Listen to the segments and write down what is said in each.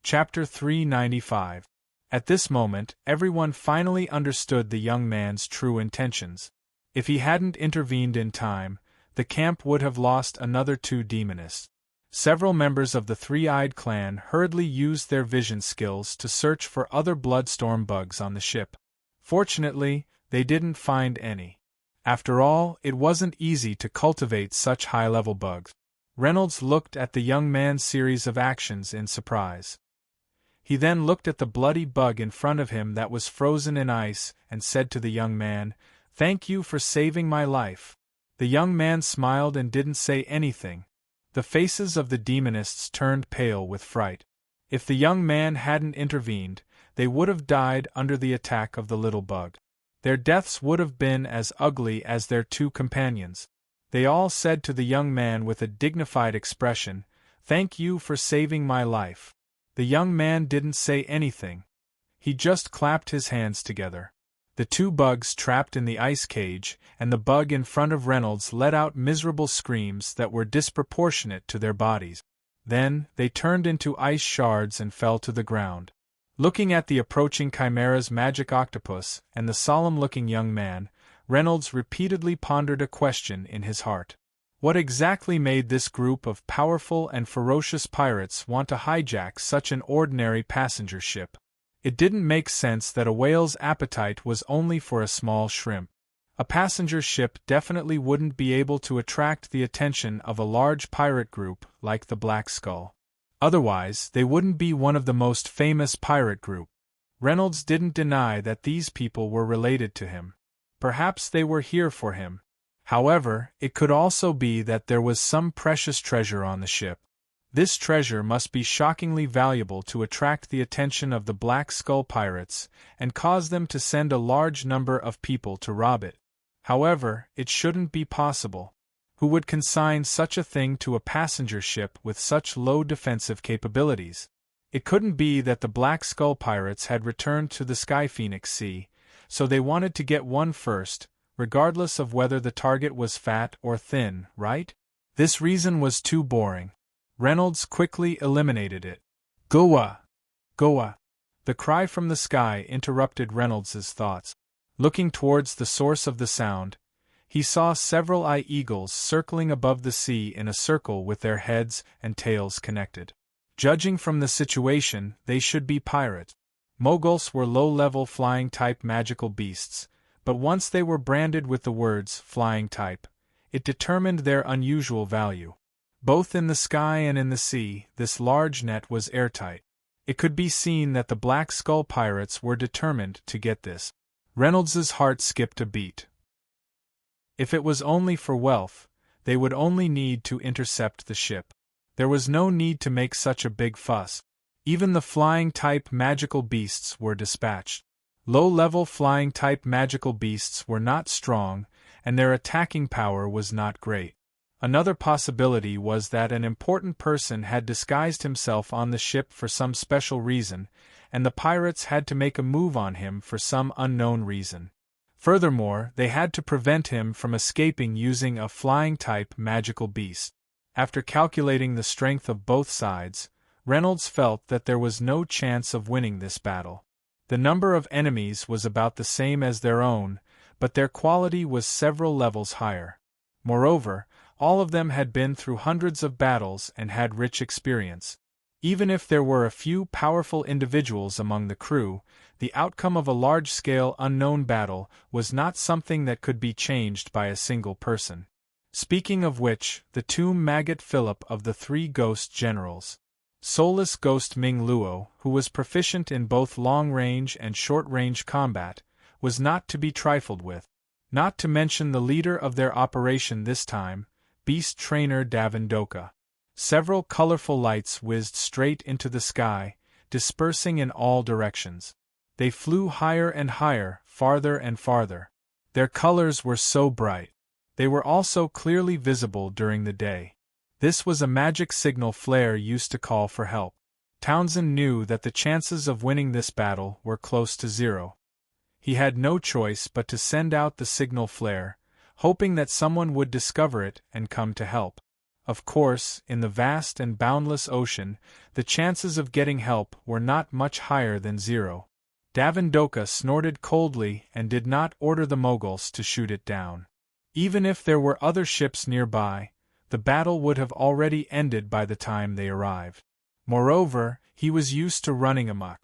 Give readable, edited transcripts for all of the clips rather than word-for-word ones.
Chapter 395. At this moment, everyone finally understood the young man's true intentions. If he hadn't intervened in time, the camp would have lost another 2 demonists. Several members of the Three-Eyed Clan hurriedly used their vision skills to search for other bloodstorm bugs on the ship. Fortunately, they didn't find any. After all, it wasn't easy to cultivate such high-level bugs. Reynolds looked at the young man's series of actions in surprise. He then looked at the bloody bug in front of him that was frozen in ice and said to the young man, "Thank you for saving my life." The young man smiled and didn't say anything. The faces of the demonists turned pale with fright. If the young man hadn't intervened, they would have died under the attack of the little bug. Their deaths would have been as ugly as their 2 companions. They all said to the young man with a dignified expression, "Thank you for saving my life." The young man didn't say anything. He just clapped his hands together. The 2 bugs trapped in the ice cage and the bug in front of Reynolds let out miserable screams that were disproportionate to their bodies. Then, they turned into ice shards and fell to the ground. Looking at the approaching Chimera's magic octopus and the solemn-looking young man, Reynolds repeatedly pondered a question in his heart. What exactly made this group of powerful and ferocious pirates want to hijack such an ordinary passenger ship? It didn't make sense that a whale's appetite was only for a small shrimp. A passenger ship definitely wouldn't be able to attract the attention of a large pirate group like the Black Skull. Otherwise, they wouldn't be one of the most famous pirate group. Reynolds didn't deny that these people were related to him. Perhaps they were here for him. However, it could also be that there was some precious treasure on the ship. This treasure must be shockingly valuable to attract the attention of the Black Skull pirates and cause them to send a large number of people to rob it. However, it shouldn't be possible. Who would consign such a thing to a passenger ship with such low defensive capabilities? It couldn't be that the Black Skull pirates had returned to the Sky Phoenix Sea, so they wanted to get one first, regardless of whether the target was fat or thin, right? This reason was too boring. Reynolds quickly eliminated it. "Goa! Goa!" The cry from the sky interrupted Reynolds's thoughts. Looking towards the source of the sound, he saw several eagles circling above the sea in a circle with their heads and tails connected. Judging from the situation, they should be pirates. Moguls were low-level flying-type magical beasts, but once they were branded with the words "flying type," it determined their unusual value. Both in the sky and in the sea, this large net was airtight. It could be seen that the Black Skull pirates were determined to get this. Reynolds's heart skipped a beat. If it was only for wealth, they would only need to intercept the ship. There was no need to make such a big fuss. Even the flying-type magical beasts were dispatched. Low-level flying-type magical beasts were not strong, and their attacking power was not great. Another possibility was that an important person had disguised himself on the ship for some special reason, and the pirates had to make a move on him for some unknown reason. Furthermore, they had to prevent him from escaping using a flying-type magical beast. After calculating the strength of both sides, Reynolds felt that there was no chance of winning this battle. The number of enemies was about the same as their own, but their quality was several levels higher. Moreover, all of them had been through hundreds of battles and had rich experience. Even if there were a few powerful individuals among the crew, the outcome of a large-scale unknown battle was not something that could be changed by a single person. Speaking of which, the tomb maggot Philip of the 3 ghost generals. Soulless ghost Ming Luo, who was proficient in both long-range and short-range combat, was not to be trifled with. Not to mention the leader of their operation this time, beast trainer Davindoka. Several colorful lights whizzed straight into the sky, dispersing in all directions. They flew higher and higher, farther and farther. Their colors were so bright. They were also clearly visible during the day. This was a magic signal Flair used to call for help. Townsend knew that the chances of winning this battle were close to 0. He had no choice but to send out the signal flare, hoping that someone would discover it and come to help. Of course, in the vast and boundless ocean, the chances of getting help were not much higher than zero. Davandoka snorted coldly and did not order the Moguls to shoot it down. Even if there were other ships nearby, the battle would have already ended by the time they arrived. Moreover, he was used to running amok.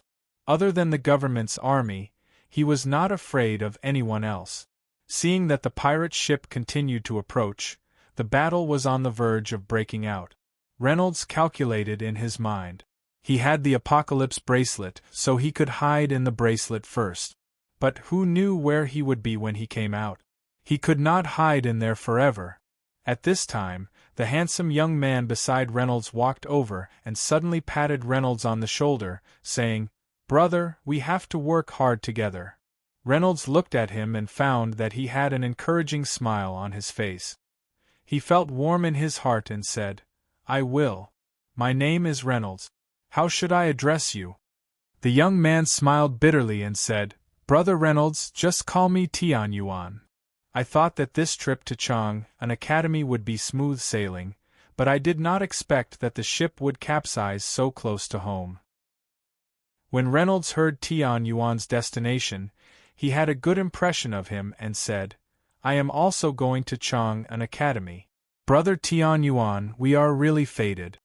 Other than the government's army, he was not afraid of anyone else. Seeing that the pirate ship continued to approach, the battle was on the verge of breaking out. Reynolds calculated in his mind. He had the Apocalypse bracelet, so he could hide in the bracelet first. But who knew where he would be when he came out? He could not hide in there forever. At this time, the handsome young man beside Reynolds walked over and suddenly patted Reynolds on the shoulder, saying, "Brother, we have to work hard together." Reynolds looked at him and found that he had an encouraging smile on his face. He felt warm in his heart and said, "I will. My name is Reynolds. How should I address you?" The young man smiled bitterly and said, "Brother Reynolds, just call me Tian Yuan. I thought that this trip to Chang, an academy, would be smooth sailing, but I did not expect that the ship would capsize so close to home." When Reynolds heard Tian Yuan's destination, he had a good impression of him and said, "I am also going to Chang, an academy. Brother Tian Yuan, we are really fated."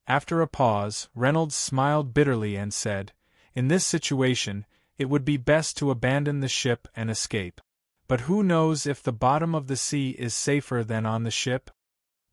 After a pause, Reynolds smiled bitterly and said, "In this situation, it would be best to abandon the ship and escape. But who knows if the bottom of the sea is safer than on the ship?"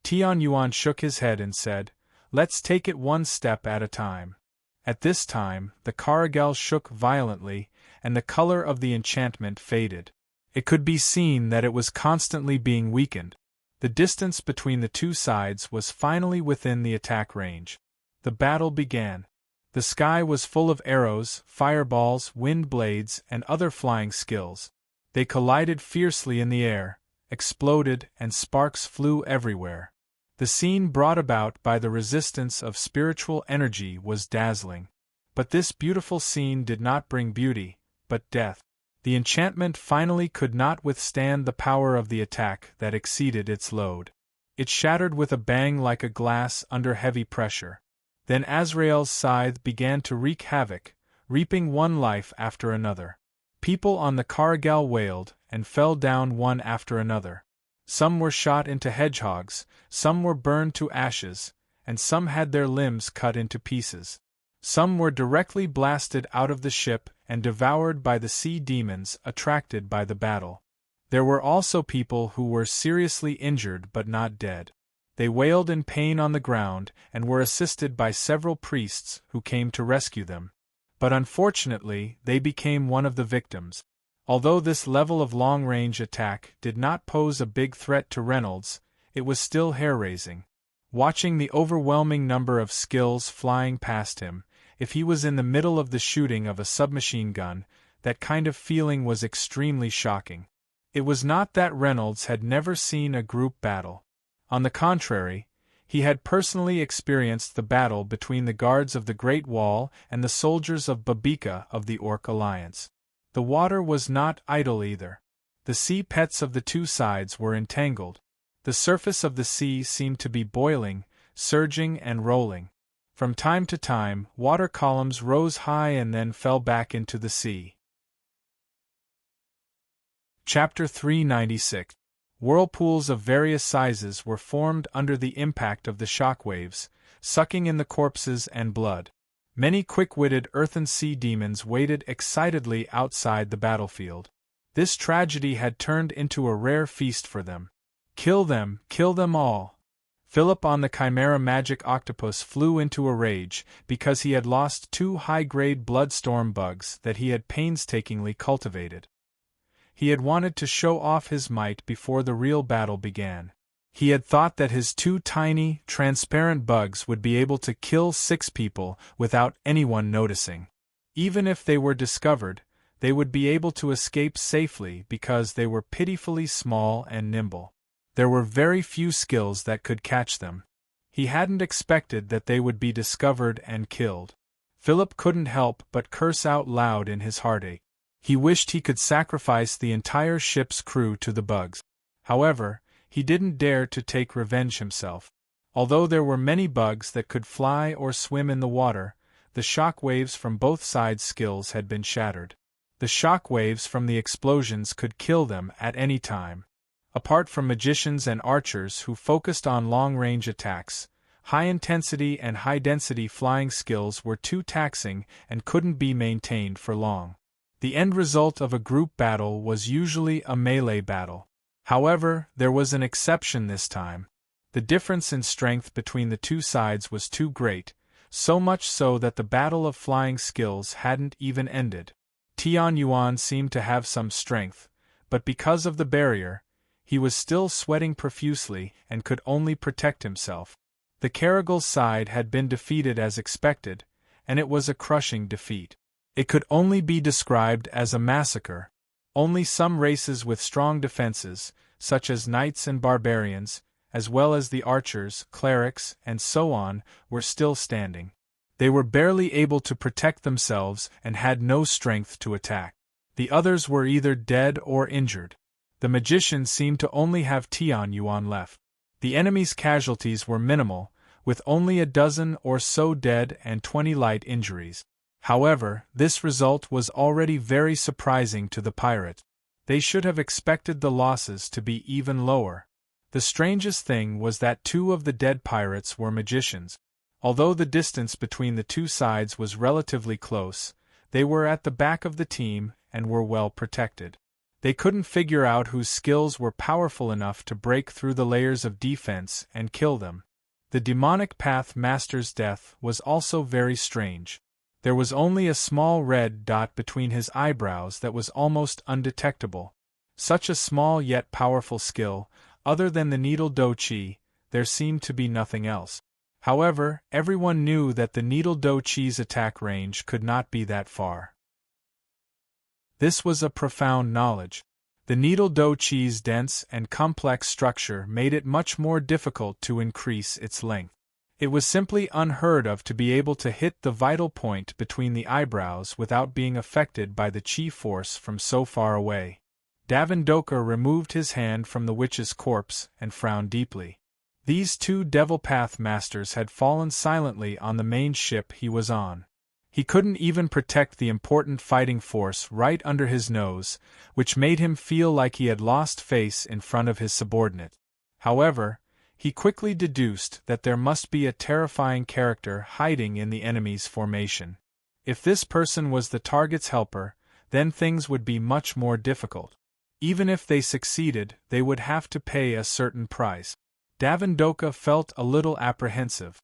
Tian Yuan shook his head and said, "Let's take it one step at a time." At this time, the Caragel shook violently, and the color of the enchantment faded. It could be seen that it was constantly being weakened. The distance between the two sides was finally within the attack range. The battle began. The sky was full of arrows, fireballs, wind blades, and other flying skills. They collided fiercely in the air, exploded, and sparks flew everywhere. The scene brought about by the resistance of spiritual energy was dazzling. But this beautiful scene did not bring beauty, but death. The enchantment finally could not withstand the power of the attack that exceeded its load. It shattered with a bang like a glass under heavy pressure. Then Azrael's scythe began to wreak havoc, reaping one life after another. People on the Caragel wailed and fell down one after another. Some were shot into hedgehogs, some were burned to ashes, and some had their limbs cut into pieces. Some were directly blasted out of the ship and devoured by the sea demons attracted by the battle. There were also people who were seriously injured but not dead. They wailed in pain on the ground and were assisted by several priests who came to rescue them. But unfortunately, they became one of the victims. Although this level of long-range attack did not pose a big threat to Reynolds, it was still hair-raising. Watching the overwhelming number of skills flying past him, if he was in the middle of the shooting of a submachine gun, that kind of feeling was extremely shocking. It was not that Reynolds had never seen a group battle. On the contrary, he had personally experienced the battle between the guards of the Great Wall and the soldiers of Babika of the Orc Alliance. The water was not idle either. The sea pets of the two sides were entangled. The surface of the sea seemed to be boiling, surging and rolling. From time to time, water columns rose high and then fell back into the sea. Chapter 396. Whirlpools of various sizes were formed under the impact of the shock waves, sucking in the corpses and blood. Many quick-witted earthen sea demons waited excitedly outside the battlefield. This tragedy had turned into a rare feast for them. Kill them all! Philip on the Chimera Magic Octopus flew into a rage because he had lost 2 high-grade bloodstorm bugs that he had painstakingly cultivated. He had wanted to show off his might before the real battle began. He had thought that his 2 tiny, transparent bugs would be able to kill 6 people without anyone noticing. Even if they were discovered, they would be able to escape safely because they were pitifully small and nimble. There were very few skills that could catch them. He hadn't expected that they would be discovered and killed. Philip couldn't help but curse out loud in his heartache. He wished he could sacrifice the entire ship's crew to the bugs. However, he didn't dare to take revenge himself. Although there were many bugs that could fly or swim in the water, the shock waves from both sides' skills had been shattered. The shock waves from the explosions could kill them at any time. Apart from magicians and archers who focused on long-range attacks, high-intensity and high-density flying skills were too taxing and couldn't be maintained for long. The end result of a group battle was usually a melee battle. However, there was an exception this time. The difference in strength between the two sides was too great, so much so that the battle of flying skills hadn't even ended. Tian Yuan seemed to have some strength, but because of the barrier, he was still sweating profusely and could only protect himself. The Caragal's side had been defeated as expected, and it was a crushing defeat. It could only be described as a massacre. Only some races with strong defenses, such as knights and barbarians, as well as the archers, clerics, and so on, were still standing. They were barely able to protect themselves and had no strength to attack. The others were either dead or injured. The magician seemed to only have Tian Yuan left. The enemy's casualties were minimal, with only a dozen or so dead and 20 light injuries. However, this result was already very surprising to the pirate. They should have expected the losses to be even lower. The strangest thing was that 2 of the dead pirates were magicians. Although the distance between the two sides was relatively close, they were at the back of the team and were well protected. They couldn't figure out whose skills were powerful enough to break through the layers of defense and kill them. The demonic path master's death was also very strange. There was only a small red dot between his eyebrows that was almost undetectable. Such a small yet powerful skill, other than the needle do chi, there seemed to be nothing else. However, everyone knew that the needle do chi's attack range could not be that far. This was a profound knowledge. The needle do chi's dense and complex structure made it much more difficult to increase its length. It was simply unheard of to be able to hit the vital point between the eyebrows without being affected by the chi force from so far away. Davindoka removed his hand from the witch's corpse and frowned deeply. These 2 Devil Path Masters had fallen silently on the main ship he was on. He couldn't even protect the important fighting force right under his nose, which made him feel like he had lost face in front of his subordinate. However, he quickly deduced that there must be a terrifying character hiding in the enemy's formation. If this person was the target's helper, then things would be much more difficult. Even if they succeeded, they would have to pay a certain price. Davindoka felt a little apprehensive.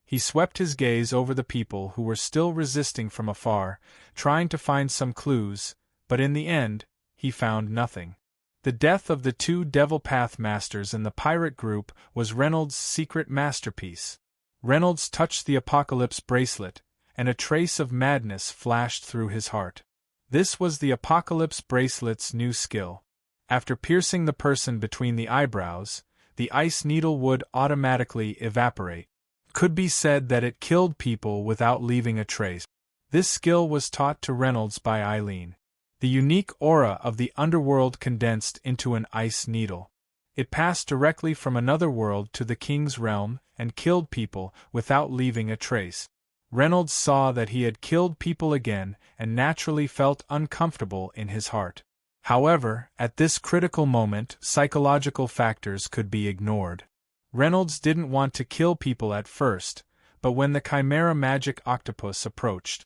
He swept his gaze over the people who were still resisting from afar, trying to find some clues, but in the end, he found nothing. The death of the 2 Devil Path Masters in the pirate group was Reynolds' secret masterpiece. Reynolds touched the Apocalypse bracelet, and a trace of madness flashed through his heart. This was the Apocalypse bracelet's new skill. After piercing the person between the eyebrows, the ice needle would automatically evaporate. It could be said that it killed people without leaving a trace. This skill was taught to Reynolds by Eileen. The unique aura of the underworld condensed into an ice needle. It passed directly from another world to the king's realm and killed people without leaving a trace. Reynolds saw that he had killed people again and naturally felt uncomfortable in his heart. However, at this critical moment, psychological factors could be ignored. Reynolds didn't want to kill people at first, but when the chimera magic octopus approached,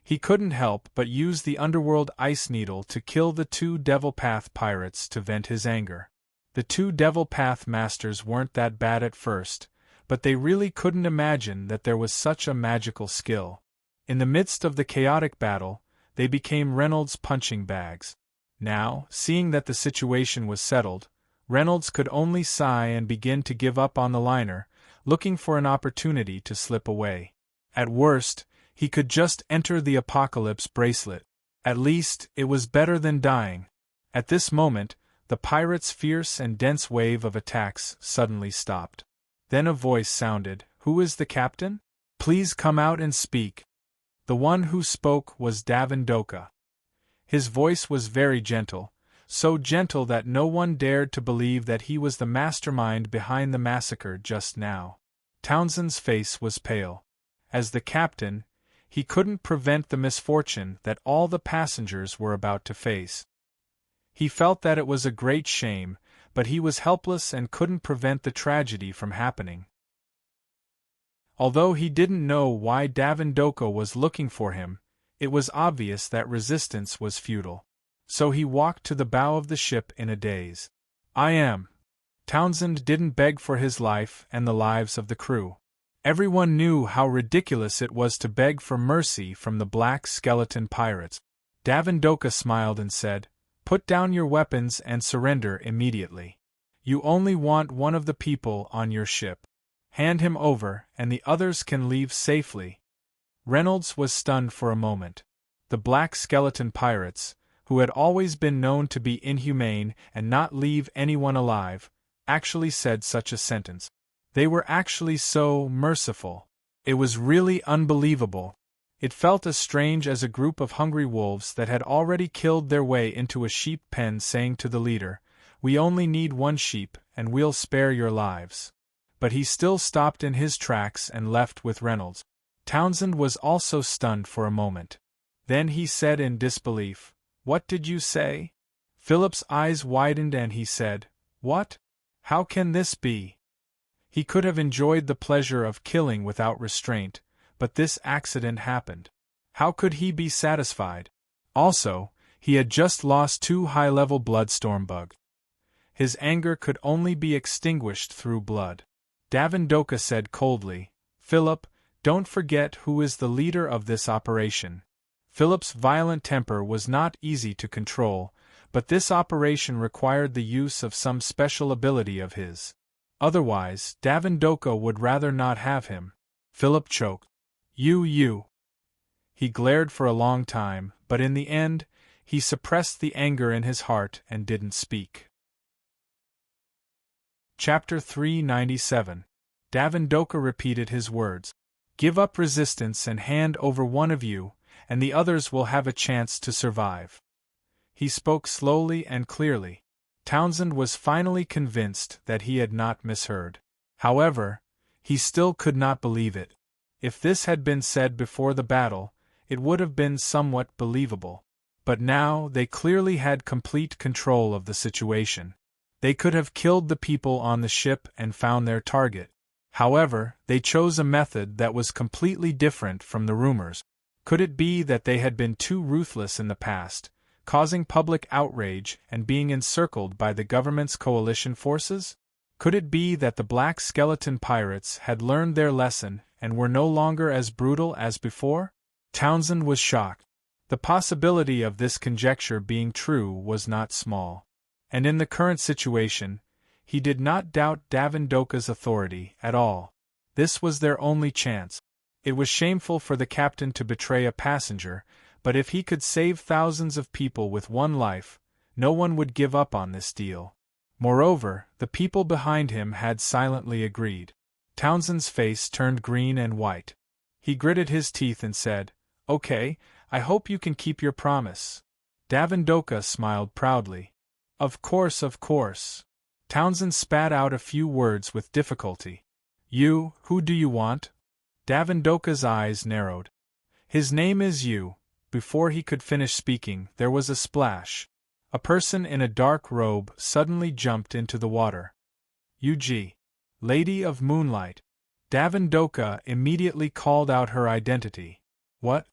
he couldn't help but use the underworld ice needle to kill the 2 Devil Path pirates to vent his anger. The 2 Devil Path Masters weren't that bad at first, but they really couldn't imagine that there was such a magical skill. In the midst of the chaotic battle, they became Reynolds' punching bags. Now, seeing that the situation was settled, Reynolds could only sigh and begin to give up on the liner, looking for an opportunity to slip away. At worst, he could just enter the Apocalypse bracelet. At least, it was better than dying. At this moment, the pirate's fierce and dense wave of attacks suddenly stopped. Then a voice sounded, "Who is the captain? Please come out and speak." The one who spoke was Davindoka. His voice was very gentle, so gentle that no one dared to believe that he was the mastermind behind the massacre just now. Townsend's face was pale. As the captain, he couldn't prevent the misfortune that all the passengers were about to face. He felt that it was a great shame, but he was helpless and couldn't prevent the tragedy from happening. Although he didn't know why Davindoka was looking for him, it was obvious that resistance was futile. So he walked to the bow of the ship in a daze. "I am." Townsend didn't beg for his life and the lives of the crew. Everyone knew how ridiculous it was to beg for mercy from the black skeleton pirates. Davindoka smiled and said, "Put down your weapons and surrender immediately. You only want one of the people on your ship. Hand him over, and the others can leave safely." Reynolds was stunned for a moment. The black skeleton pirates, who had always been known to be inhumane and not leave anyone alive, actually said such a sentence. They were actually so merciful. It was really unbelievable. It felt as strange as a group of hungry wolves that had already killed their way into a sheep pen saying to the leader, "We only need one sheep, and we'll spare your lives." But he still stopped in his tracks and left with Reynolds. Townsend was also stunned for a moment. Then he said in disbelief, "What did you say?" Philip's eyes widened and he said, "What? How can this be?" He could have enjoyed the pleasure of killing without restraint, but this accident happened. How could he be satisfied? Also, he had just lost 2 high-level bloodstorm bugs. His anger could only be extinguished through blood. Davindoka said coldly, "Philip, don't forget who is the leader of this operation." Philip's violent temper was not easy to control, but this operation required the use of some special ability of his. Otherwise, Davindoka would rather not have him. Philip choked. You. He glared for a long time, but in the end, he suppressed the anger in his heart and didn't speak. Chapter 397. Davindoka repeated his words. "Give up resistance and hand over one of you, and the others will have a chance to survive." He spoke slowly and clearly. Townsend was finally convinced that he had not misheard. However, he still could not believe it. If this had been said before the battle, it would have been somewhat believable. But now they clearly had complete control of the situation. They could have killed the people on the ship and found their target. However, they chose a method that was completely different from the rumors. Could it be that they had been too ruthless in the past, causing public outrage and being encircled by the government's coalition forces? Could it be that the black skeleton pirates had learned their lesson and were no longer as brutal as before? Townsend was shocked. The possibility of this conjecture being true was not small. And in the current situation, he did not doubt Davindoka's authority at all. This was their only chance. It was shameful for the captain to betray a passenger, but if he could save thousands of people with one life, no one would give up on this deal. Moreover, the people behind him had silently agreed. Townsend's face turned green and white. He gritted his teeth and said, "Okay, I hope you can keep your promise." Davindoka smiled proudly. Of course." Townsend spat out a few words with difficulty. Who do you want?" Davindoka's eyes narrowed. "His name is you." Before he could finish speaking, there was a splash. A person in a dark robe suddenly jumped into the water. "Yuji, Lady of Moonlight." Davindoka immediately called out her identity. "What?"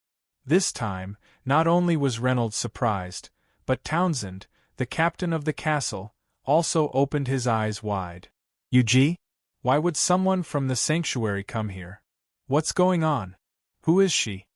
This time, not only was Reynolds surprised, but Townsend, the captain of the castle, also opened his eyes wide. "Yuji? Why would someone from the sanctuary come here? What's going on? Who is she?"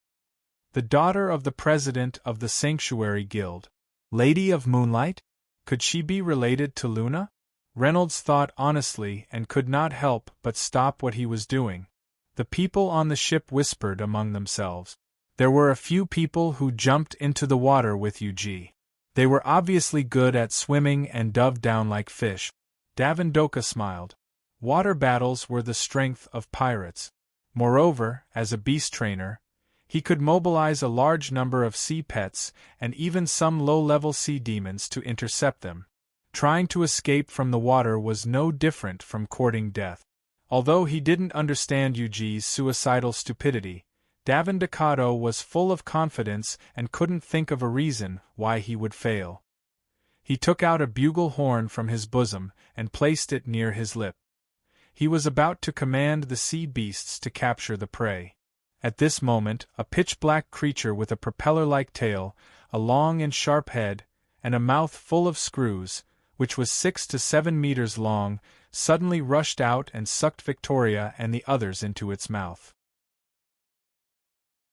"The daughter of the president of the Sanctuary Guild. Lady of Moonlight? Could she be related to Luna?" Reynolds thought honestly and could not help but stop what he was doing. The people on the ship whispered among themselves. There were a few people who jumped into the water with Yuji. They were obviously good at swimming and dove down like fish. Davindoka smiled. Water battles were the strength of pirates. Moreover, as a beast trainer, He could mobilize a large number of sea pets and even some low-level sea demons to intercept them. Trying to escape from the water was no different from courting death. Although he didn't understand Yuji's suicidal stupidity, Davin Decado was full of confidence and couldn't think of a reason why he would fail. He took out a bugle horn from his bosom and placed it near his lip. He was about to command the sea beasts to capture the prey. At this moment, a pitch-black creature with a propeller-like tail, a long and sharp head, and a mouth full of screws, which was 6 to 7 meters long, suddenly rushed out and sucked Victoria and the others into its mouth.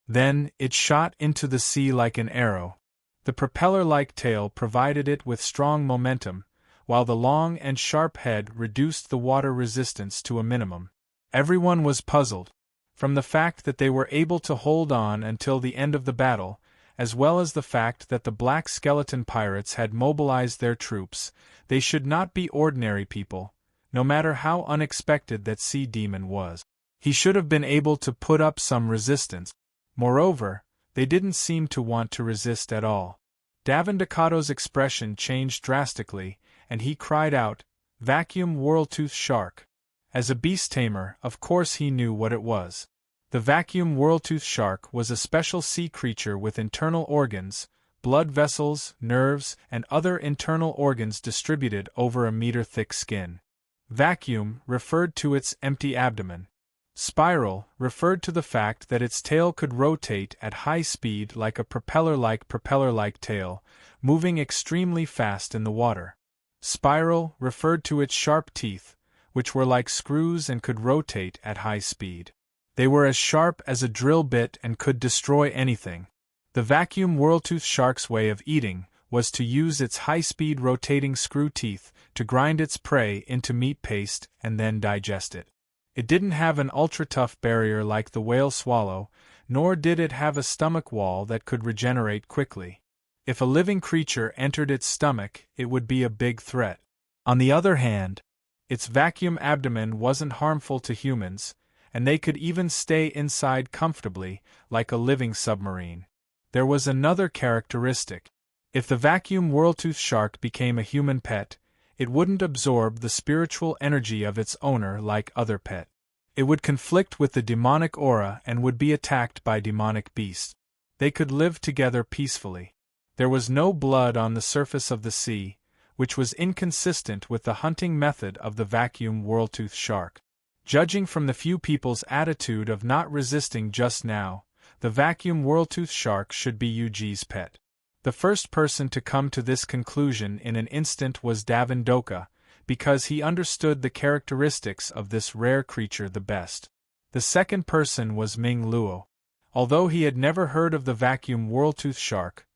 Then, it shot into the sea like an arrow. The propeller-like tail provided it with strong momentum, while the long and sharp head reduced the water resistance to a minimum. Everyone was puzzled. From the fact that they were able to hold on until the end of the battle, as well as the fact that the black skeleton pirates had mobilized their troops, they should not be ordinary people, no matter how unexpected that sea demon was. He should have been able to put up some resistance. Moreover, they didn't seem to want to resist at all. Davin Decado's expression changed drastically, and he cried out, "Vacuum Whirltooth Shark!" As a beast tamer, of course he knew what it was. The vacuum whirltooth shark was a special sea creature with internal organs, blood vessels, nerves, and other internal organs distributed over a meter-thick skin. Vacuum referred to its empty abdomen. Spiral referred to the fact that its tail could rotate at high speed like a propeller-like tail, moving extremely fast in the water. Spiral referred to its sharp teeth, which were like screws and could rotate at high speed. They were as sharp as a drill bit and could destroy anything. The vacuum whirltooth shark's way of eating was to use its high-speed rotating screw teeth to grind its prey into meat paste and then digest it. It didn't have an ultra-tough barrier like the whale swallow, nor did it have a stomach wall that could regenerate quickly. If a living creature entered its stomach, it would be a big threat. On the other hand, its vacuum abdomen wasn't harmful to humans, and they could even stay inside comfortably, like a living submarine. There was another characteristic. If the vacuum whirltooth shark became a human pet, it wouldn't absorb the spiritual energy of its owner like other pets. It would conflict with the demonic aura and would be attacked by demonic beasts. They could live together peacefully. There was no blood on the surface of the sea, which was inconsistent with the hunting method of the vacuum whirltooth shark. Judging from the few people's attitude of not resisting just now, the vacuum whirltooth shark should be Yuji's pet. The first person to come to this conclusion in an instant was Davin Doka, because he understood the characteristics of this rare creature the best. The second person was Ming Luo. Although he had never heard of the vacuum whirltooth shark,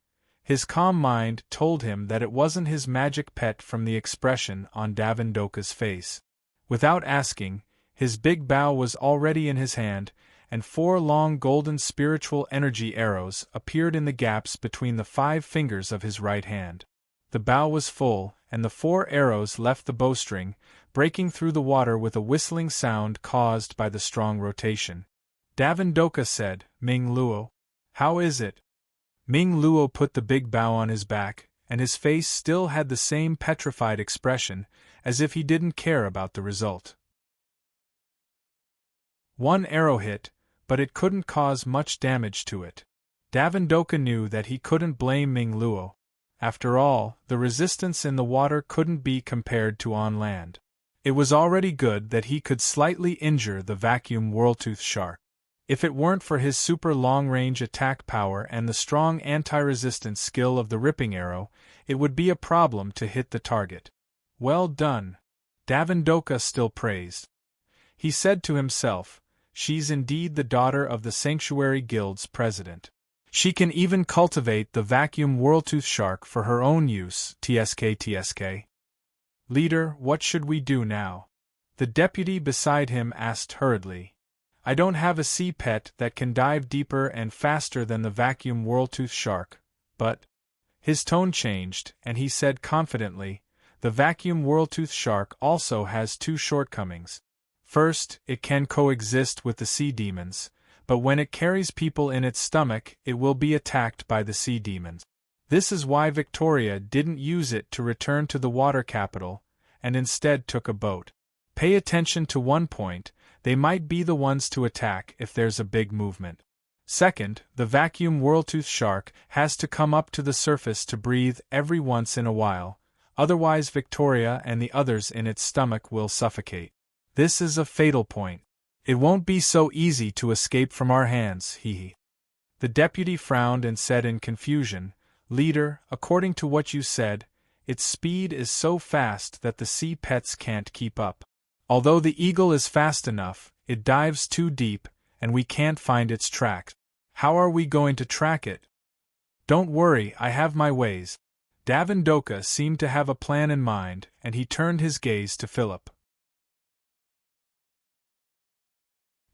his calm mind told him that it wasn't his magic pet from the expression on Davin Doka's face. Without asking, his big bow was already in his hand, and 4 long golden spiritual energy arrows appeared in the gaps between the 5 fingers of his right hand. The bow was full, and the 4 arrows left the bowstring, breaking through the water with a whistling sound caused by the strong rotation. Davin Doka said, "Ming Luo, how is it?" Ming Luo put the big bow on his back, and his face still had the same petrified expression, as if he didn't care about the result. 1 arrow hit, but it couldn't cause much damage to it. Davin Doka knew that he couldn't blame Ming Luo. After all, the resistance in the water couldn't be compared to on land. It was already good that he could slightly injure the vacuum whirltooth shark. If it weren't for his super long-range attack power and the strong anti-resistance skill of the ripping arrow, it would be a problem to hit the target. Well done. Davin Doka still praised. He said to himself, "She's indeed the daughter of the Sanctuary Guild's president. She can even cultivate the vacuum whirltooth shark for her own use, TSK. Leader, what should we do now?" The deputy beside him asked hurriedly. "I don't have a sea pet that can dive deeper and faster than the vacuum whirltooth shark, but—" His tone changed, and he said confidently, "The vacuum whirltooth shark also has 2 shortcomings. First, it can coexist with the sea demons, but when it carries people in its stomach, it will be attacked by the sea demons. This is why Victoria didn't use it to return to the water capital, and instead took a boat. Pay attention to one point: they might be the ones to attack if there's a big movement. Second, the vacuum whirltooth shark has to come up to the surface to breathe every once in a while, otherwise Victoria and the others in its stomach will suffocate. This is a fatal point. It won't be so easy to escape from our hands, hee. The deputy frowned and said in confusion, "Leader, according to what you said, its speed is so fast that the sea pets can't keep up. Although the eagle is fast enough, it dives too deep, and we can't find its track. How are we going to track it?" "Don't worry, I have my ways." Davindoka seemed to have a plan in mind, and he turned his gaze to Philip.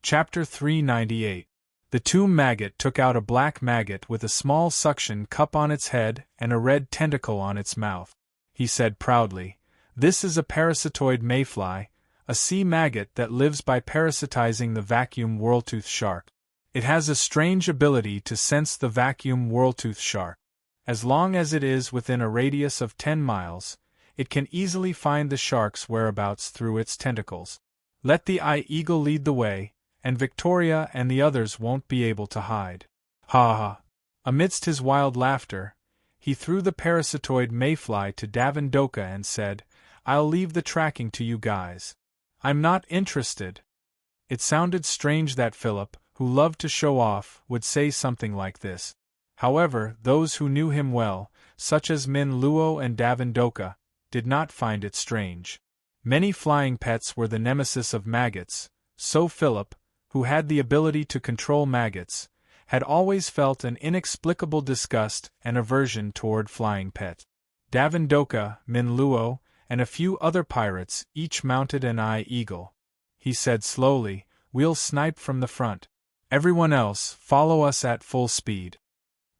Chapter 398. The tomb maggot took out a black maggot with a small suction cup on its head and a red tentacle on its mouth. He said proudly, "This is a parasitoid mayfly, a sea maggot that lives by parasitizing the vacuum whirltooth shark. It has a strange ability to sense the vacuum whirltooth shark. As long as it is within a radius of 10 miles, it can easily find the shark's whereabouts through its tentacles. Let the eagle lead the way, and Victoria and the others won't be able to hide." Ha ha! Amidst his wild laughter, he threw the parasitoid mayfly to Davindoka and said, "I'll leave the tracking to you guys. I'm not interested." It sounded strange that Philip, who loved to show off, would say something like this. However, those who knew him well, such as Min Luo and Davindoka, did not find it strange. Many flying pets were the nemesis of maggots, so Philip, who had the ability to control maggots, had always felt an inexplicable disgust and aversion toward flying pets. Davindoka, Min Luo, and a few other pirates each mounted an eagle. He said slowly, "We'll snipe from the front. Everyone else, follow us at full speed."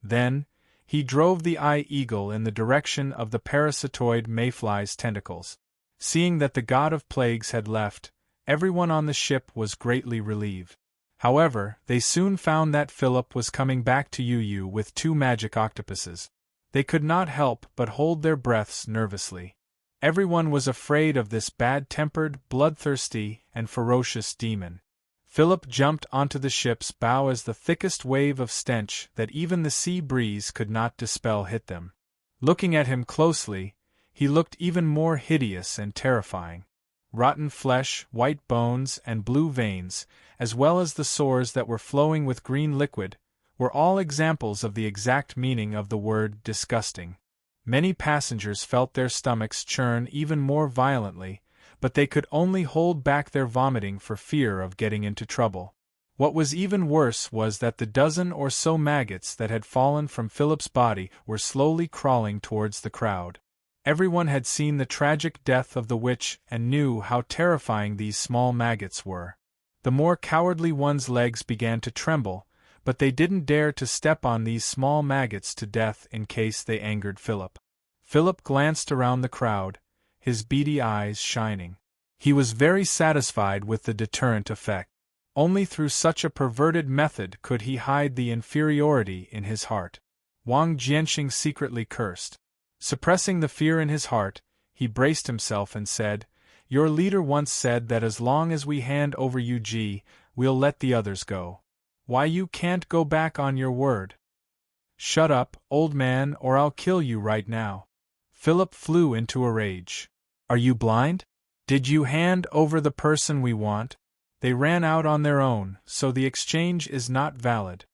Then, he drove the eagle in the direction of the parasitoid mayfly's tentacles. Seeing that the god of plagues had left, everyone on the ship was greatly relieved. However, they soon found that Philip was coming back to UU with 2 magic octopuses. They could not help but hold their breaths nervously. Everyone was afraid of this bad-tempered, bloodthirsty, and ferocious demon. Philip jumped onto the ship's bow as the thickest wave of stench that even the sea breeze could not dispel hit them. Looking at him closely, he looked even more hideous and terrifying. Rotten flesh, white bones, and blue veins, as well as the sores that were flowing with green liquid, were all examples of the exact meaning of the word disgusting. Many passengers felt their stomachs churn even more violently, but they could only hold back their vomiting for fear of getting into trouble. What was even worse was that the dozen or so maggots that had fallen from Philip's body were slowly crawling towards the crowd. Everyone had seen the tragic death of the witch and knew how terrifying these small maggots were. The more cowardly one's legs began to tremble, but they didn't dare to step on these small maggots to death in case they angered Philip. Philip glanced around the crowd, his beady eyes shining. He was very satisfied with the deterrent effect. Only through such a perverted method could he hide the inferiority in his heart. Wang Jianxing secretly cursed. Suppressing the fear in his heart, he braced himself and said, "Your leader once said that as long as we hand over UG, we'll let the others go. Why, you can't go back on your word." "Shut up, old man, or I'll kill you right now." Philip flew into a rage. "Are you blind? Did you hand over the person we want? They ran out on their own, so the exchange is not valid."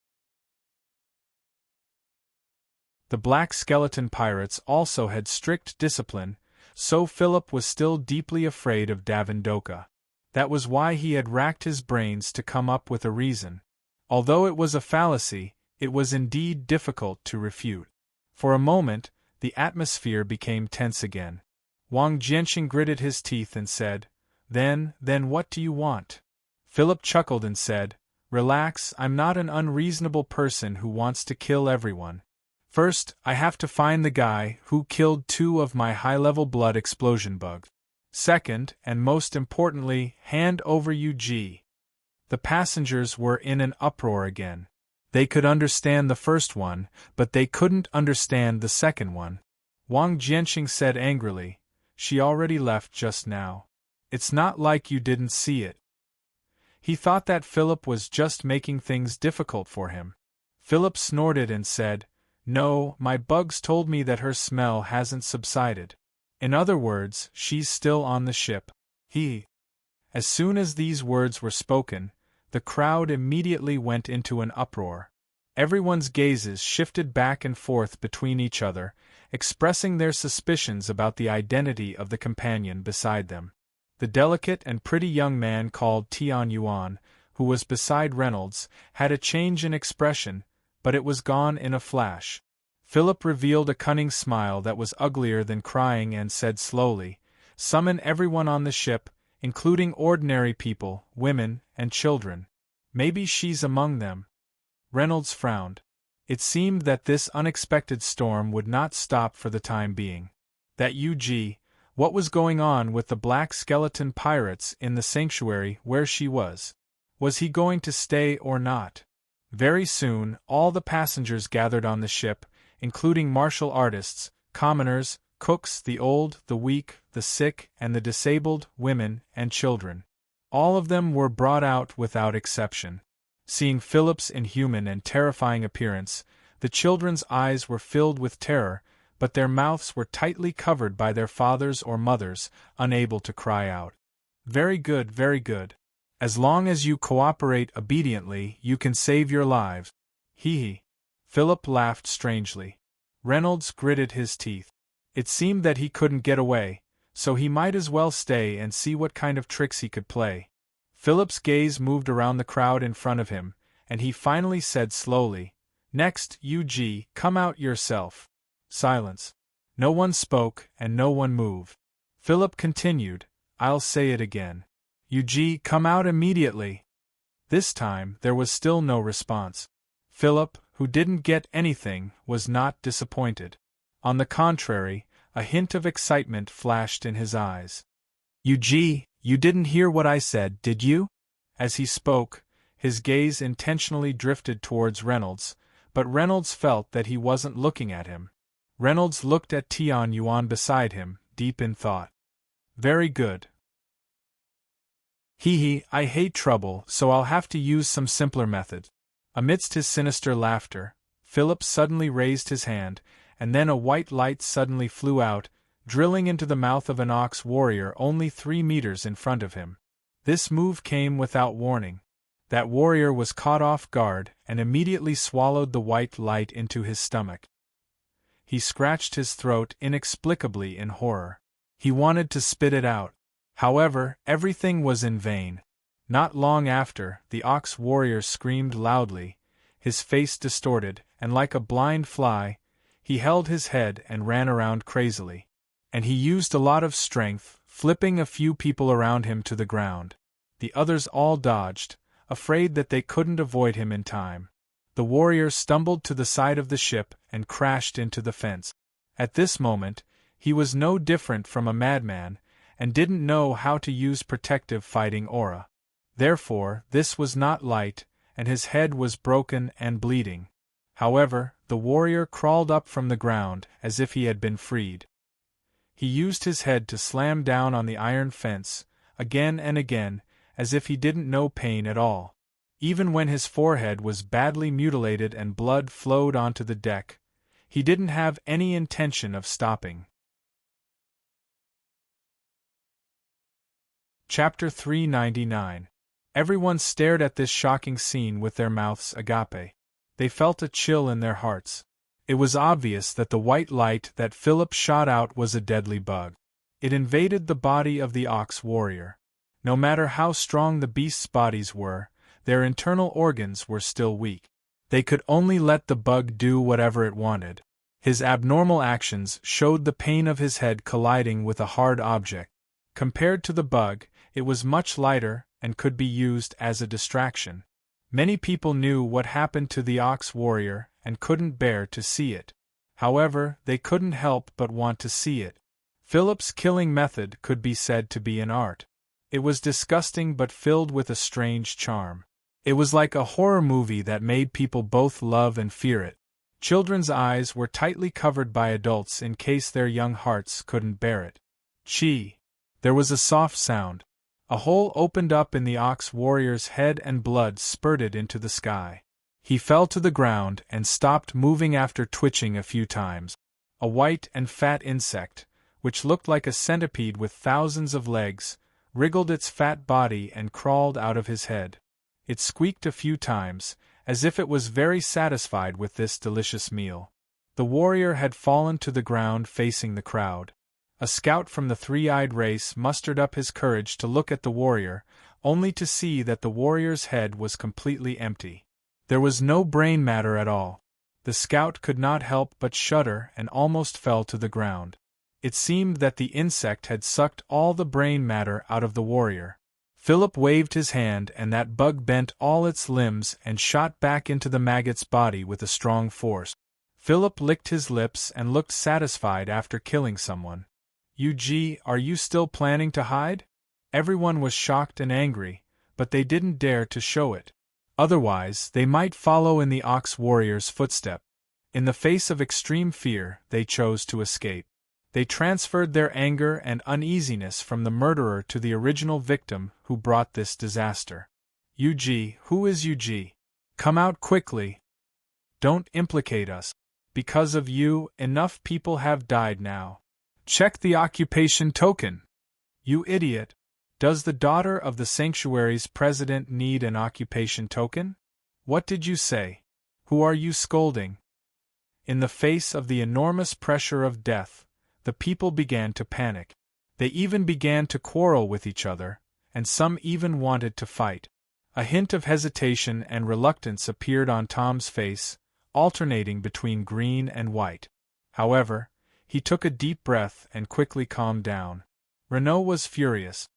The Black Skeleton Pirates also had strict discipline, so Philip was still deeply afraid of Davindoka. That was why he had racked his brains to come up with a reason. Although it was a fallacy, it was indeed difficult to refute. For a moment, the atmosphere became tense again. Wang Jianxing gritted his teeth and said, Then what do you want?" Philip chuckled and said, "Relax, I'm not an unreasonable person who wants to kill everyone. First, I have to find the guy who killed 2 of my high-level blood explosion bugs. Second, and most importantly, hand over UG. The passengers were in an uproar again. They could understand the first one, but they couldn't understand the second one. Wang Jianxing said angrily, "She already left just now. It's not like you didn't see it." He thought that Philip was just making things difficult for him. Philip snorted and said, "No, my bugs told me that her smell hasn't subsided. In other words, she's still on the ship." As soon as these words were spoken, the crowd immediately went into an uproar. Everyone's gazes shifted back and forth between each other, expressing their suspicions about the identity of the companion beside them. The delicate and pretty young man called Tian Yuan, who was beside Reynolds, had a change in expression, but it was gone in a flash. Philip revealed a cunning smile that was uglier than crying and said slowly, "Summon everyone on the ship, including ordinary people, women, and children. Maybe she's among them." Reynolds frowned. It seemed that this unexpected storm would not stop for the time being. That what was going on with the black skeleton pirates in the sanctuary where she was? Was he going to stay or not? Very soon, all the passengers gathered on the ship, including martial artists, commoners, cooks, the old, the weak, the sick, and the disabled, women, and children. All of them were brought out without exception. Seeing Philip's inhuman and terrifying appearance, the children's eyes were filled with terror, but their mouths were tightly covered by their fathers or mothers, unable to cry out. "Very good, very good. As long as you cooperate obediently, you can save your lives." Philip laughed strangely. Reynolds gritted his teeth. It seemed that he couldn't get away, so he might as well stay and see what kind of tricks he could play. Philip's gaze moved around the crowd in front of him, and he finally said slowly, "Next, come out yourself." Silence. No one spoke, and no one moved. Philip continued, "I'll say it again. Come out immediately." This time, there was still no response. Philip, who didn't get anything, was not disappointed. On the contrary, a hint of excitement flashed in his eyes. You didn't hear what I said, did you?" As he spoke, his gaze intentionally drifted towards Reynolds, but Reynolds felt that he wasn't looking at him. Reynolds looked at Tian Yuan beside him, deep in thought. "Very good. I hate trouble, so I'll have to use some simpler method." Amidst his sinister laughter, Philip suddenly raised his hand, and then a white light suddenly flew out, drilling into the mouth of an ox warrior only 3 meters in front of him. This move came without warning. That warrior was caught off guard and immediately swallowed the white light into his stomach. He scratched his throat inexplicably in horror. He wanted to spit it out. However, everything was in vain. Not long after, the ox warrior screamed loudly, his face distorted, and like a blind fly, he held his head and ran around crazily. And he used a lot of strength, flipping a few people around him to the ground. The others all dodged, afraid that they couldn't avoid him in time. The warrior stumbled to the side of the ship and crashed into the fence. At this moment, he was no different from a madman, and didn't know how to use protective fighting aura. Therefore, this was not light, and his head was broken and bleeding. However, the warrior crawled up from the ground as if he had been freed. He used his head to slam down on the iron fence, again and again, as if he didn't know pain at all. Even when his forehead was badly mutilated and blood flowed onto the deck, he didn't have any intention of stopping. Chapter 399. Everyone stared at this shocking scene with their mouths agape. They felt a chill in their hearts. It was obvious that the white light that Philip shot out was a deadly bug. It invaded the body of the ox warrior. No matter how strong the beasts' bodies were, their internal organs were still weak. They could only let the bug do whatever it wanted. His abnormal actions showed the pain of his head colliding with a hard object. Compared to the bug, it was much lighter and could be used as a distraction. Many people knew what happened to the ox warrior and couldn't bear to see it. However, they couldn't help but want to see it. Philip's killing method could be said to be an art. It was disgusting but filled with a strange charm. It was like a horror movie that made people both love and fear it. Children's eyes were tightly covered by adults in case their young hearts couldn't bear it. Chee! There was a soft sound. A hole opened up in the ox warrior's head and blood spurted into the sky. He fell to the ground and stopped moving after twitching a few times. A white and fat insect, which looked like a centipede with thousands of legs, wriggled its fat body and crawled out of his head. It squeaked a few times, as if it was very satisfied with this delicious meal. The warrior had fallen to the ground facing the crowd. A scout from the three-eyed race mustered up his courage to look at the warrior, only to see that the warrior's head was completely empty. There was no brain matter at all. The scout could not help but shudder and almost fell to the ground. It seemed that the insect had sucked all the brain matter out of the warrior. Philip waved his hand and that bug bent all its limbs and shot back into the maggot's body with a strong force. Philip licked his lips and looked satisfied after killing someone. "Ug, are you still planning to hide?" Everyone was shocked and angry, but they didn't dare to show it. Otherwise, they might follow in the ox warrior's footstep. In the face of extreme fear, they chose to escape. They transferred their anger and uneasiness from the murderer to the original victim who brought this disaster. "Ug, who is Ug? Come out quickly. Don't implicate us. Because of you, enough people have died now. Check the occupation token. You idiot. Does the daughter of the sanctuary's president need an occupation token? What did you say? Who are you scolding?" In the face of the enormous pressure of death, the people began to panic. They even began to quarrel with each other, and some even wanted to fight. A hint of hesitation and reluctance appeared on Tom's face, alternating between green and white. However, he took a deep breath and quickly calmed down. Renaud was furious.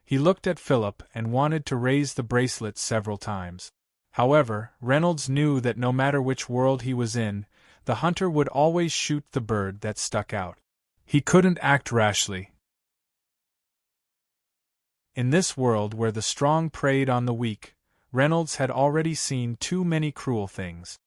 He looked at Philip and wanted to raise the bracelet several times. However, Reynolds knew that no matter which world he was in, the hunter would always shoot the bird that stuck out. He couldn't act rashly. In this world where the strong preyed on the weak, Reynolds had already seen too many cruel things.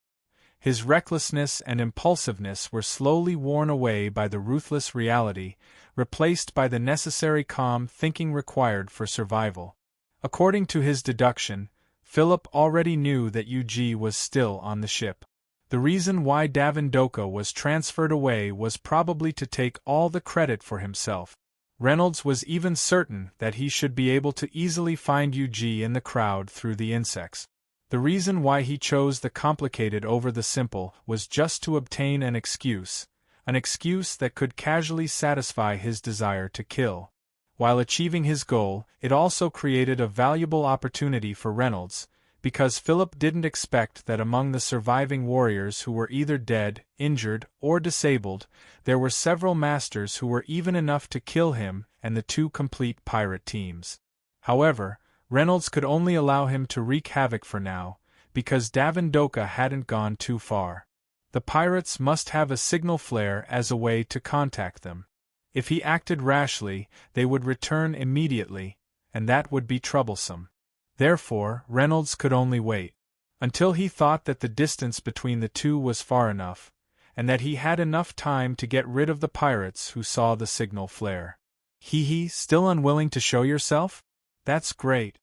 His recklessness and impulsiveness were slowly worn away by the ruthless reality, replaced by the necessary calm thinking required for survival. According to his deduction, Philip already knew that Ug was still on the ship. The reason why Davindoka was transferred away was probably to take all the credit for himself. Reynolds was even certain that he should be able to easily find Ug in the crowd through the insects. The reason why he chose the complicated over the simple was just to obtain an excuse that could casually satisfy his desire to kill. While achieving his goal, it also created a valuable opportunity for Reynolds, because Philip didn't expect that among the surviving warriors who were either dead, injured, or disabled, there were several masters who were even enough to kill him and the two complete pirate teams. However, Reynolds could only allow him to wreak havoc for now, because Davindoka hadn't gone too far. The pirates must have a signal flare as a way to contact them. If he acted rashly, they would return immediately, and that would be troublesome. Therefore, Reynolds could only wait, until he thought that the distance between the two was far enough, and that he had enough time to get rid of the pirates who saw the signal flare. Still unwilling to show yourself? That's great.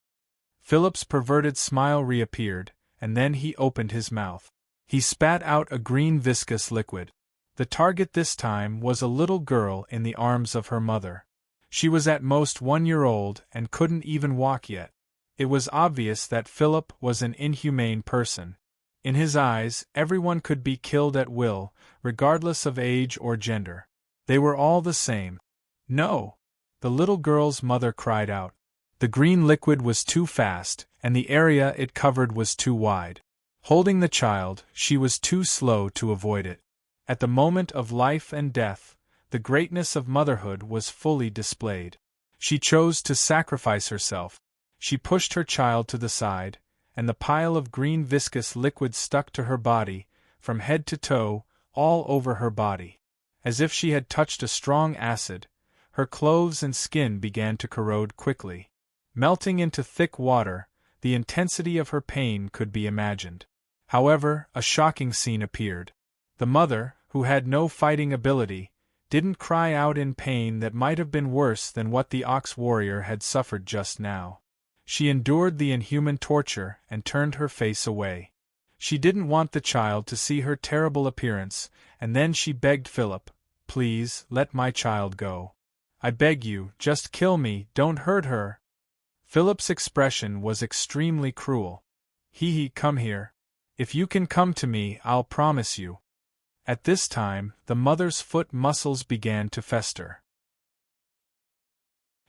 Philip's perverted smile reappeared, and then he opened his mouth. He spat out a green viscous liquid. The target this time was a little girl in the arms of her mother. She was at most 1 year old and couldn't even walk yet. It was obvious that Philip was an inhumane person. In his eyes, everyone could be killed at will, regardless of age or gender. They were all the same. "No!" the little girl's mother cried out. The green liquid was too fast, and the area it covered was too wide. Holding the child, she was too slow to avoid it. At the moment of life and death, the greatness of motherhood was fully displayed. She chose to sacrifice herself. She pushed her child to the side, and the pile of green viscous liquid stuck to her body, from head to toe, all over her body. As if she had touched a strong acid, her clothes and skin began to corrode quickly. Melting into thick water, the intensity of her pain could be imagined. However, a shocking scene appeared. The mother, who had no fighting ability, didn't cry out in pain that might have been worse than what the ox warrior had suffered just now. She endured the inhuman torture and turned her face away. She didn't want the child to see her terrible appearance, and then she begged Philip, "Please, let my child go. I beg you, just kill me, don't hurt her." Philip's expression was extremely cruel. Come here. If you can come to me, I'll promise you." At this time, the mother's foot muscles began to fester.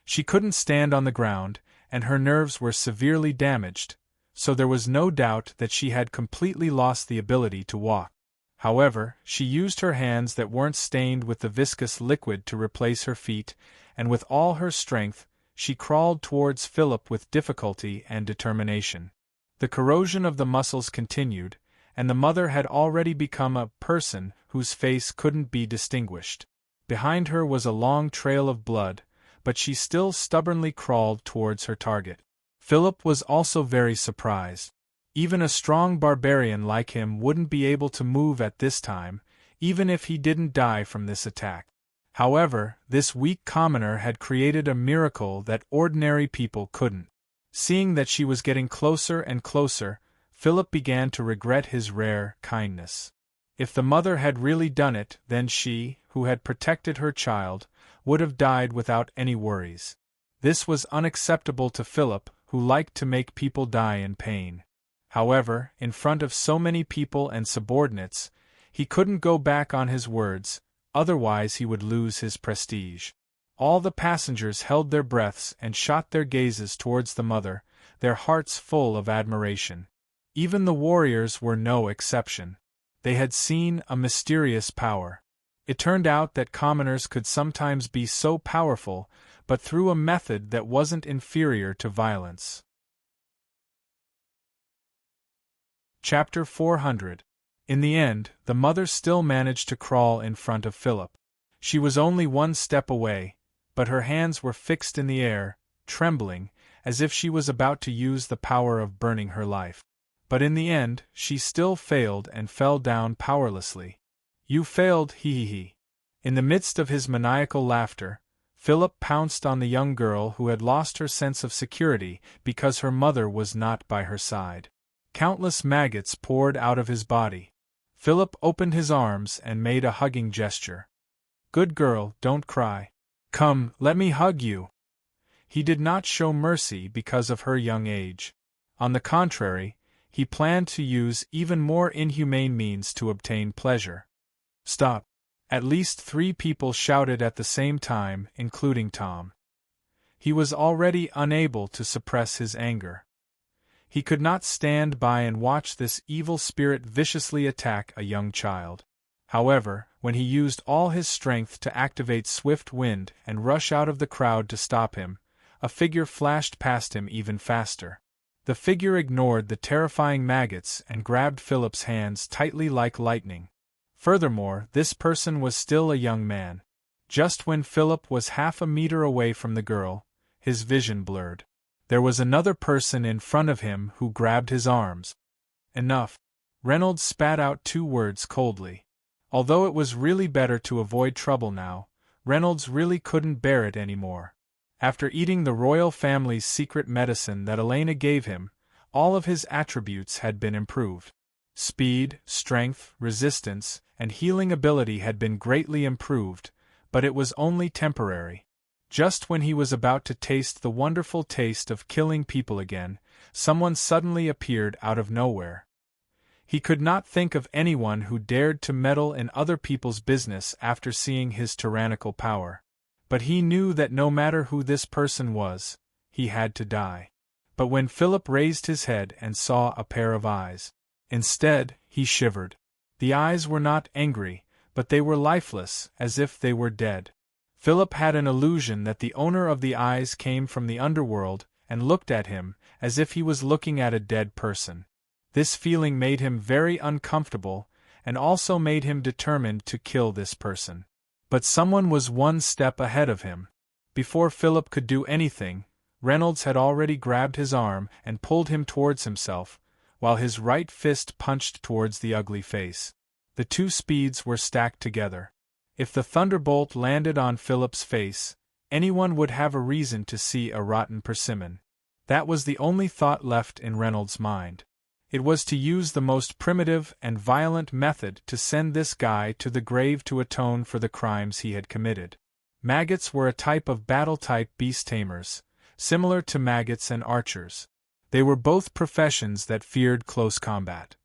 She couldn't stand on the ground, and her nerves were severely damaged, so there was no doubt that she had completely lost the ability to walk. However, she used her hands that weren't stained with the viscous liquid to replace her feet, and with all her strength, she crawled towards Philip with difficulty and determination. The corrosion of the muscles continued, and the mother had already become a person whose face couldn't be distinguished. Behind her was a long trail of blood, but she still stubbornly crawled towards her target. Philip was also very surprised. Even a strong barbarian like him wouldn't be able to move at this time, even if he didn't die from this attack. However, this weak commoner had created a miracle that ordinary people couldn't. Seeing that she was getting closer and closer, Philip began to regret his rare kindness. If the mother had really done it, then she, who had protected her child, would have died without any worries. This was unacceptable to Philip, who liked to make people die in pain. However, in front of so many people and subordinates, he couldn't go back on his words, otherwise he would lose his prestige. All the passengers held their breaths and shot their gazes towards the mother, their hearts full of admiration. Even the warriors were no exception. They had seen a mysterious power. It turned out that commoners could sometimes be so powerful, but through a method that wasn't inferior to violence. Chapter 400. In the end, the mother still managed to crawl in front of Philip. She was only one step away, but her hands were fixed in the air, trembling, as if she was about to use the power of burning her life. But in the end, she still failed and fell down powerlessly. "You failed, he." In the midst of his maniacal laughter, Philip pounced on the young girl who had lost her sense of security because her mother was not by her side. Countless maggots poured out of his body. Philip opened his arms and made a hugging gesture. "Good girl, don't cry. Come, let me hug you." He did not show mercy because of her young age. On the contrary, he planned to use even more inhumane means to obtain pleasure. "Stop!" At least 3 people shouted at the same time, including Tom. He was already unable to suppress his anger. He could not stand by and watch this evil spirit viciously attack a young child. However, when he used all his strength to activate swift wind and rush out of the crowd to stop him, a figure flashed past him even faster. The figure ignored the terrifying maggots and grabbed Philip's hands tightly like lightning. Furthermore, this person was still a young man. Just when Philip was half a meter away from the girl, his vision blurred. There was another person in front of him who grabbed his arms. "Enough." Reynolds spat out 2 words coldly. Although it was really better to avoid trouble now, Reynolds really couldn't bear it anymore. After eating the royal family's secret medicine that Elena gave him, all of his attributes had been improved. Speed, strength, resistance, and healing ability had been greatly improved, but it was only temporary. Just when he was about to taste the wonderful taste of killing people again, someone suddenly appeared out of nowhere. He could not think of anyone who dared to meddle in other people's business after seeing his tyrannical power. But he knew that no matter who this person was, he had to die. But when Philip raised his head and saw a pair of eyes, instead, he shivered. The eyes were not angry, but they were lifeless, as if they were dead. Philip had an illusion that the owner of the eyes came from the underworld and looked at him, as if he was looking at a dead person. This feeling made him very uncomfortable, and also made him determined to kill this person. But someone was one step ahead of him. Before Philip could do anything, Reynolds had already grabbed his arm and pulled him towards himself, while his right fist punched towards the ugly face. The two speeds were stacked together. If the thunderbolt landed on Philip's face, anyone would have a reason to see a rotten persimmon. That was the only thought left in Reynolds' mind. It was to use the most primitive and violent method to send this guy to the grave to atone for the crimes he had committed. Maggots were a type of battle-type beast-tamers, similar to maggots and archers. They were both professions that feared close combat.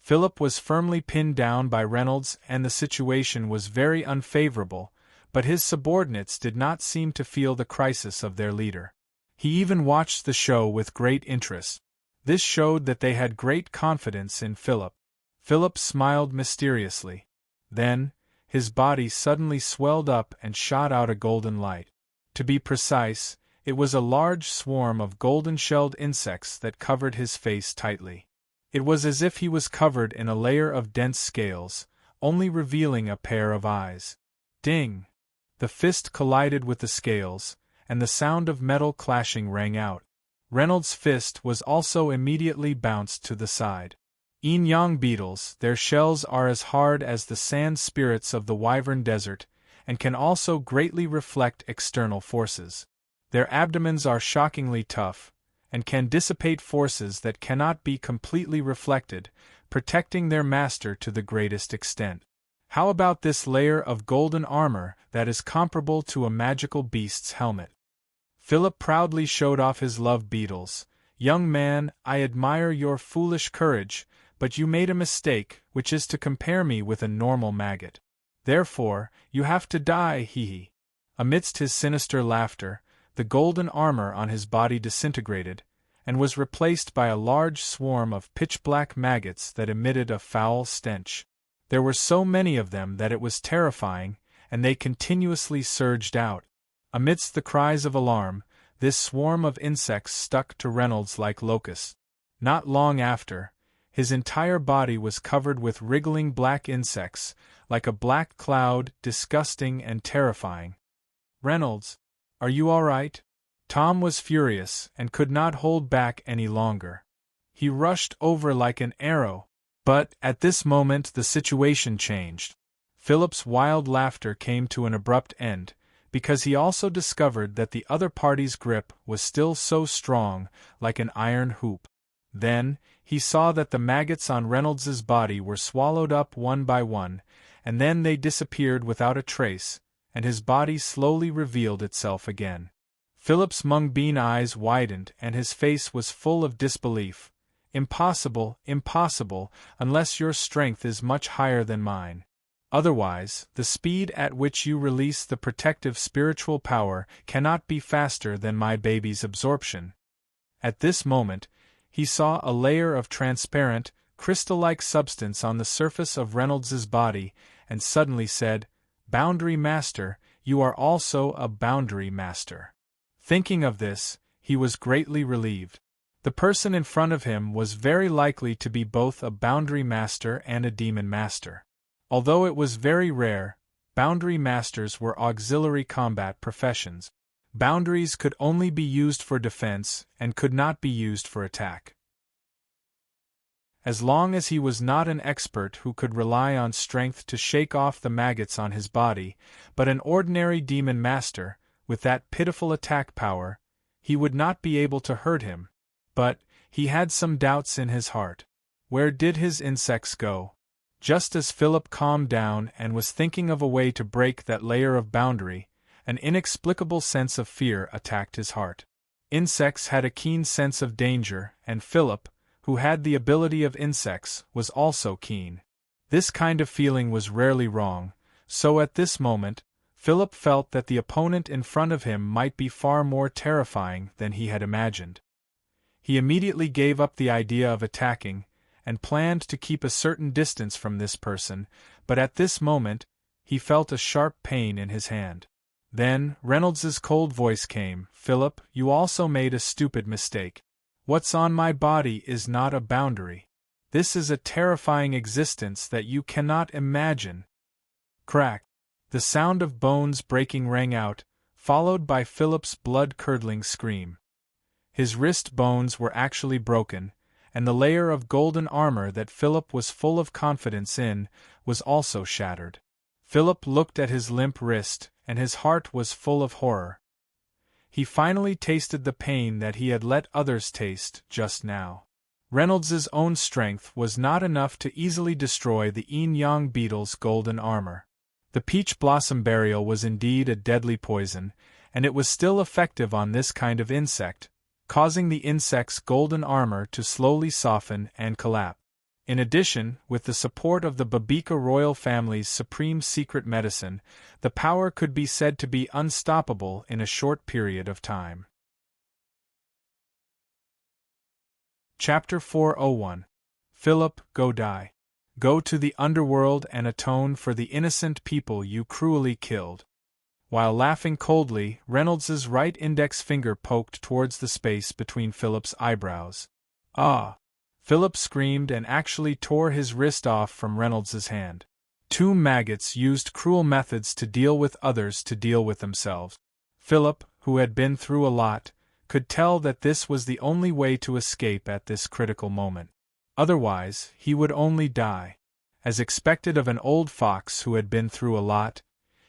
Philip was firmly pinned down by Reynolds and the situation was very unfavorable, but his subordinates did not seem to feel the crisis of their leader. He even watched the show with great interest. This showed that they had great confidence in Philip. Philip smiled mysteriously. Then, his body suddenly swelled up and shot out a golden light. To be precise, it was a large swarm of golden-shelled insects that covered his face tightly. It was as if he was covered in a layer of dense scales, only revealing a pair of eyes. Ding! The fist collided with the scales, and the sound of metal clashing rang out. Reynolds' fist was also immediately bounced to the side. Yin-yang beetles, their shells are as hard as the sand spirits of the Wyvern Desert, and can also greatly reflect external forces. Their abdomens are shockingly tough, and can dissipate forces that cannot be completely reflected, protecting their master to the greatest extent. How about this layer of golden armor that is comparable to a magical beast's helmet? Philip proudly showed off his love beetles. Young man, I admire your foolish courage, but you made a mistake, which is to compare me with a normal maggot. Therefore, you have to die, hee. Amidst his sinister laughter, the golden armor on his body disintegrated, and was replaced by a large swarm of pitch-black maggots that emitted a foul stench. There were so many of them that it was terrifying, and they continuously surged out. Amidst the cries of alarm, this swarm of insects stuck to Reynolds like locusts. Not long after, his entire body was covered with wriggling black insects, like a black cloud, disgusting and terrifying. Reynolds, are you all right? Tom was furious and could not hold back any longer. He rushed over like an arrow, but at this moment the situation changed. Philip's wild laughter came to an abrupt end, because he also discovered that the other party's grip was still so strong, like an iron hoop. Then, he saw that the maggots on Reynolds's body were swallowed up one by one, and then they disappeared without a trace, and his body slowly revealed itself again. Philip's mung-bean eyes widened and his face was full of disbelief. Impossible, impossible, unless your strength is much higher than mine. Otherwise, the speed at which you release the protective spiritual power cannot be faster than my baby's absorption. At this moment, he saw a layer of transparent, crystal-like substance on the surface of Reynolds's body, and suddenly said, "Boundary Master, you are also a Boundary Master." Thinking of this, he was greatly relieved. The person in front of him was very likely to be both a Boundary Master and a Demon Master. Although it was very rare, Boundary Masters were auxiliary combat professions. Boundaries could only be used for defense and could not be used for attack. As long as he was not an expert who could rely on strength to shake off the maggots on his body, but an ordinary demon master, with that pitiful attack power, he would not be able to hurt him. But, he had some doubts in his heart. Where did his insects go? Just as Philip calmed down and was thinking of a way to break that layer of boundary, an inexplicable sense of fear attacked his heart. Insects had a keen sense of danger, and Philip, who had the ability of insects, was also keen. This kind of feeling was rarely wrong, so at this moment, Philip felt that the opponent in front of him might be far more terrifying than he had imagined. He immediately gave up the idea of attacking, and planned to keep a certain distance from this person, but at this moment, he felt a sharp pain in his hand. Then, Reynolds's cold voice came, "Philip, you also made a stupid mistake. What's on my body is not a boundary. This is a terrifying existence that you cannot imagine." Crack! The sound of bones breaking rang out, followed by Philip's blood-curdling scream. His wrist bones were actually broken, and the layer of golden armor that Philip was full of confidence in was also shattered. Philip looked at his limp wrist, and his heart was full of horror. He finally tasted the pain that he had let others taste just now. Reynolds's own strength was not enough to easily destroy the yin-yang beetle's golden armor. The peach blossom burial was indeed a deadly poison, and it was still effective on this kind of insect, causing the insect's golden armor to slowly soften and collapse. In addition, with the support of the Babika royal family's supreme secret medicine, the power could be said to be unstoppable in a short period of time. Chapter 401. Philip, go die. Go to the underworld and atone for the innocent people you cruelly killed. While laughing coldly, Reynolds's right index finger poked towards the space between Philip's eyebrows. Ah! Philip screamed and actually tore his wrist off from Reynolds's hand. Two maggots used cruel methods to deal with others to deal with themselves. Philip, who had been through a lot, could tell that this was the only way to escape at this critical moment. Otherwise, he would only die. As expected of an old fox who had been through a lot,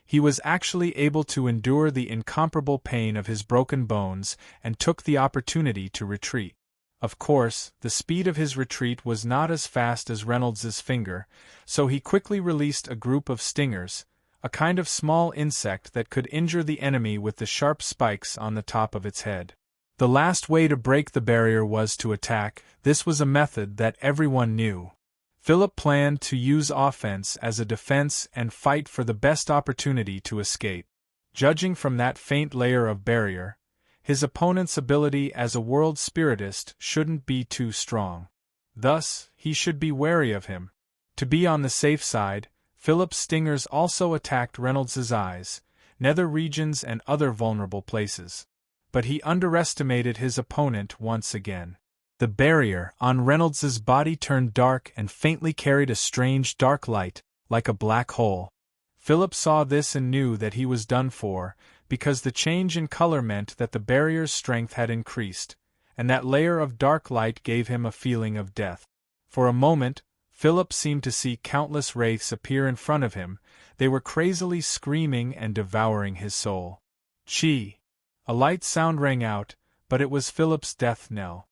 he was actually able to endure the incomparable pain of his broken bones and took the opportunity to retreat. Of course, the speed of his retreat was not as fast as Reynolds's finger, so he quickly released a group of stingers, a kind of small insect that could injure the enemy with the sharp spikes on the top of its head. The last way to break the barrier was to attack. This was a method that everyone knew. Philip planned to use offense as a defense and fight for the best opportunity to escape. Judging from that faint layer of barrier, his opponent's ability as a world spiritist shouldn't be too strong. Thus, he should be wary of him. To be on the safe side, Philip's stingers also attacked Reynolds's eyes, nether regions and other vulnerable places. But he underestimated his opponent once again. The barrier on Reynolds's body turned dark and faintly carried a strange dark light, like a black hole. Philip saw this and knew that he was done for, because the change in color meant that the barrier's strength had increased, and that layer of dark light gave him a feeling of death. For a moment, Philip seemed to see countless wraiths appear in front of him. They were crazily screaming and devouring his soul. Chi! A light sound rang out, but it was Philip's death knell.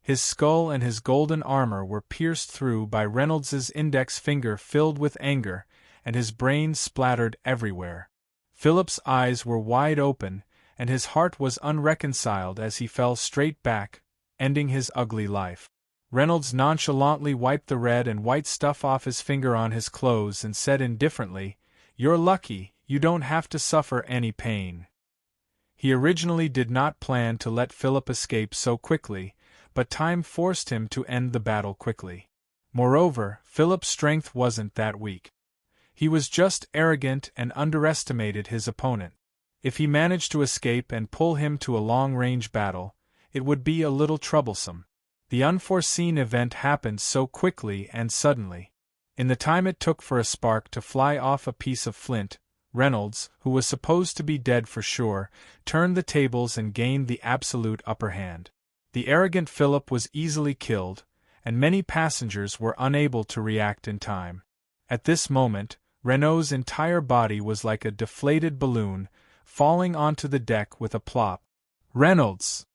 His skull and his golden armor were pierced through by Reynolds's index finger filled with anger, and his brain splattered everywhere. Philip's eyes were wide open, and his heart was unreconciled as he fell straight back, ending his ugly life. Reynolds nonchalantly wiped the red and white stuff off his finger on his clothes and said indifferently, "You're lucky, you don't have to suffer any pain." He originally did not plan to let Philip escape so quickly, but time forced him to end the battle quickly. Moreover, Philip's strength wasn't that weak. He was just arrogant and underestimated his opponent. If he managed to escape and pull him to a long-range battle, it would be a little troublesome. The unforeseen event happened so quickly and suddenly. In the time it took for a spark to fly off a piece of flint, Reynolds, who was supposed to be dead for sure, turned the tables and gained the absolute upper hand. The arrogant Philip was easily killed, and many passengers were unable to react in time. At this moment, Renault's entire body was like a deflated balloon, falling onto the deck with a plop. "Reynolds!"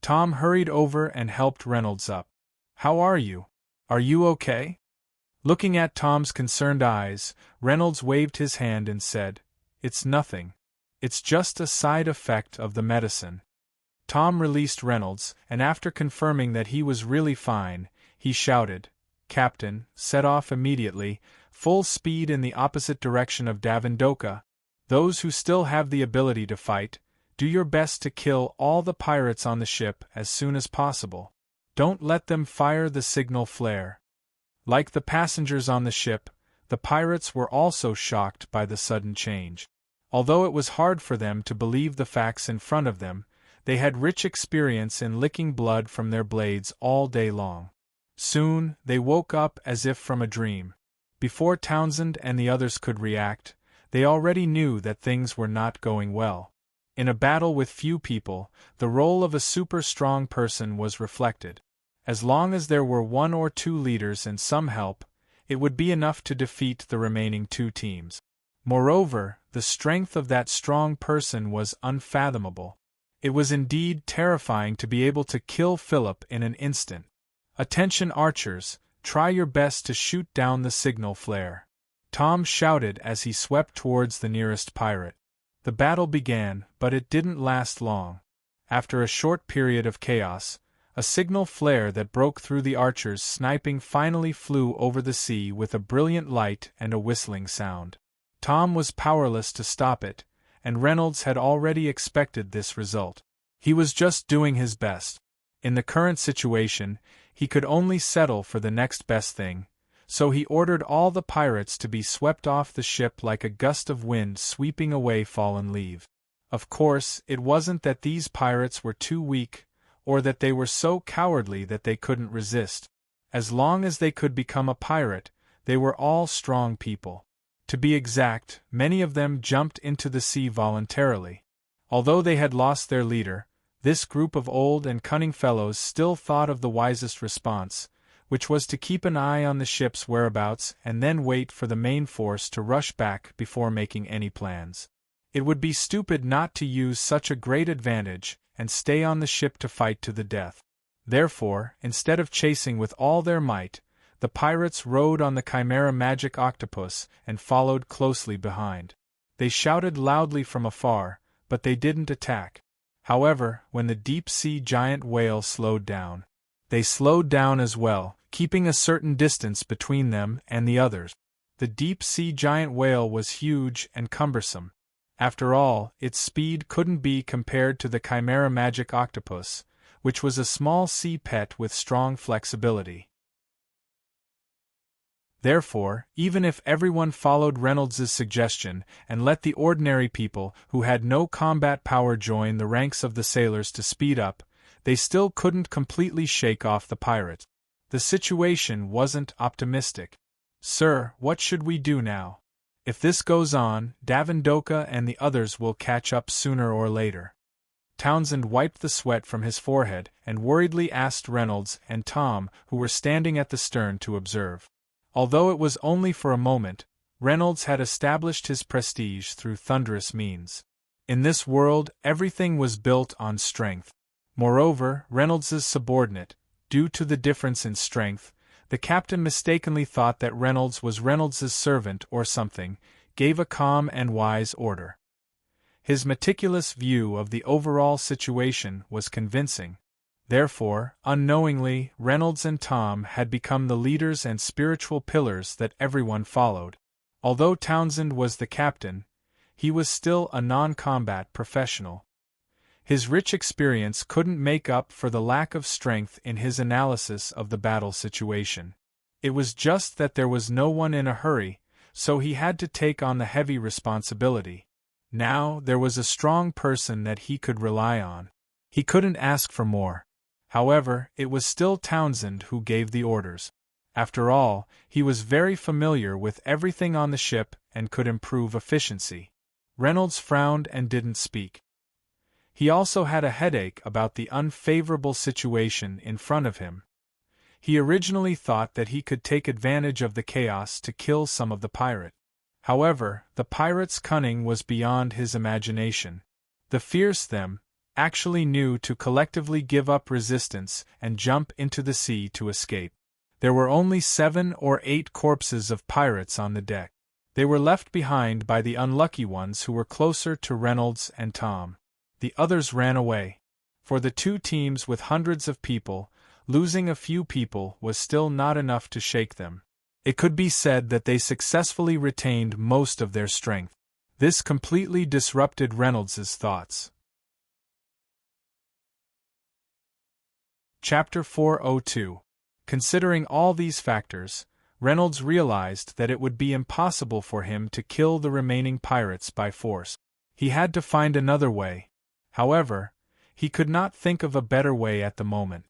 Tom hurried over and helped Reynolds up. "How are you? Are you okay?" Looking at Tom's concerned eyes, Reynolds waved his hand and said, "It's nothing. It's just a side effect of the medicine." Tom released Reynolds, and after confirming that he was really fine, he shouted, "Captain, set off immediately, full speed in the opposite direction of Davindoka. Those who still have the ability to fight, do your best to kill all the pirates on the ship as soon as possible. Don't let them fire the signal flare." Like the passengers on the ship, the pirates were also shocked by the sudden change. Although it was hard for them to believe the facts in front of them, they had rich experience in licking blood from their blades all day long. Soon, they woke up as if from a dream. Before Townsend and the others could react, they already knew that things were not going well. In a battle with few people, the role of a super-strong person was reflected. As long as there were one or two leaders and some help, it would be enough to defeat the remaining two teams. Moreover, the strength of that strong person was unfathomable. It was indeed terrifying to be able to kill Philip in an instant. "Attention archers, try your best to shoot down the signal flare," Tom shouted as he swept towards the nearest pirate. The battle began, but it didn't last long. After a short period of chaos, a signal flare that broke through the archers' sniping finally flew over the sea with a brilliant light and a whistling sound. Tom was powerless to stop it, and Reynolds had already expected this result. He was just doing his best. In the current situation, he could only settle for the next best thing, so he ordered all the pirates to be swept off the ship like a gust of wind sweeping away fallen leaves. Of course, it wasn't that these pirates were too weak, or that they were so cowardly that they couldn't resist. As long as they could become a pirate, they were all strong people. To be exact, many of them jumped into the sea voluntarily. Although they had lost their leader, this group of old and cunning fellows still thought of the wisest response, which was to keep an eye on the ship's whereabouts and then wait for the main force to rush back before making any plans. It would be stupid not to use such a great advantage and stay on the ship to fight to the death. Therefore, instead of chasing with all their might, the pirates rode on the chimera magic octopus and followed closely behind. They shouted loudly from afar, but they didn't attack. However, when the deep-sea giant whale slowed down, they slowed down as well, keeping a certain distance between them and the others. The deep-sea giant whale was huge and cumbersome. After all, its speed couldn't be compared to the chimera magic octopus, which was a small sea pet with strong flexibility. Therefore, even if everyone followed Reynolds's suggestion and let the ordinary people who had no combat power join the ranks of the sailors to speed up, they still couldn't completely shake off the pirates. The situation wasn't optimistic. "Sir, what should we do now? If this goes on, Davindoka and the others will catch up sooner or later." Townsend wiped the sweat from his forehead and worriedly asked Reynolds and Tom, who were standing at the stern, to observe. Although it was only for a moment, Reynolds had established his prestige through thunderous means. In this world, everything was built on strength. Moreover, Reynolds's subordinate, due to the difference in strength, the captain mistakenly thought that Reynolds was Reynolds's servant or something, gave a calm and wise order. His meticulous view of the overall situation was convincing. Therefore, unknowingly, Reynolds and Tom had become the leaders and spiritual pillars that everyone followed. Although Townsend was the captain, he was still a non-combat professional. His rich experience couldn't make up for the lack of strength in his analysis of the battle situation. It was just that there was no one in a hurry, so he had to take on the heavy responsibility. Now there was a strong person that he could rely on. He couldn't ask for more. However, it was still Townsend who gave the orders. After all, he was very familiar with everything on the ship and could improve efficiency. Reynolds frowned and didn't speak. He also had a headache about the unfavorable situation in front of him. He originally thought that he could take advantage of the chaos to kill some of the pirates. However, the pirates' cunning was beyond his imagination. The fierce them actually knew to collectively give up resistance and jump into the sea to escape. There were only 7 or 8 corpses of pirates on the deck. They were left behind by the unlucky ones who were closer to Reynolds and Tom. The others ran away. For the two teams with hundreds of people, losing a few people was still not enough to shake them. It could be said that they successfully retained most of their strength. This completely disrupted Reynolds's thoughts. Chapter 402. Considering all these factors, Reynolds realized that it would be impossible for him to kill the remaining pirates by force. He had to find another way. However, he could not think of a better way at the moment.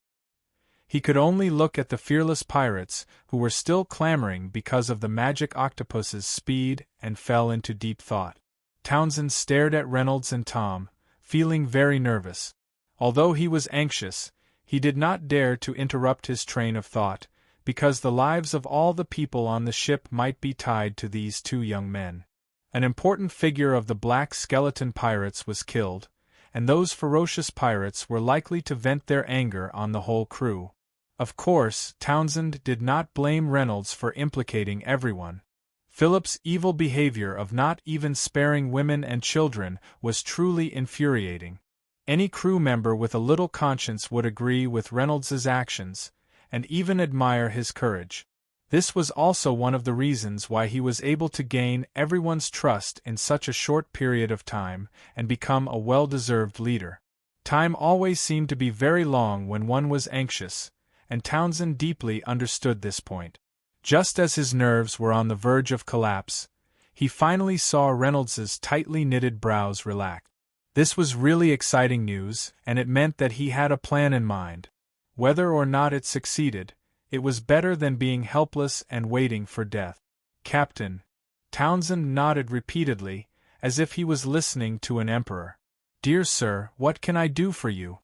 He could only look at the fearless pirates, who were still clamoring because of the magic octopus's speed, and fell into deep thought. Townsend stared at Reynolds and Tom, feeling very nervous. Although he was anxious, he did not dare to interrupt his train of thought, because the lives of all the people on the ship might be tied to these two young men. An important figure of the black skeleton pirates was killed, and those ferocious pirates were likely to vent their anger on the whole crew. Of course, Townsend did not blame Reynolds for implicating everyone. Philip's evil behavior of not even sparing women and children was truly infuriating. Any crew member with a little conscience would agree with Reynolds's actions, and even admire his courage. This was also one of the reasons why he was able to gain everyone's trust in such a short period of time, and become a well-deserved leader. Time always seemed to be very long when one was anxious, and Townsend deeply understood this point. Just as his nerves were on the verge of collapse, he finally saw Reynolds's tightly knitted brows relax. This was really exciting news, and it meant that he had a plan in mind. Whether or not it succeeded, it was better than being helpless and waiting for death. "Captain." Townsend nodded repeatedly, as if he was listening to an emperor. "Dear sir, what can I do for you?"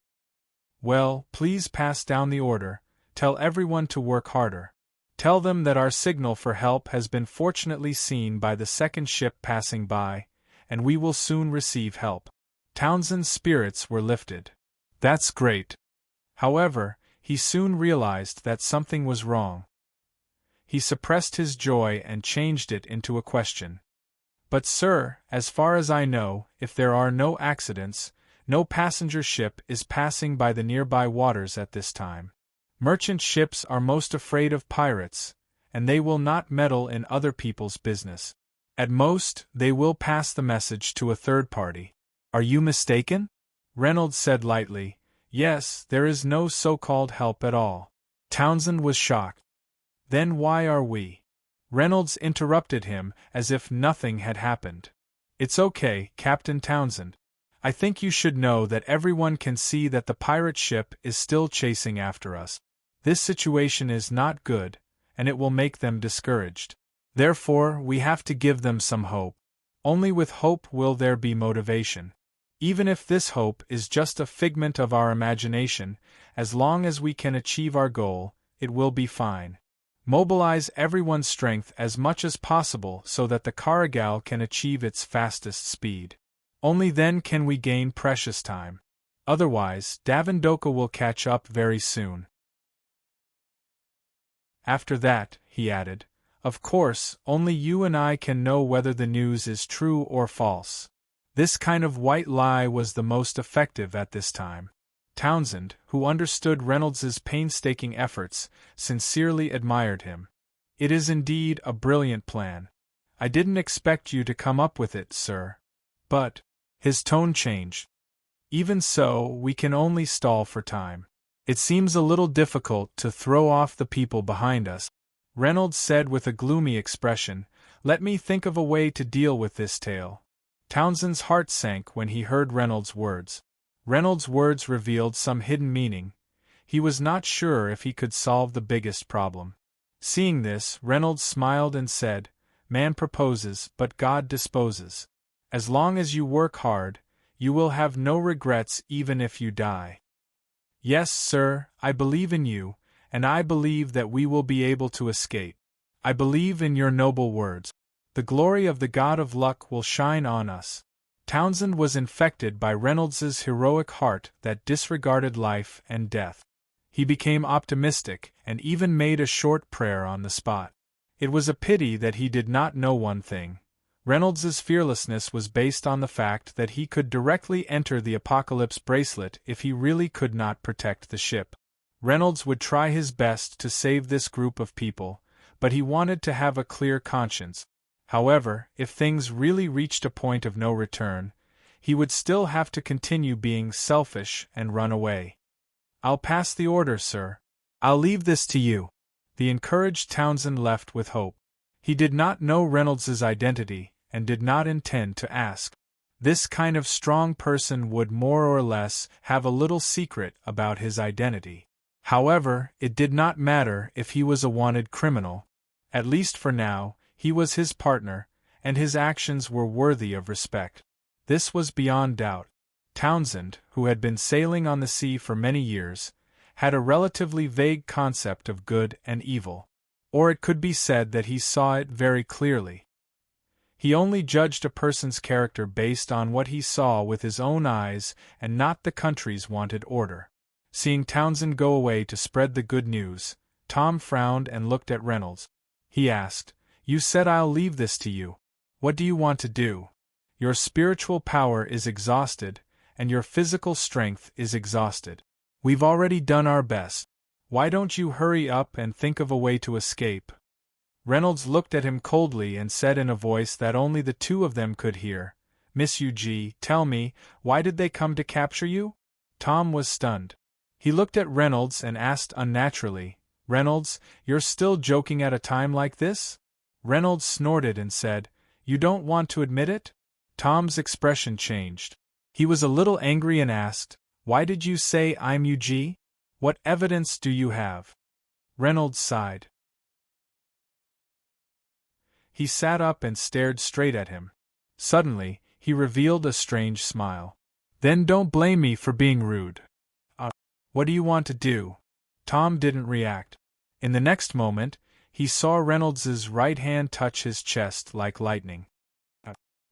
"Well, please pass down the order. Tell everyone to work harder. Tell them that our signal for help has been fortunately seen by the second ship passing by, and we will soon receive help." Townsend's spirits were lifted. "That's great." However, he soon realized that something was wrong. He suppressed his joy and changed it into a question. "But sir, as far as I know, if there are no accidents, no passenger ship is passing by the nearby waters at this time. Merchant ships are most afraid of pirates, and they will not meddle in other people's business. At most, they will pass the message to a third party." "Are you mistaken?" Reynolds said lightly. "Yes, there is no so-called help at all." Townsend was shocked. "Then why are we?" Reynolds interrupted him as if nothing had happened. "It's okay, Captain Townsend. I think you should know that everyone can see that the pirate ship is still chasing after us. This situation is not good, and it will make them discouraged. Therefore, we have to give them some hope. Only with hope will there be motivation. Even if this hope is just a figment of our imagination, as long as we can achieve our goal, it will be fine. Mobilize everyone's strength as much as possible so that the Caragal can achieve its fastest speed. Only then can we gain precious time. Otherwise, Davindoka will catch up very soon." After that, he added, "Of course, only you and I can know whether the news is true or false." This kind of white lie was the most effective at this time. Townsend, who understood Reynolds's painstaking efforts, sincerely admired him. "It is indeed a brilliant plan. I didn't expect you to come up with it, sir. But—" his tone changed. "Even so, we can only stall for time. It seems a little difficult to throw off the people behind us," Reynolds said with a gloomy expression. "Let me think of a way to deal with this tale." Townsend's heart sank when he heard Reynolds' words. Reynolds' words revealed some hidden meaning. He was not sure if he could solve the biggest problem. Seeing this, Reynolds smiled and said, "Man proposes, but God disposes. As long as you work hard, you will have no regrets even if you die. Yes, sir, I believe in you, and I believe that we will be able to escape. I believe in your noble words. The glory of the God of Luck will shine on us." Townsend was infected by Reynolds's heroic heart that disregarded life and death. He became optimistic and even made a short prayer on the spot. It was a pity that he did not know one thing. Reynolds's fearlessness was based on the fact that he could directly enter the Apocalypse bracelet if he really could not protect the ship. Reynolds would try his best to save this group of people, but he wanted to have a clear conscience. However, if things really reached a point of no return, he would still have to continue being selfish and run away. "I'll pass the order, sir. I'll leave this to you." The encouraged Townsend left with hope. He did not know Reynolds's identity, and did not intend to ask. This kind of strong person would more or less have a little secret about his identity. However, it did not matter if he was a wanted criminal. At least for now, he was his partner, and his actions were worthy of respect. This was beyond doubt. Townsend, who had been sailing on the sea for many years, had a relatively vague concept of good and evil. Or it could be said that he saw it very clearly. He only judged a person's character based on what he saw with his own eyes and not the country's wanted order. Seeing Townsend go away to spread the good news, Tom frowned and looked at Reynolds. He asked, "You said I'll leave this to you. What do you want to do? Your spiritual power is exhausted, and your physical strength is exhausted. We've already done our best. Why don't you hurry up and think of a way to escape?" Reynolds looked at him coldly and said in a voice that only the two of them could hear, "Miss UG, tell me, why did they come to capture you?" Tom was stunned. He looked at Reynolds and asked unnaturally, "Reynolds, you're still joking at a time like this?" Reynolds snorted and said, "You don't want to admit it?" Tom's expression changed. He was a little angry and asked, "Why did you say I'm UG? What evidence do you have?" Reynolds sighed. He sat up and stared straight at him. Suddenly, he revealed a strange smile. "Then don't blame me for being rude. What do you want to do?" Tom didn't react. In the next moment, he saw Reynolds's right hand touch his chest like lightning.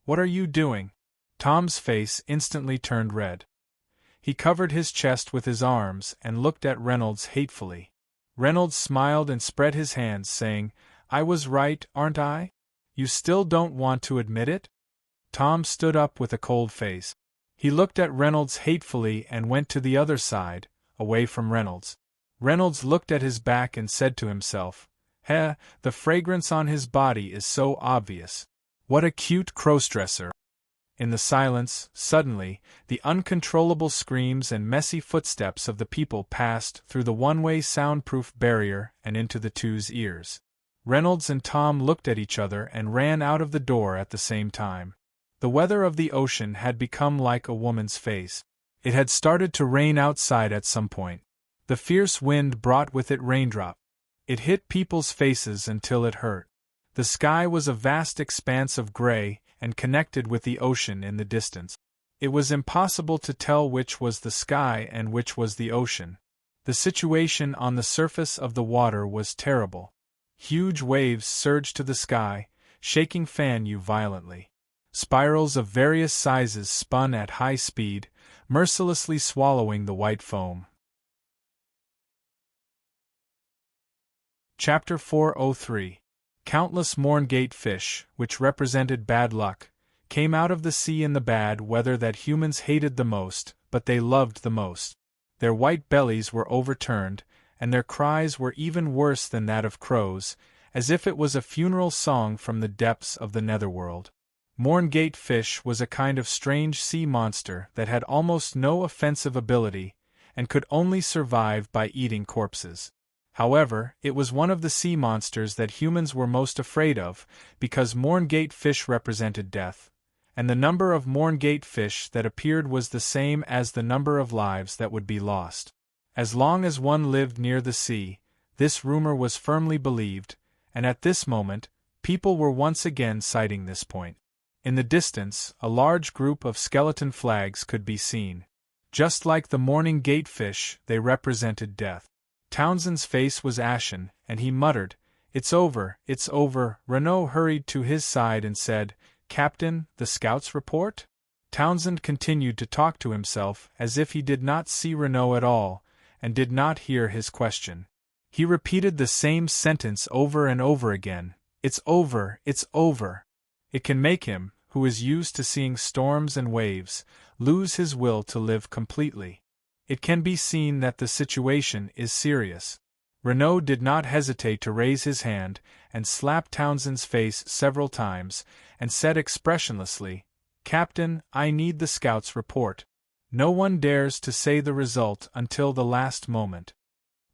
"What are you doing?" Tom's face instantly turned red. He covered his chest with his arms and looked at Reynolds hatefully. Reynolds smiled and spread his hands, saying, "I was right, aren't I? You still don't want to admit it?" Tom stood up with a cold face. He looked at Reynolds hatefully and went to the other side, away from Reynolds. Reynolds looked at his back and said to himself, the fragrance on his body is so obvious. What a cute crossdresser." In the silence, suddenly, the uncontrollable screams and messy footsteps of the people passed through the one-way soundproof barrier and into the two's ears. Reynolds and Tom looked at each other and ran out of the door at the same time. The weather of the ocean had become like a woman's face. It had started to rain outside at some point. The fierce wind brought with it raindrop. It hit people's faces until it hurt. The sky was a vast expanse of gray and connected with the ocean in the distance. It was impossible to tell which was the sky and which was the ocean. The situation on the surface of the water was terrible. Huge waves surged to the sky, shaking Fanyu violently. Spirals of various sizes spun at high speed, mercilessly swallowing the white foam. Chapter 403. Countless Morngate fish, which represented bad luck, came out of the sea in the bad weather that humans hated the most, but they loved the most. Their white bellies were overturned, and their cries were even worse than that of crows, as if it was a funeral song from the depths of the netherworld. Morngate fish was a kind of strange sea monster that had almost no offensive ability, and could only survive by eating corpses. However, it was one of the sea monsters that humans were most afraid of, because Morngate fish represented death, and the number of Morngate fish that appeared was the same as the number of lives that would be lost. As long as one lived near the sea, this rumor was firmly believed, and at this moment, people were once again citing this point. In the distance, a large group of skeleton flags could be seen. Just like the morning gatefish, they represented death. Townsend's face was ashen, and he muttered, it's over, it's over." Renaud hurried to his side and said, "Captain, the scouts report?" Townsend continued to talk to himself as if he did not see Renaud at all, and did not hear his question. He repeated the same sentence over and over again, "It's over, it's over." It can make him, who is used to seeing storms and waves, lose his will to live completely. It can be seen that the situation is serious. Renaud did not hesitate to raise his hand and slap Townsend's face several times, and said expressionlessly, "Captain, I need the scout's report." No one dares to say the result until the last moment.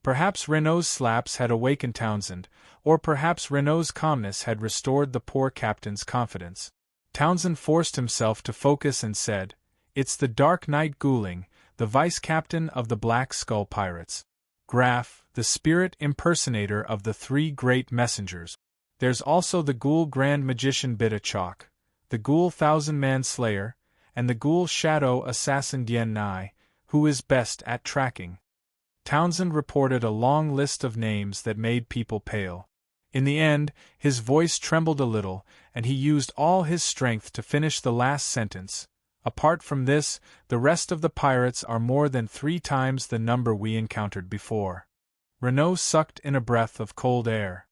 Perhaps Renaud's slaps had awakened Townsend, or perhaps Renaud's calmness had restored the poor captain's confidence. Townsend forced himself to focus and said, "It's the Dark Knight Ghouling, the vice-captain of the Black Skull Pirates." Graf, the spirit impersonator of the three great messengers. There's also the ghoul Grand Magician Bitachok, the ghoul Thousand-Man Slayer, and the ghoul Shadow Assassin Dien Nai, who is best at tracking. Townsend reported a long list of names that made people pale. In the end, his voice trembled a little, and he used all his strength to finish the last sentence. Apart from this, the rest of the pirates are more than 3 times the number we encountered before. Renaud sucked in a breath of cold air.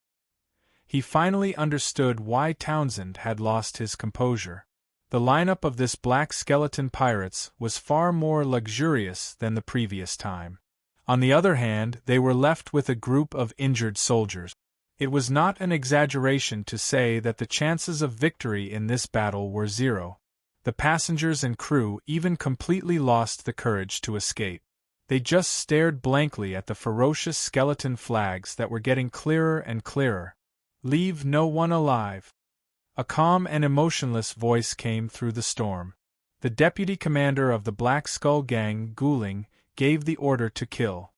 He finally understood why Townsend had lost his composure. The lineup of this black skeleton pirates was far more luxurious than the previous time. On the other hand, they were left with a group of injured soldiers. It was not an exaggeration to say that the chances of victory in this battle were 0. The passengers and crew even completely lost the courage to escape. They just stared blankly at the ferocious skeleton flags that were getting clearer and clearer. "Leave no one alive." A calm and emotionless voice came through the storm. The deputy commander of the Black Skull Gang, Guling, gave the order to kill.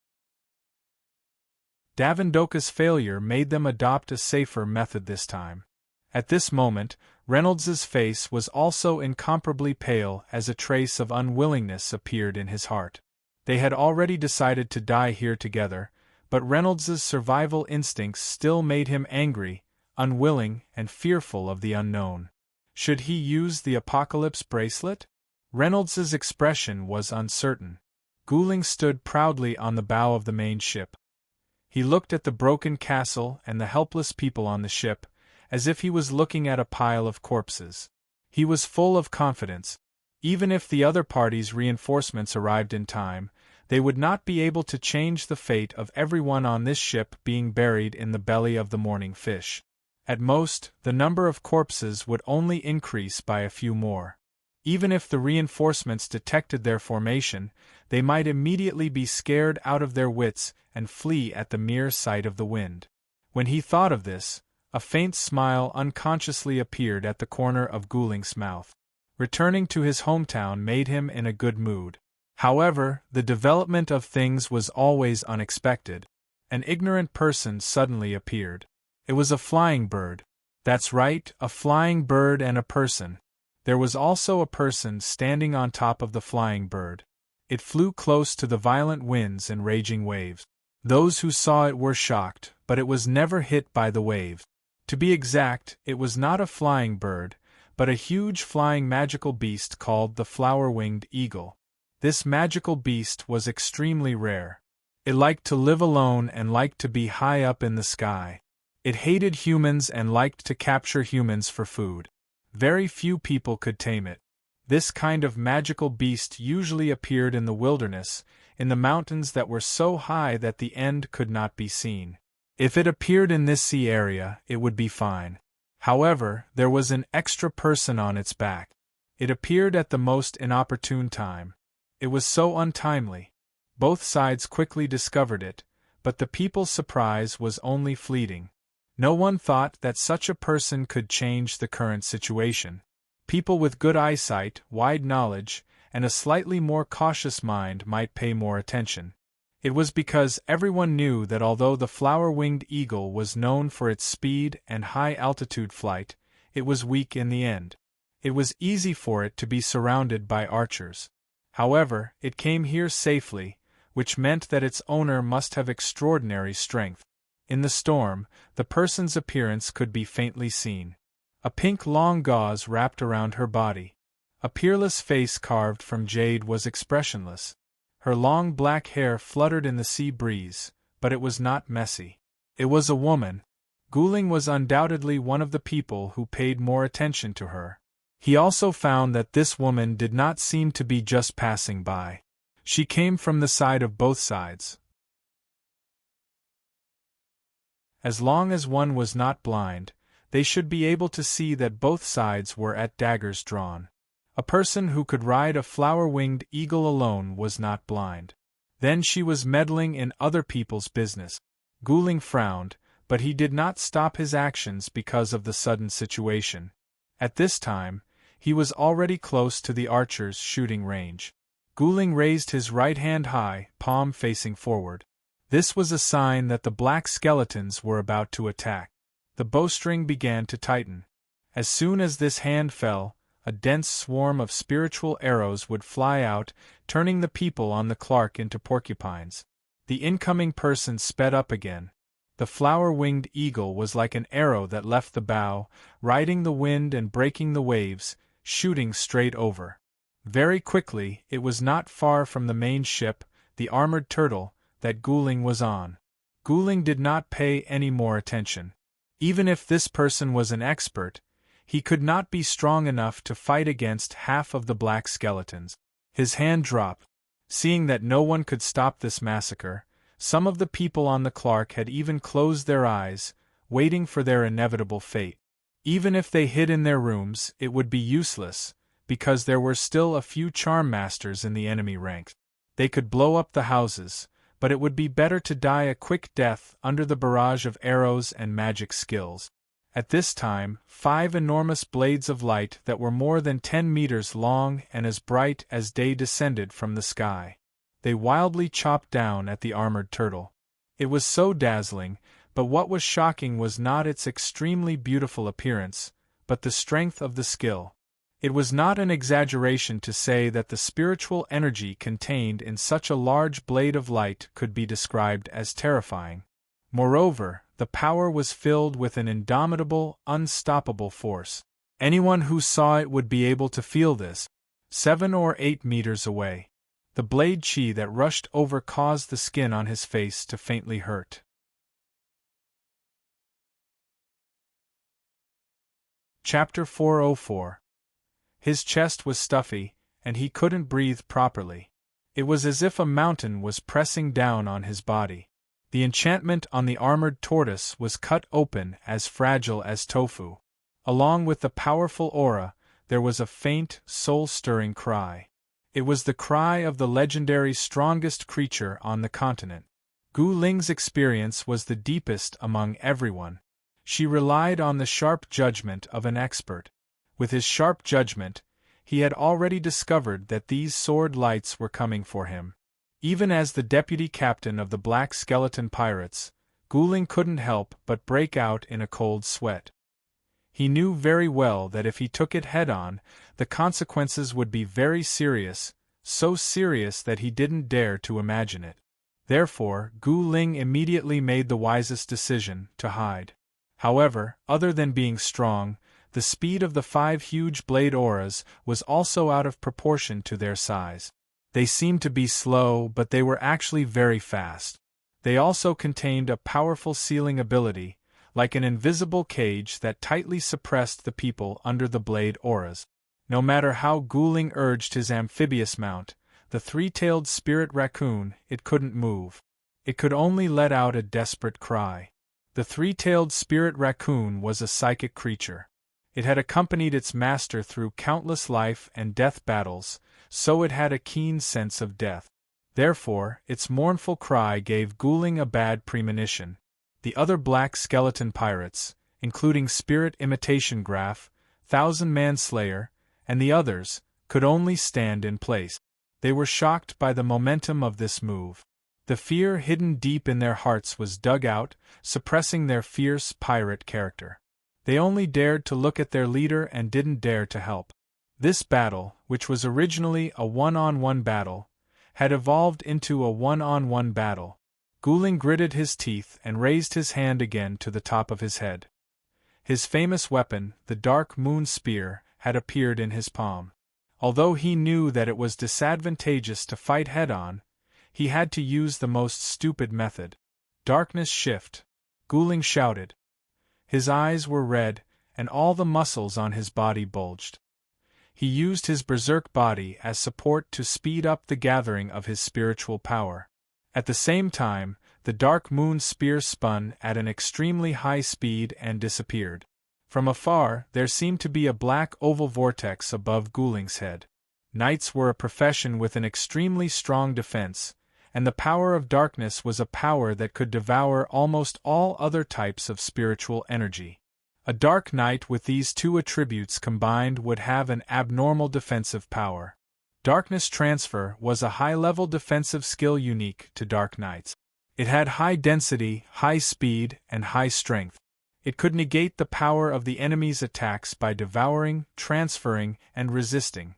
Davindoka's failure made them adopt a safer method this time. At this moment, Reynolds's face was also incomparably pale as a trace of unwillingness appeared in his heart. They had already decided to die here together, but Reynolds's survival instincts still made him angry, unwilling, and fearful of the unknown. Should he use the Apocalypse bracelet? Reynolds's expression was uncertain. Guling stood proudly on the bow of the main ship. He looked at the broken castle and the helpless people on the ship, as if he was looking at a pile of corpses. He was full of confidence. Even if the other party's reinforcements arrived in time, they would not be able to change the fate of everyone on this ship being buried in the belly of the morning fish. At most, the number of corpses would only increase by a few more. Even if the reinforcements detected their formation, they might immediately be scared out of their wits and flee at the mere sight of the wind. When he thought of this, a faint smile unconsciously appeared at the corner of Guling's mouth. Returning to his hometown made him in a good mood. However, the development of things was always unexpected. An ignorant person suddenly appeared. It was a flying bird. That's right, a flying bird and a person. There was also a person standing on top of the flying bird. It flew close to the violent winds and raging waves. Those who saw it were shocked, but it was never hit by the wave. To be exact, it was not a flying bird, but a huge flying magical beast called the flower-winged eagle. This magical beast was extremely rare. It liked to live alone and liked to be high up in the sky. It hated humans and liked to capture humans for food. Very few people could tame it. This kind of magical beast usually appeared in the wilderness, in the mountains that were so high that the end could not be seen. If it appeared in this sea area, it would be fine. However, there was an extra person on its back. It appeared at the most inopportune time. It was so untimely. Both sides quickly discovered it, but the people's surprise was only fleeting. No one thought that such a person could change the current situation. People with good eyesight, wide knowledge, and a slightly more cautious mind might pay more attention. It was because everyone knew that although the flower-winged eagle was known for its speed and high-altitude flight, it was weak in the end. It was easy for it to be surrounded by archers. However, it came here safely, which meant that its owner must have extraordinary strength. In the storm, the person's appearance could be faintly seen. A pink long gauze wrapped around her body. A peerless face carved from jade was expressionless. Her long black hair fluttered in the sea breeze, but it was not messy. It was a woman. Guling was undoubtedly one of the people who paid more attention to her. He also found that this woman did not seem to be just passing by. She came from the side of both sides. As long as one was not blind, they should be able to see that both sides were at daggers drawn. A person who could ride a flower-winged eagle alone was not blind. Then she was meddling in other people's business. Guling frowned, but he did not stop his actions because of the sudden situation. At this time, he was already close to the archer's shooting range. Guling raised his right hand high, palm facing forward. This was a sign that the black skeletons were about to attack. The bowstring began to tighten. As soon as this hand fell, a dense swarm of spiritual arrows would fly out, turning the people on the Clark into porcupines. The incoming person sped up again. The flower-winged eagle was like an arrow that left the bow, riding the wind and breaking the waves, shooting straight over. Very quickly, it was not far from the main ship, the armored turtle, that Guling was on. Guling did not pay any more attention. Even if this person was an expert, he could not be strong enough to fight against half of the black skeletons. His hand dropped. Seeing that no one could stop this massacre, some of the people on the Clark had even closed their eyes, waiting for their inevitable fate. Even if they hid in their rooms, it would be useless, because there were still a few charm masters in the enemy ranks. They could blow up the houses, but it would be better to die a quick death under the barrage of arrows and magic skills. At this time, 5 enormous blades of light that were more than 10 meters long and as bright as day descended from the sky. They wildly chopped down at the armored turtle. It was so dazzling, but what was shocking was not its extremely beautiful appearance, but the strength of the skill. It was not an exaggeration to say that the spiritual energy contained in such a large blade of light could be described as terrifying. Moreover, the power was filled with an indomitable, unstoppable force. Anyone who saw it would be able to feel this. 7 or 8 meters away, the blade chi that rushed over caused the skin on his face to faintly hurt. Chapter 404. His chest was stuffy, and he couldn't breathe properly. It was as if a mountain was pressing down on his body. The enchantment on the armored tortoise was cut open as fragile as tofu. Along with the powerful aura, there was a faint, soul-stirring cry. It was the cry of the legendary strongest creature on the continent. Gu Ling's experience was the deepest among everyone. She relied on the sharp judgment of an expert. With his sharp judgment, he had already discovered that these sword lights were coming for him. Even as the deputy captain of the Black Skeleton Pirates, Guling couldn't help but break out in a cold sweat. He knew very well that if he took it head-on, the consequences would be very serious, so serious that he didn't dare to imagine it. Therefore, Gu Ling immediately made the wisest decision, to hide. However, other than being strong, the speed of the 5 huge blade auras was also out of proportion to their size. They seemed to be slow, but they were actually very fast. They also contained a powerful sealing ability, like an invisible cage that tightly suppressed the people under the blade auras. No matter how Guling urged his amphibious mount, the 3-tailed spirit raccoon, it couldn't move. It could only let out a desperate cry. The 3-tailed spirit raccoon was a psychic creature. It had accompanied its master through countless life and death battles, so it had a keen sense of death. Therefore, its mournful cry gave Guling a bad premonition. The other Black Skeleton Pirates, including Spirit Imitation Graph, Thousand Manslayer, and the others, could only stand in place. They were shocked by the momentum of this move. The fear hidden deep in their hearts was dug out, suppressing their fierce pirate character. They only dared to look at their leader and didn't dare to help. This battle, which was originally a one-on-one battle, had evolved into a one-on-one battle. Guling gritted his teeth and raised his hand again to the top of his head. His famous weapon, the Dark Moon Spear, had appeared in his palm. Although he knew that it was disadvantageous to fight head-on, he had to use the most stupid method. Darkness shift, Guling shouted. His eyes were red, and all the muscles on his body bulged. He used his berserk body as support to speed up the gathering of his spiritual power. At the same time, the Dark Moon Spear spun at an extremely high speed and disappeared. From afar, there seemed to be a black oval vortex above Guling's head. Knights were a profession with an extremely strong defense, and the power of darkness was a power that could devour almost all other types of spiritual energy. A dark knight with these 2 attributes combined would have an abnormal defensive power. Darkness Transfer was a high-level defensive skill unique to Dark Knights. It had high density, high speed, and high strength. It could negate the power of the enemy's attacks by devouring, transferring, and resisting.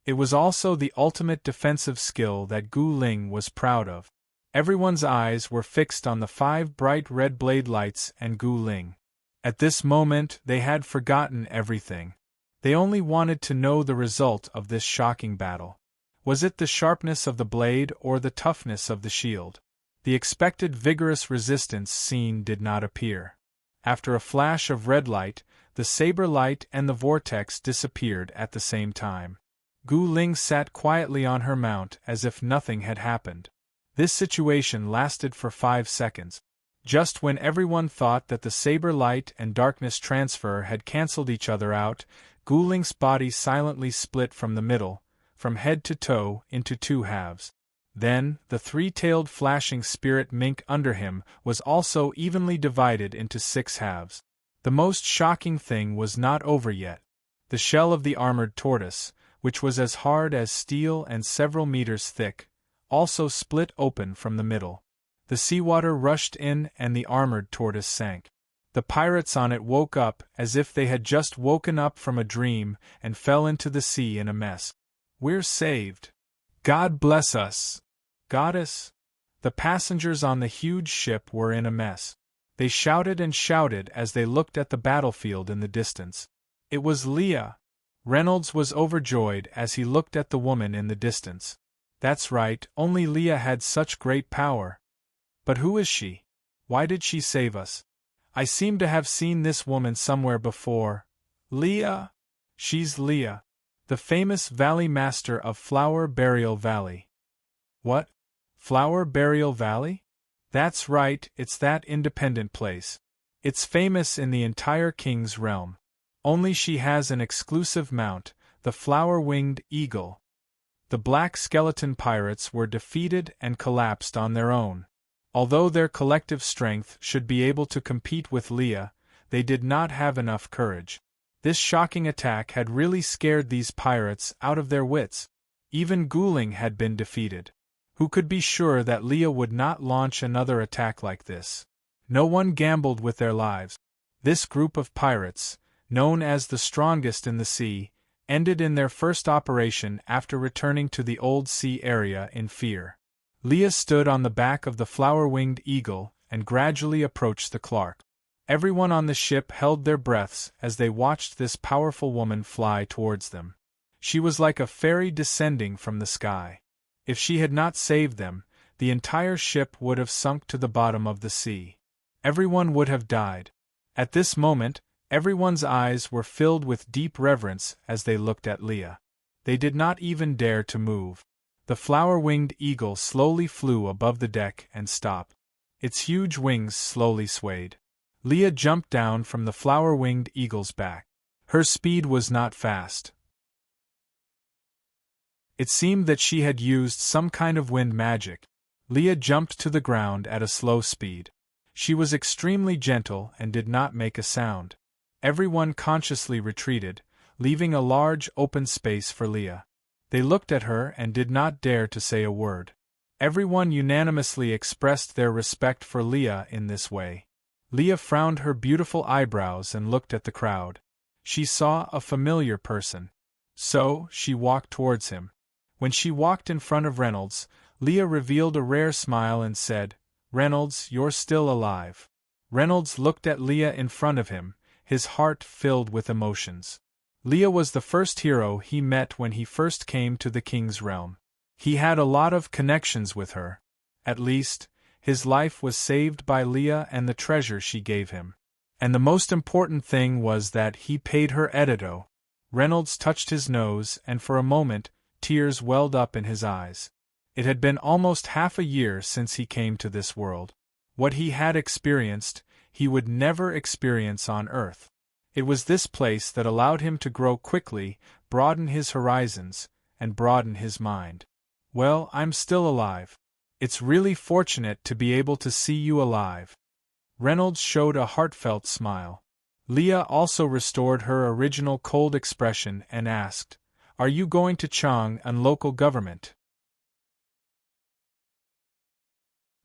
It was also the ultimate defensive skill that Gu Ling was proud of. Everyone's eyes were fixed on the 5 bright red blade lights and Gu Ling. At this moment, they had forgotten everything. They only wanted to know the result of this shocking battle. Was it the sharpness of the blade or the toughness of the shield? The expected vigorous resistance seen did not appear. After a flash of red light, the saber light and the vortex disappeared at the same time. Gu Ling sat quietly on her mount as if nothing had happened. This situation lasted for 5 seconds. Just when everyone thought that the saber light and darkness transfer had cancelled each other out, Gu Ling's body silently split from the middle, from head to toe, into 2 halves. Then, the 3-tailed flashing spirit mink under him was also evenly divided into 6 halves. The most shocking thing was not over yet. The shell of the armored tortoise, which was as hard as steel and several meters thick, also split open from the middle. The seawater rushed in and the armored tortoise sank. The pirates on it woke up as if they had just woken up from a dream and fell into the sea in a mess. "We're saved. God bless us. Goddess." The passengers on the huge ship were in a mess. They shouted and shouted as they looked at the battlefield in the distance. It was Leah. Reynolds was overjoyed as he looked at the woman in the distance. That's right, only Leah had such great power. But who is she? Why did she save us? I seem to have seen this woman somewhere before. Leah? She's Leah, the famous Valley Master of Flower Burial Valley. What? Flower Burial Valley? That's right, it's that independent place. It's famous in the entire King's realm. Only she has an exclusive mount, the flower-winged eagle. The black skeleton pirates were defeated and collapsed on their own. Although their collective strength should be able to compete with Leah, they did not have enough courage. This shocking attack had really scared these pirates out of their wits. Even Gu Ling had been defeated. Who could be sure that Leah would not launch another attack like this? No one gambled with their lives. This group of pirates, known as the strongest in the sea, ended in their first operation after returning to the old sea area in fear. Leah stood on the back of the flower-winged eagle and gradually approached the Clark. Everyone on the ship held their breaths as they watched this powerful woman fly towards them. She was like a fairy descending from the sky. If she had not saved them, the entire ship would have sunk to the bottom of the sea. Everyone would have died. At this moment, everyone's eyes were filled with deep reverence as they looked at Leah. They did not even dare to move. The flower-winged eagle slowly flew above the deck and stopped. Its huge wings slowly swayed. Leah jumped down from the flower-winged eagle's back. Her speed was not fast. It seemed that she had used some kind of wind magic. Leah jumped to the ground at a slow speed. She was extremely gentle and did not make a sound. Everyone consciously retreated, leaving a large open space for Leah. They looked at her and did not dare to say a word. Everyone unanimously expressed their respect for Leah in this way. Leah frowned her beautiful eyebrows and looked at the crowd. She saw a familiar person. So, she walked towards him. When she walked in front of Reynolds, Leah revealed a rare smile and said, "Reynolds, you're still alive." Reynolds looked at Leah in front of him, his heart filled with emotions. Leah was the first hero he met when he first came to the King's realm. He had a lot of connections with her. At least, his life was saved by Leah and the treasure she gave him. And the most important thing was that he paid her edito. Reynolds touched his nose and for a moment, tears welled up in his eyes. It had been almost half a year since he came to this world. What he had experienced, he would never experience on Earth. It was this place that allowed him to grow quickly, broaden his horizons, and broaden his mind. Well, I'm still alive. It's really fortunate to be able to see you alive. Reynolds showed a heartfelt smile. Leah also restored her original cold expression and asked, "Are you going to Chang and local government?"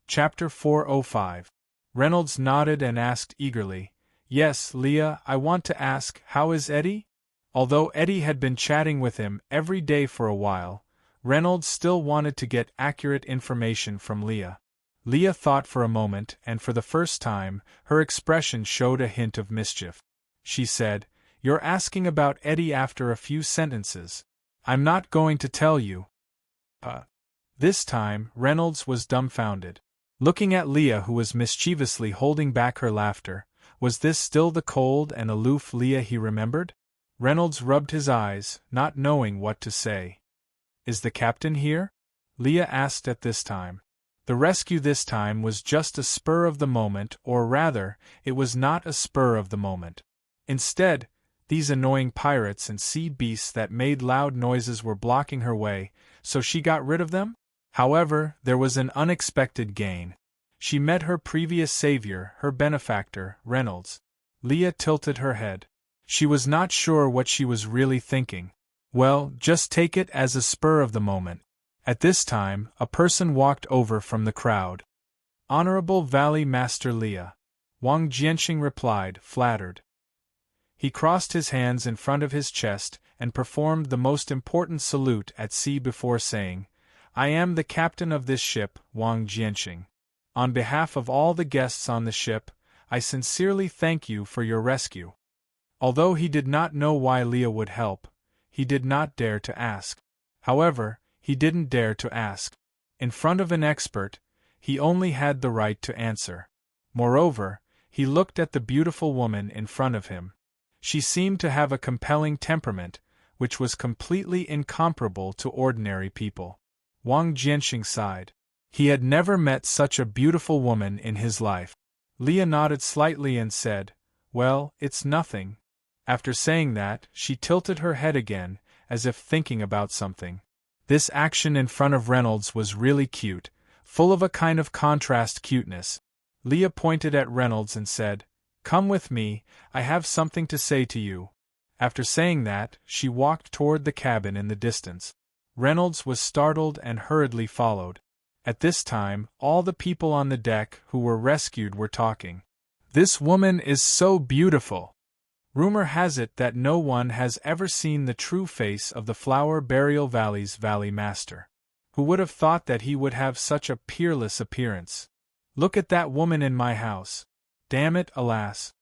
Chapter 405. Reynolds nodded and asked eagerly, "Yes, Leah, I want to ask, how is Eddie?" Although Eddie had been chatting with him every day for a while, Reynolds still wanted to get accurate information from Leah. Leah thought for a moment, and for the first time, her expression showed a hint of mischief. She said, "You're asking about Eddie after a few sentences. I'm not going to tell you." This time, Reynolds was dumbfounded. Looking at Leah, who was mischievously holding back her laughter, was this still the cold and aloof Leah he remembered? Reynolds rubbed his eyes, not knowing what to say. "Is the captain here?" Leah asked at this time. The rescue this time was just a spur of the moment, or rather, it was not a spur of the moment. Instead, these annoying pirates and sea beasts that made loud noises were blocking her way, so she got rid of them? However, there was an unexpected gain. She met her previous savior, her benefactor, Reynolds. Leah tilted her head. She was not sure what she was really thinking. Well, just take it as a spur of the moment. At this time, a person walked over from the crowd. "Honorable Valley Master Leah," Wang Jianxing replied, flattered. He crossed his hands in front of his chest and performed the most important salute at sea before saying, "I am the captain of this ship, Wang Jianxing. On behalf of all the guests on the ship, I sincerely thank you for your rescue." Although he did not know why Leah would help, he did not dare to ask. However, he didn't dare to ask. In front of an expert, he only had the right to answer. Moreover, he looked at the beautiful woman in front of him. She seemed to have a compelling temperament, which was completely incomparable to ordinary people. Wang Jianxing sighed. He had never met such a beautiful woman in his life. Leah nodded slightly and said, "Well, it's nothing." After saying that, she tilted her head again, as if thinking about something. This action in front of Reynolds was really cute, full of a kind of contrast cuteness. Leah pointed at Reynolds and said, "Come with me, I have something to say to you." After saying that, she walked toward the cabin in the distance. Reynolds was startled and hurriedly followed. At this time, all the people on the deck who were rescued were talking. "This woman is so beautiful. Rumor has it that no one has ever seen the true face of the Flower Burial Valley's Valley Master. Who would have thought that he would have such a peerless appearance? Look at that woman in my house. Damn it, alas.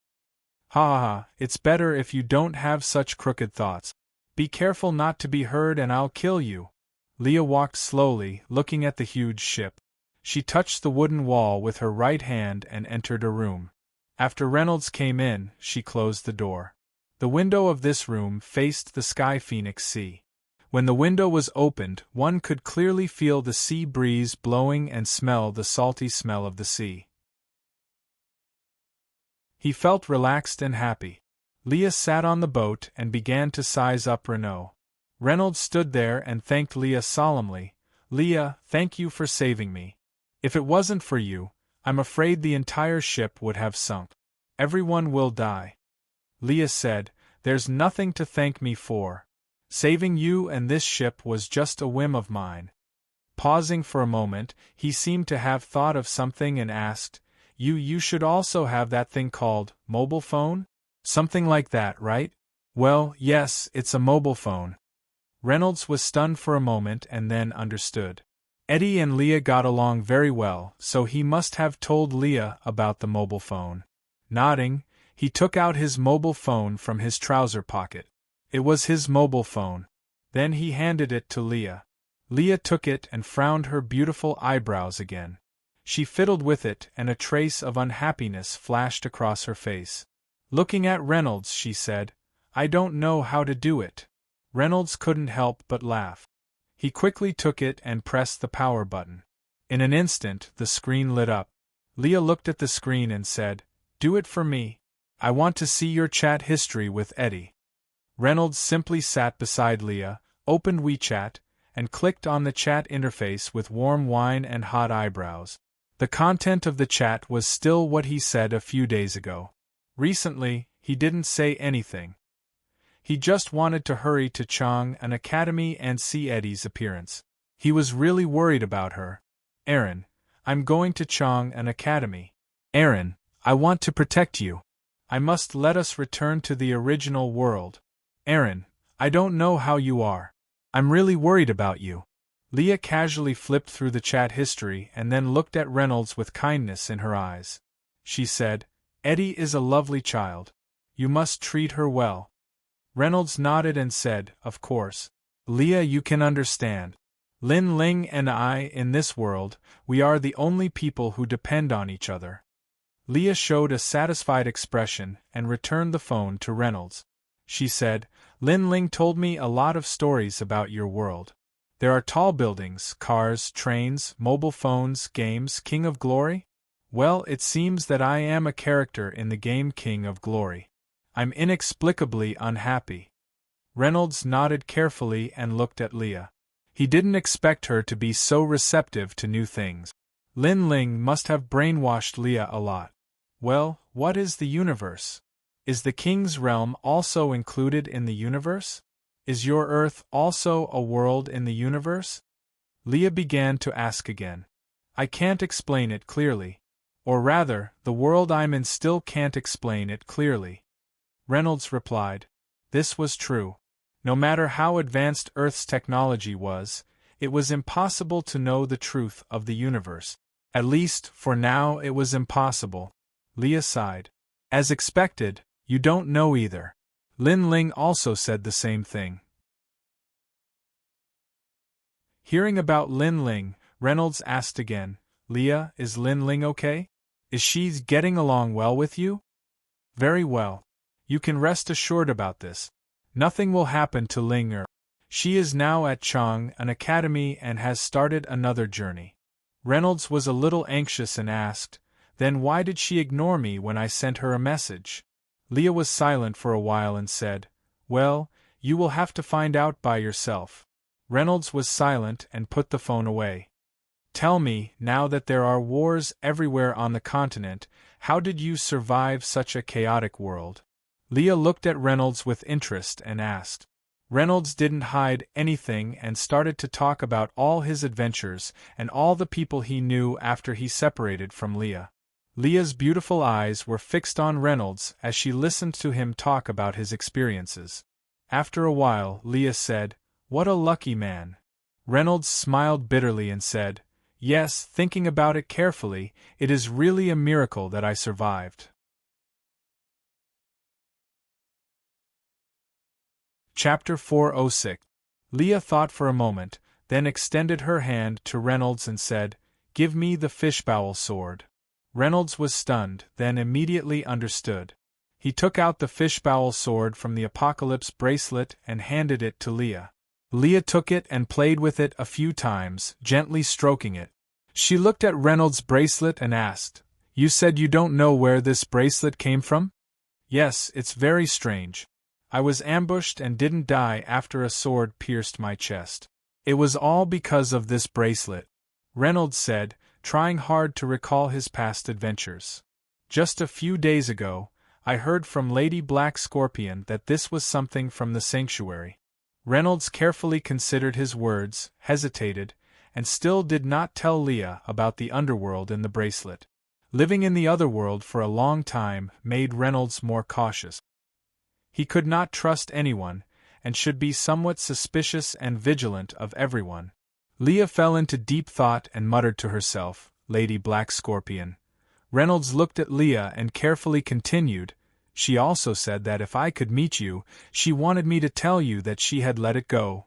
Ha ha ha, it's better if you don't have such crooked thoughts. Be careful not to be heard and I'll kill you." Leah walked slowly, looking at the huge ship. She touched the wooden wall with her right hand and entered a room. After Reynolds came in, she closed the door. The window of this room faced the Sky Phoenix Sea. When the window was opened, one could clearly feel the sea breeze blowing and smell the salty smell of the sea. He felt relaxed and happy. Leah sat on the boat and began to size up Renault. Reynolds stood there and thanked Leah solemnly. "Leah, thank you for saving me. If it wasn't for you, I'm afraid the entire ship would have sunk. Everyone will die." Leah said, "There's nothing to thank me for. Saving you and this ship was just a whim of mine." Pausing for a moment, he seemed to have thought of something and asked, You should also have that thing called mobile phone? Something like that, right?" "Well, yes, it's a mobile phone." Reynolds was stunned for a moment and then understood. Eddie and Leah got along very well, so he must have told Leah about the mobile phone. Nodding, he took out his mobile phone from his trouser pocket. It was his mobile phone. Then he handed it to Leah. Leah took it and frowned her beautiful eyebrows again. She fiddled with it and a trace of unhappiness flashed across her face. Looking at Reynolds, she said, "I don't know how to do it." Reynolds couldn't help but laugh. He quickly took it and pressed the power button. In an instant, the screen lit up. Leah looked at the screen and said, "Do it for me. I want to see your chat history with Eddie." Reynolds simply sat beside Leah, opened WeChat, and clicked on the chat interface with warm wine and hot eyebrows. The content of the chat was still what he said a few days ago. Recently, he didn't say anything. He just wanted to hurry to Chang an academy and see Eddie's appearance. He was really worried about her. "Aaron, I'm going to Chong an academy. Aaron, I want to protect you. I must let us return to the original world. Aaron, I don't know how you are. I'm really worried about you. Leah casually flipped through the chat history and then looked at Reynolds with kindness in her eyes. She said, Eddie is a lovely child. You must treat her well. Reynolds nodded and said, Of course. Leah, you can understand. Lin Ling and I, in this world, we are the only people who depend on each other. Leah showed a satisfied expression and returned the phone to Reynolds. She said, Lin Ling told me a lot of stories about your world. There are tall buildings, cars, trains, mobile phones, games, King of Glory? Well, it seems that I am a character in the game King of Glory. I'm inexplicably unhappy. Reynolds nodded carefully and looked at Leah. He didn't expect her to be so receptive to new things. Lin Ling must have brainwashed Leah a lot. Well, what is the universe? Is the king's realm also included in the universe? Is your Earth also a world in the universe? Leah began to ask again. I can't explain it clearly. Or rather, the world I'm in still can't explain it clearly. Reynolds replied. This was true. No matter how advanced Earth's technology was, it was impossible to know the truth of the universe. At least, for now, it was impossible. Leah sighed. As expected, you don't know either. Lin Ling also said the same thing. Hearing about Lin Ling, Reynolds asked again, Leah, is Lin Ling okay? Is she getting along well with you? Very well. You can rest assured about this. Nothing will happen to Ling. She is now at Chong an academy and has started another journey. Reynolds was a little anxious and asked, Then why did she ignore me when I sent her a message? Leah was silent for a while and said, Well, you will have to find out by yourself. Reynolds was silent and put the phone away. Tell me, now that there are wars everywhere on the continent, how did you survive such a chaotic world? Leah looked at Reynolds with interest and asked. Reynolds didn't hide anything and started to talk about all his adventures and all the people he knew after he separated from Leah. Leah's beautiful eyes were fixed on Reynolds as she listened to him talk about his experiences. After a while, Leah said, What a lucky man. Reynolds smiled bitterly and said, Yes, thinking about it carefully, it is really a miracle that I survived. Chapter 406. Leah thought for a moment, then extended her hand to Reynolds and said, Give me the fishbowl sword. Reynolds was stunned, then immediately understood. He took out the fishbowl sword from the Apocalypse bracelet and handed it to Leah. Leah took it and played with it a few times, gently stroking it. She looked at Reynolds' bracelet and asked, You said you don't know where this bracelet came from? Yes, it's very strange. I was ambushed and didn't die after a sword pierced my chest. It was all because of this bracelet, Reynolds said, trying hard to recall his past adventures. Just a few days ago, I heard from Lady Black Scorpion that this was something from the sanctuary. Reynolds carefully considered his words, hesitated, and still did not tell Leah about the underworld in the bracelet. Living in the other world for a long time made Reynolds more cautious. He could not trust anyone, and should be somewhat suspicious and vigilant of everyone. Leah fell into deep thought and muttered to herself, Lady Black Scorpion. Reynolds looked at Leah and carefully continued, She also said that if I could meet you, she wanted me to tell you that she had let it go.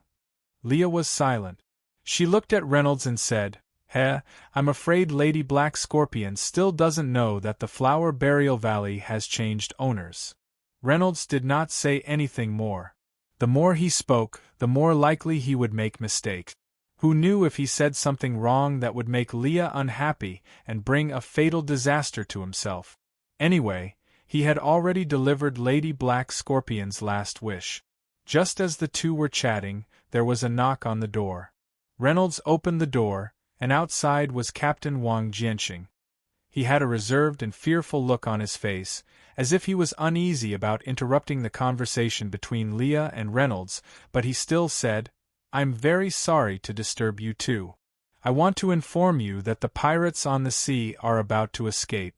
Leah was silent. She looked at Reynolds and said, I'm afraid Lady Black Scorpion still doesn't know that the Flower Burial Valley has changed owners. Reynolds did not say anything more. The more he spoke, the more likely he would make mistakes. Who knew if he said something wrong that would make Leah unhappy and bring a fatal disaster to himself? Anyway, he had already delivered Lady Black Scorpion's last wish. Just as the two were chatting, there was a knock on the door. Reynolds opened the door, and outside was Captain Wang Jianxing. He had a reserved and fearful look on his face, as if he was uneasy about interrupting the conversation between Leah and Reynolds, but he still said, I'm very sorry to disturb you two. I want to inform you that the pirates on the sea are about to escape.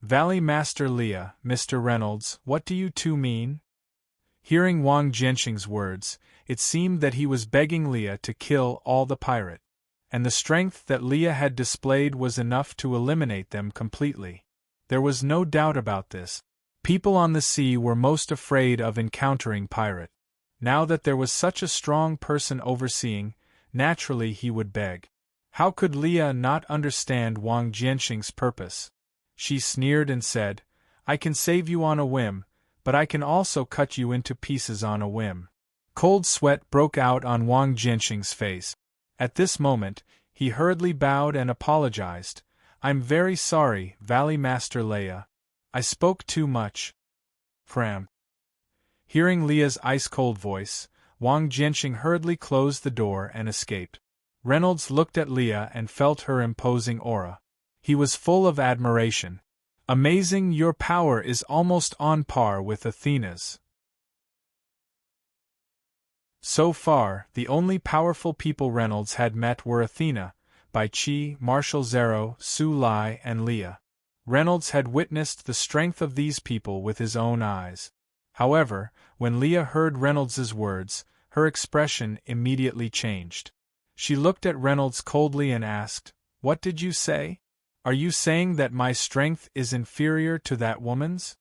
Valley Master Leah, Mr. Reynolds, what do you two mean? Hearing Wang Jianxing's words, it seemed that he was begging Leah to kill all the pirate. And the strength that Leah had displayed was enough to eliminate them completely. There was no doubt about this. People on the sea were most afraid of encountering pirate. Now that there was such a strong person overseeing, naturally he would beg. How could Leah not understand Wang Jianxing's purpose? She sneered and said, I can save you on a whim, but I can also cut you into pieces on a whim. Cold sweat broke out on Wang Jianxing's face. At this moment, he hurriedly bowed and apologized. I'm very sorry, Valley Master Leah. I spoke too much. Pram. Hearing Leah's ice-cold voice, Wang Jianxing hurriedly closed the door and escaped. Reynolds looked at Leah and felt her imposing aura. He was full of admiration. Amazing, your power is almost on par with Athena's. So far, the only powerful people Reynolds had met were Athena, Bai Qi, Marshal Zero, Su Lai, and Leah. Reynolds had witnessed the strength of these people with his own eyes. However, when Leah heard Reynolds's words, her expression immediately changed. She looked at Reynolds coldly and asked, What did you say? Are you saying that my strength is inferior to that woman's?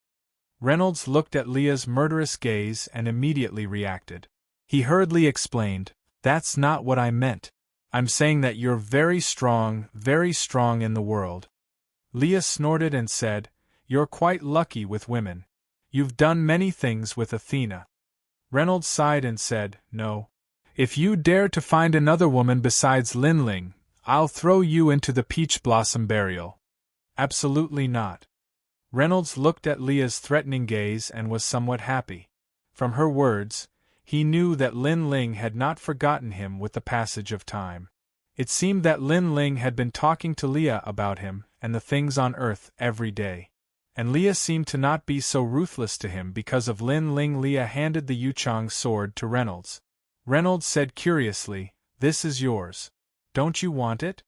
Reynolds looked at Leah's murderous gaze and immediately reacted. He hurriedly explained, That's not what I meant. I'm saying that you're very strong in the world. Leah snorted and said, You're quite lucky with women. You've done many things with Athena. Reynolds sighed and said, No. If you dare to find another woman besides Lin Ling, I'll throw you into the peach blossom burial. Absolutely not. Reynolds looked at Leah's threatening gaze and was somewhat happy. From her words, he knew that Lin Ling had not forgotten him with the passage of time. It seemed that Lin Ling had been talking to Leah about him and the things on earth every day. And Leah seemed to not be so ruthless to him because of Lin Ling. Leah handed the Yuchang sword to Reynolds. Reynolds said curiously, This is yours. Don't you want it?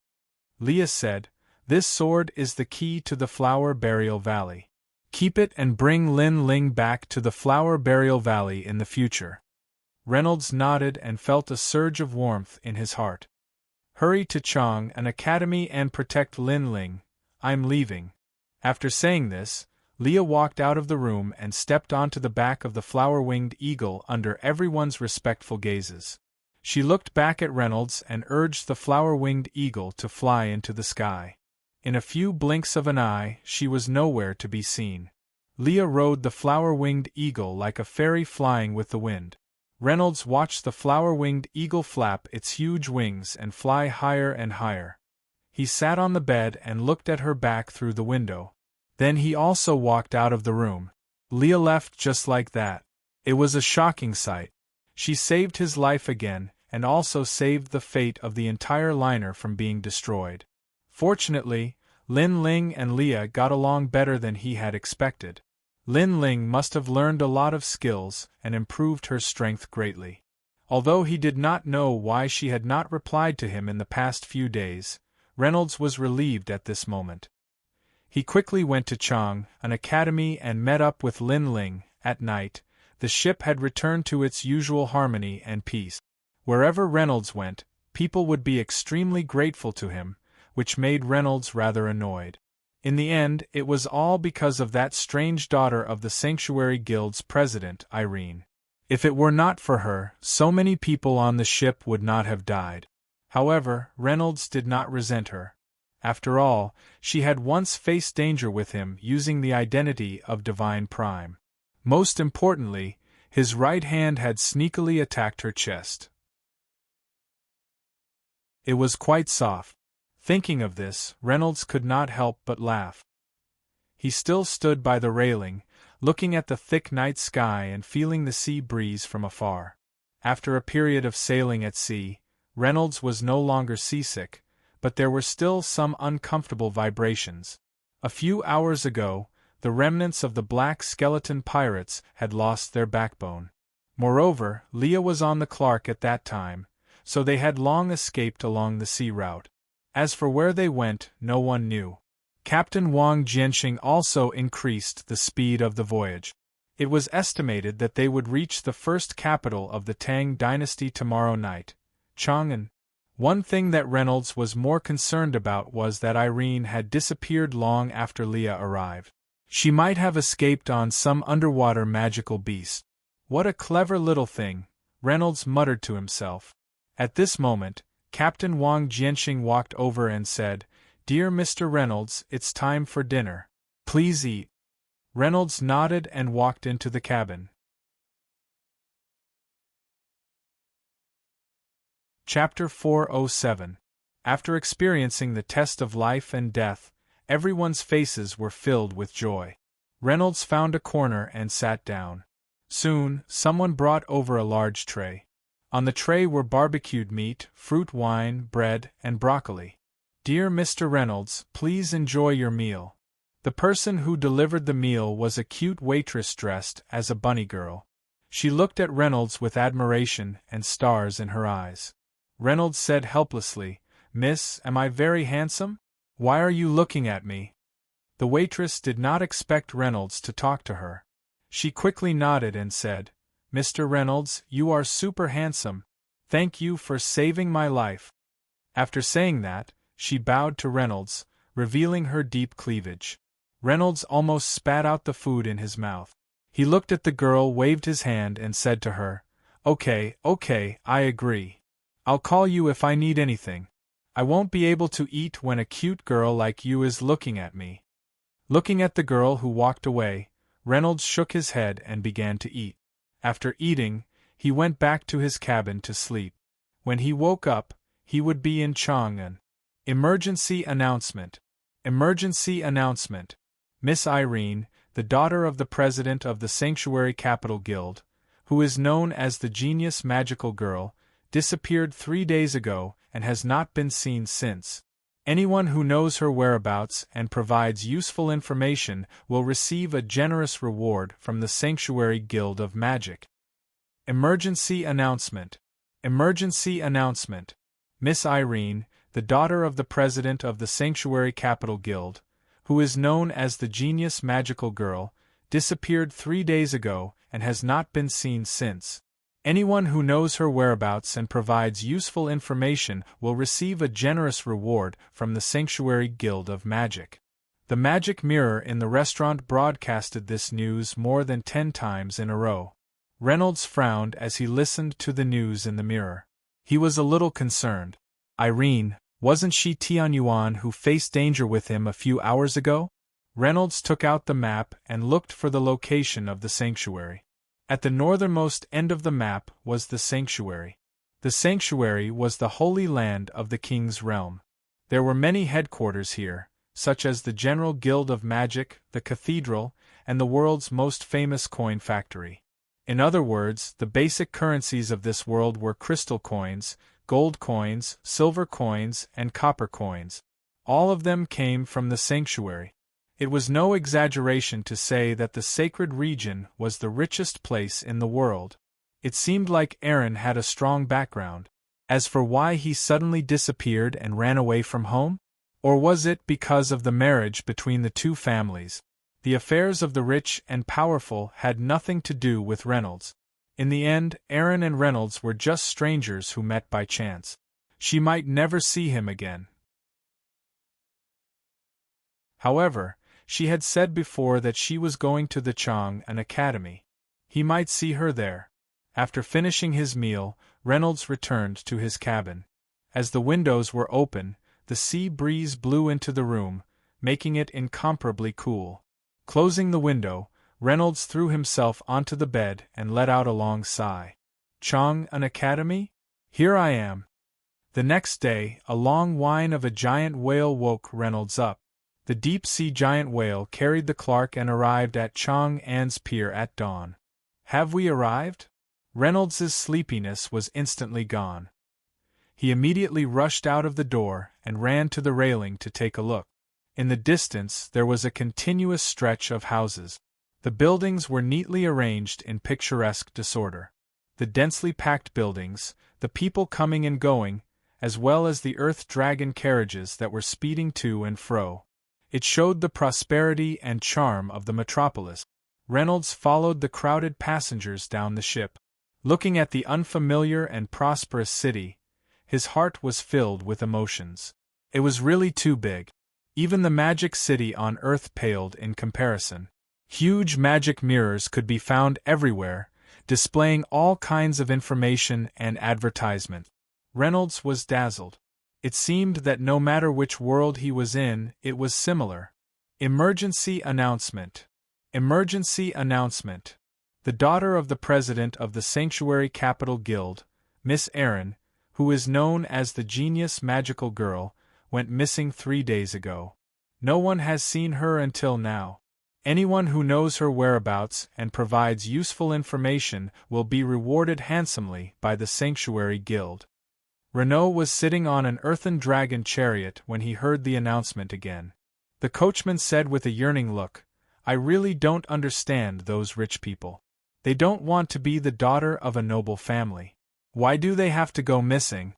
Leah said, This sword is the key to the Flower Burial Valley. Keep it and bring Lin Ling back to the Flower Burial Valley in the future. Reynolds nodded and felt a surge of warmth in his heart. Hurry to Chang an academy and protect Lin Ling. I'm leaving. After saying this, Leah walked out of the room and stepped onto the back of the flower-winged eagle under everyone's respectful gazes. She looked back at Reynolds and urged the flower-winged eagle to fly into the sky. In a few blinks of an eye, she was nowhere to be seen. Leah rode the flower-winged eagle like a fairy flying with the wind. Reynolds watched the flower-winged eagle flap its huge wings and fly higher and higher. He sat on the bed and looked at her back through the window. Then he also walked out of the room. Leah left just like that. It was a shocking sight. She saved his life again, and also saved the fate of the entire liner from being destroyed. Fortunately, Lin Ling and Leah got along better than he had expected. Lin Ling must have learned a lot of skills and improved her strength greatly. Although he did not know why she had not replied to him in the past few days, Reynolds was relieved at this moment. He quickly went to Chang an academy and met up with Lin Ling. At night, the ship had returned to its usual harmony and peace. Wherever Reynolds went, people would be extremely grateful to him, which made Reynolds rather annoyed. In the end, it was all because of that strange daughter of the Sanctuary Guild's president, Irene. If it were not for her, so many people on the ship would not have died. However, Reynolds did not resent her. After all, she had once faced danger with him using the identity of Divine Prime. Most importantly, his right hand had sneakily attacked her chest. It was quite soft. Thinking of this, Reynolds could not help but laugh. He still stood by the railing, looking at the thick night sky and feeling the sea breeze from afar. After a period of sailing at sea, Reynolds was no longer seasick, but there were still some uncomfortable vibrations. A few hours ago, the remnants of the black skeleton pirates had lost their backbone. Moreover, Leah was on the Clark at that time, so they had long escaped along the sea route. As for where they went, no one knew. Captain Wang Jianxing also increased the speed of the voyage. It was estimated that they would reach the first capital of the Tang dynasty tomorrow night, Chang'an. One thing that Reynolds was more concerned about was that Irene had disappeared long after Leah arrived. She might have escaped on some underwater magical beast. What a clever little thing, Reynolds muttered to himself. At this moment, Captain Wang Jianxing walked over and said, "Dear Mr. Reynolds, it's time for dinner. Please eat." Reynolds nodded and walked into the cabin. Chapter 407. After experiencing the test of life and death, everyone's faces were filled with joy. Reynolds found a corner and sat down. Soon, someone brought over a large tray. On the tray were barbecued meat, fruit, wine, bread, and broccoli. "Dear Mr. Reynolds, please enjoy your meal." The person who delivered the meal was a cute waitress dressed as a bunny girl. She looked at Reynolds with admiration and stars in her eyes. Reynolds said helplessly, "Miss, am I very handsome? Why are you looking at me?" The waitress did not expect Reynolds to talk to her. She quickly nodded and said, "Mr. Reynolds, you are super handsome. Thank you for saving my life." After saying that, she bowed to Reynolds, revealing her deep cleavage. Reynolds almost spat out the food in his mouth. He looked at the girl, waved his hand, and said to her, Okay, I agree. I'll call you if I need anything. I won't be able to eat when a cute girl like you is looking at me." Looking at the girl who walked away, Reynolds shook his head and began to eat. After eating, he went back to his cabin to sleep. When he woke up, he would be in Chang'an. Emergency announcement. Emergency announcement. Miss Irene, the daughter of the president of the Sanctuary Capital Guild, who is known as the Genius Magical Girl, disappeared 3 days ago and has not been seen since. Anyone who knows her whereabouts and provides useful information will receive a generous reward from the Sanctuary Guild of Magic. Emergency announcement. Emergency announcement. Miss Irene, the daughter of the president of the Sanctuary Capital Guild, who is known as the Genius Magical Girl, disappeared 3 days ago and has not been seen since. Anyone who knows her whereabouts and provides useful information will receive a generous reward from the Sanctuary Guild of Magic. The magic mirror in the restaurant broadcasted this news more than 10 times in a row. Reynolds frowned as he listened to the news in the mirror. He was a little concerned. Irene, wasn't she Tianyuan who faced danger with him a few hours ago? Reynolds took out the map and looked for the location of the sanctuary. At the northernmost end of the map was the sanctuary. The sanctuary was the holy land of the king's realm. There were many headquarters here, such as the General Guild of Magic, the cathedral, and the world's most famous coin factory. In other words, the basic currencies of this world were crystal coins, gold coins, silver coins, and copper coins. All of them came from the sanctuary. It was no exaggeration to say that the sacred region was the richest place in the world. It seemed like Aaron had a strong background. As for why he suddenly disappeared and ran away from home? Or was it because of the marriage between the two families? The affairs of the rich and powerful had nothing to do with Reynolds. In the end, Aaron and Reynolds were just strangers who met by chance. She might never see him again. However, she had said before that she was going to the Chang'an Academy. He might see her there. After finishing his meal, Reynolds returned to his cabin. As the windows were open, the sea breeze blew into the room, making it incomparably cool. Closing the window, Reynolds threw himself onto the bed and let out a long sigh. Chang'an Academy? Here I am. The next day, a long whine of a giant whale woke Reynolds up. The deep-sea giant whale carried the Clark and arrived at Chang'an's pier at dawn. Have we arrived? Reynolds's sleepiness was instantly gone. He immediately rushed out of the door and ran to the railing to take a look. In the distance there was a continuous stretch of houses. The buildings were neatly arranged in picturesque disorder. The densely packed buildings, the people coming and going, as well as the Earth Dragon carriages that were speeding to and fro. It showed the prosperity and charm of the metropolis. Reynolds followed the crowded passengers down the ship. Looking at the unfamiliar and prosperous city, his heart was filled with emotions. It was really too big. Even the magic city on Earth paled in comparison. Huge magic mirrors could be found everywhere, displaying all kinds of information and advertisement. Reynolds was dazzled. It seemed that no matter which world he was in, it was similar. Emergency announcement. Emergency announcement. The daughter of the president of the Sanctuary Capital Guild, Miss Erin, who is known as the Genius Magical Girl, went missing 3 days ago. No one has seen her until now. Anyone who knows her whereabouts and provides useful information will be rewarded handsomely by the Sanctuary Guild. Renaud was sitting on an earthen dragon chariot when he heard the announcement again. The coachman said with a yearning look, "I really don't understand those rich people. They don't want to be the daughter of a noble family. Why do they have to go missing?"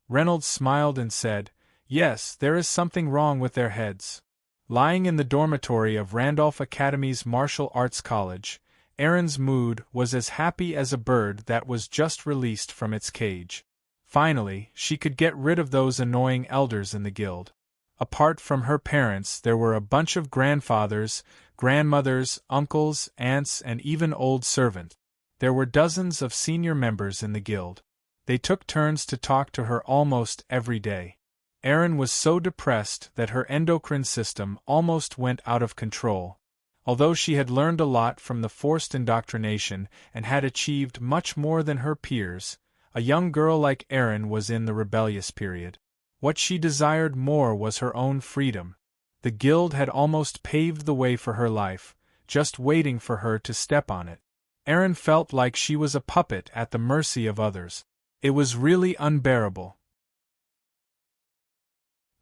Reynolds smiled and said, "Yes, there is something wrong with their heads." Lying in the dormitory of Randolph Academy's Martial Arts College, Erin's mood was as happy as a bird that was just released from its cage. Finally, she could get rid of those annoying elders in the guild. Apart from her parents, there were a bunch of grandfathers, grandmothers, uncles, aunts, and even old servants. There were dozens of senior members in the guild. They took turns to talk to her almost every day. Erin was so depressed that her endocrine system almost went out of control. Although she had learned a lot from the forced indoctrination and had achieved much more than her peers, a young girl like Erin was in the rebellious period. What she desired more was her own freedom. The guild had almost paved the way for her life, just waiting for her to step on it. Erin felt like she was a puppet at the mercy of others. It was really unbearable.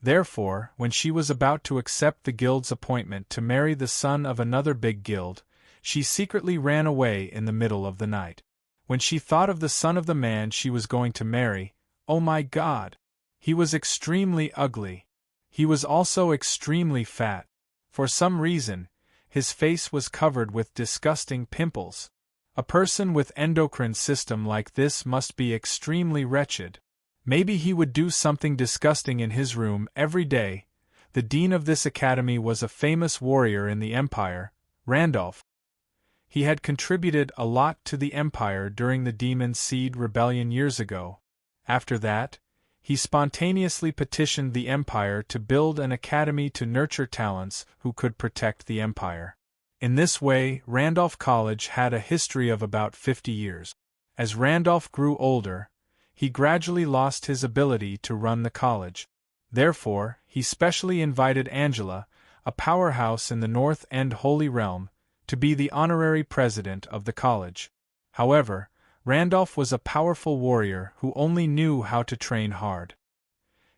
Therefore, when she was about to accept the guild's appointment to marry the son of another big guild, she secretly ran away in the middle of the night. When she thought of the son of the man she was going to marry, oh my God! He was extremely ugly. He was also extremely fat. For some reason, his face was covered with disgusting pimples. A person with endocrine system like this must be extremely wretched. Maybe he would do something disgusting in his room every day. The dean of this academy was a famous warrior in the Empire, Randolph. He had contributed a lot to the Empire during the Demon Seed Rebellion years ago. After that, he spontaneously petitioned the Empire to build an academy to nurture talents who could protect the Empire. In this way, Randolph College had a history of about 50 years. As Randolph grew older, he gradually lost his ability to run the college. Therefore, he specially invited Angela, a powerhouse in the North End Holy Realm, to be the honorary president of the college. However, Randolph was a powerful warrior who only knew how to train hard.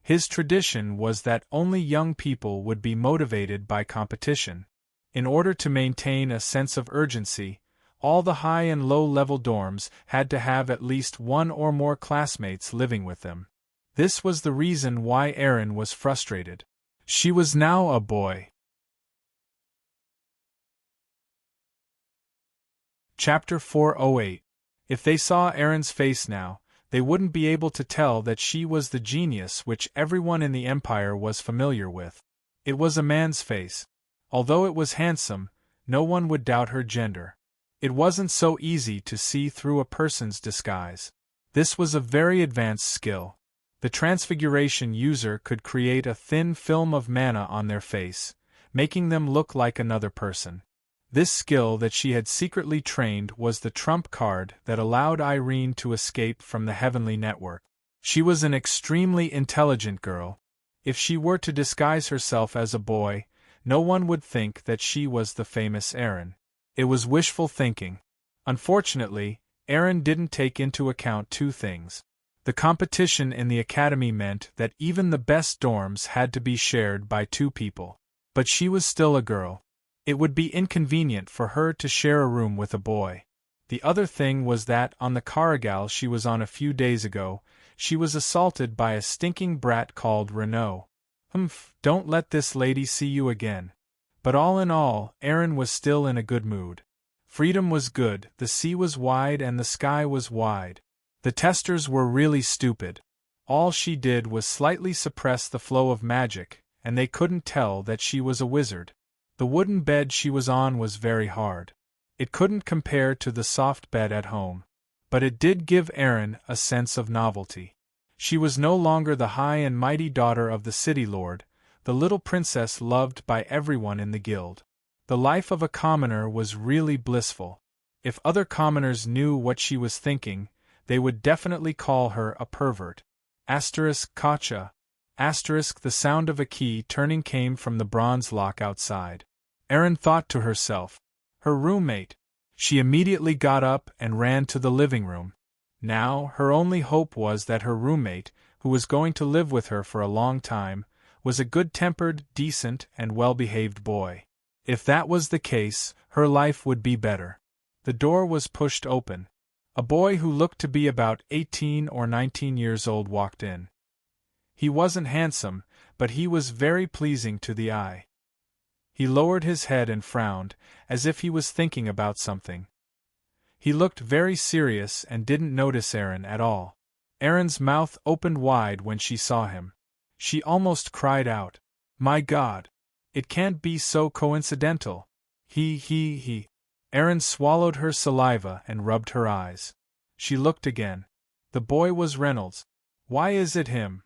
His tradition was that only young people would be motivated by competition. In order to maintain a sense of urgency, all the high and low-level dorms had to have at least one or more classmates living with them. This was the reason why Erin was frustrated. She was now a boy. Chapter 408. If they saw Erin's face now, they wouldn't be able to tell that she was the genius which everyone in the Empire was familiar with. It was a man's face. Although it was handsome, no one would doubt her gender. It wasn't so easy to see through a person's disguise. This was a very advanced skill. The Transfiguration user could create a thin film of mana on their face, making them look like another person. This skill that she had secretly trained was the trump card that allowed Irene to escape from the Heavenly Network. She was an extremely intelligent girl. If she were to disguise herself as a boy, no one would think that she was the famous Erin. It was wishful thinking. Unfortunately, Erin didn't take into account two things. The competition in the academy meant that even the best dorms had to be shared by two people. But she was still a girl. It would be inconvenient for her to share a room with a boy. The other thing was that on the Karagal she was on a few days ago, she was assaulted by a stinking brat called Renault. Don't let this lady see you again. But all in all, Erin was still in a good mood. Freedom was good, the sea was wide and the sky was wide. The testers were really stupid. All she did was slightly suppress the flow of magic, and they couldn't tell that she was a wizard. The wooden bed she was on was very hard. It couldn't compare to the soft bed at home. But it did give Erin a sense of novelty. She was no longer the high and mighty daughter of the city lord, the little princess loved by everyone in the guild. The life of a commoner was really blissful. If other commoners knew what she was thinking, they would definitely call her a pervert. Gotcha. The sound of a key turning came from the bronze lock outside. Erin thought to herself, her roommate. She immediately got up and ran to the living room. Now, her only hope was that her roommate, who was going to live with her for a long time, was a good-tempered, decent, and well-behaved boy. If that was the case, her life would be better. The door was pushed open. A boy who looked to be about 18 or 19 years old walked in. He wasn't handsome, but he was very pleasing to the eye. He lowered his head and frowned, as if he was thinking about something. He looked very serious and didn't notice Erin at all. Erin's mouth opened wide when she saw him. She almost cried out, "My God! It can't be so coincidental." He. Erin swallowed her saliva and rubbed her eyes. She looked again. The boy was Reynolds. Why is it him?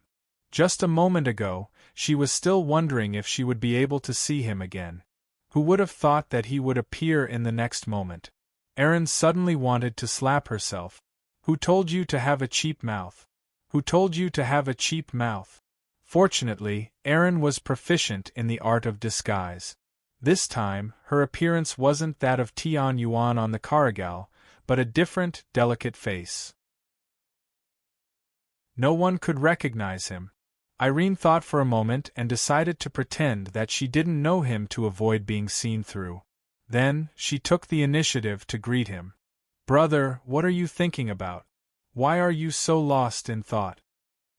Just a moment ago, she was still wondering if she would be able to see him again. Who would have thought that he would appear in the next moment? Erin suddenly wanted to slap herself. Who told you to have a cheap mouth? Who told you to have a cheap mouth? Fortunately, Erin was proficient in the art of disguise. This time, her appearance wasn't that of Tian Yuan on the Karagal, but a different, delicate face. No one could recognize him. Irene thought for a moment and decided to pretend that she didn't know him to avoid being seen through. Then, she took the initiative to greet him. "Brother, what are you thinking about? Why are you so lost in thought?"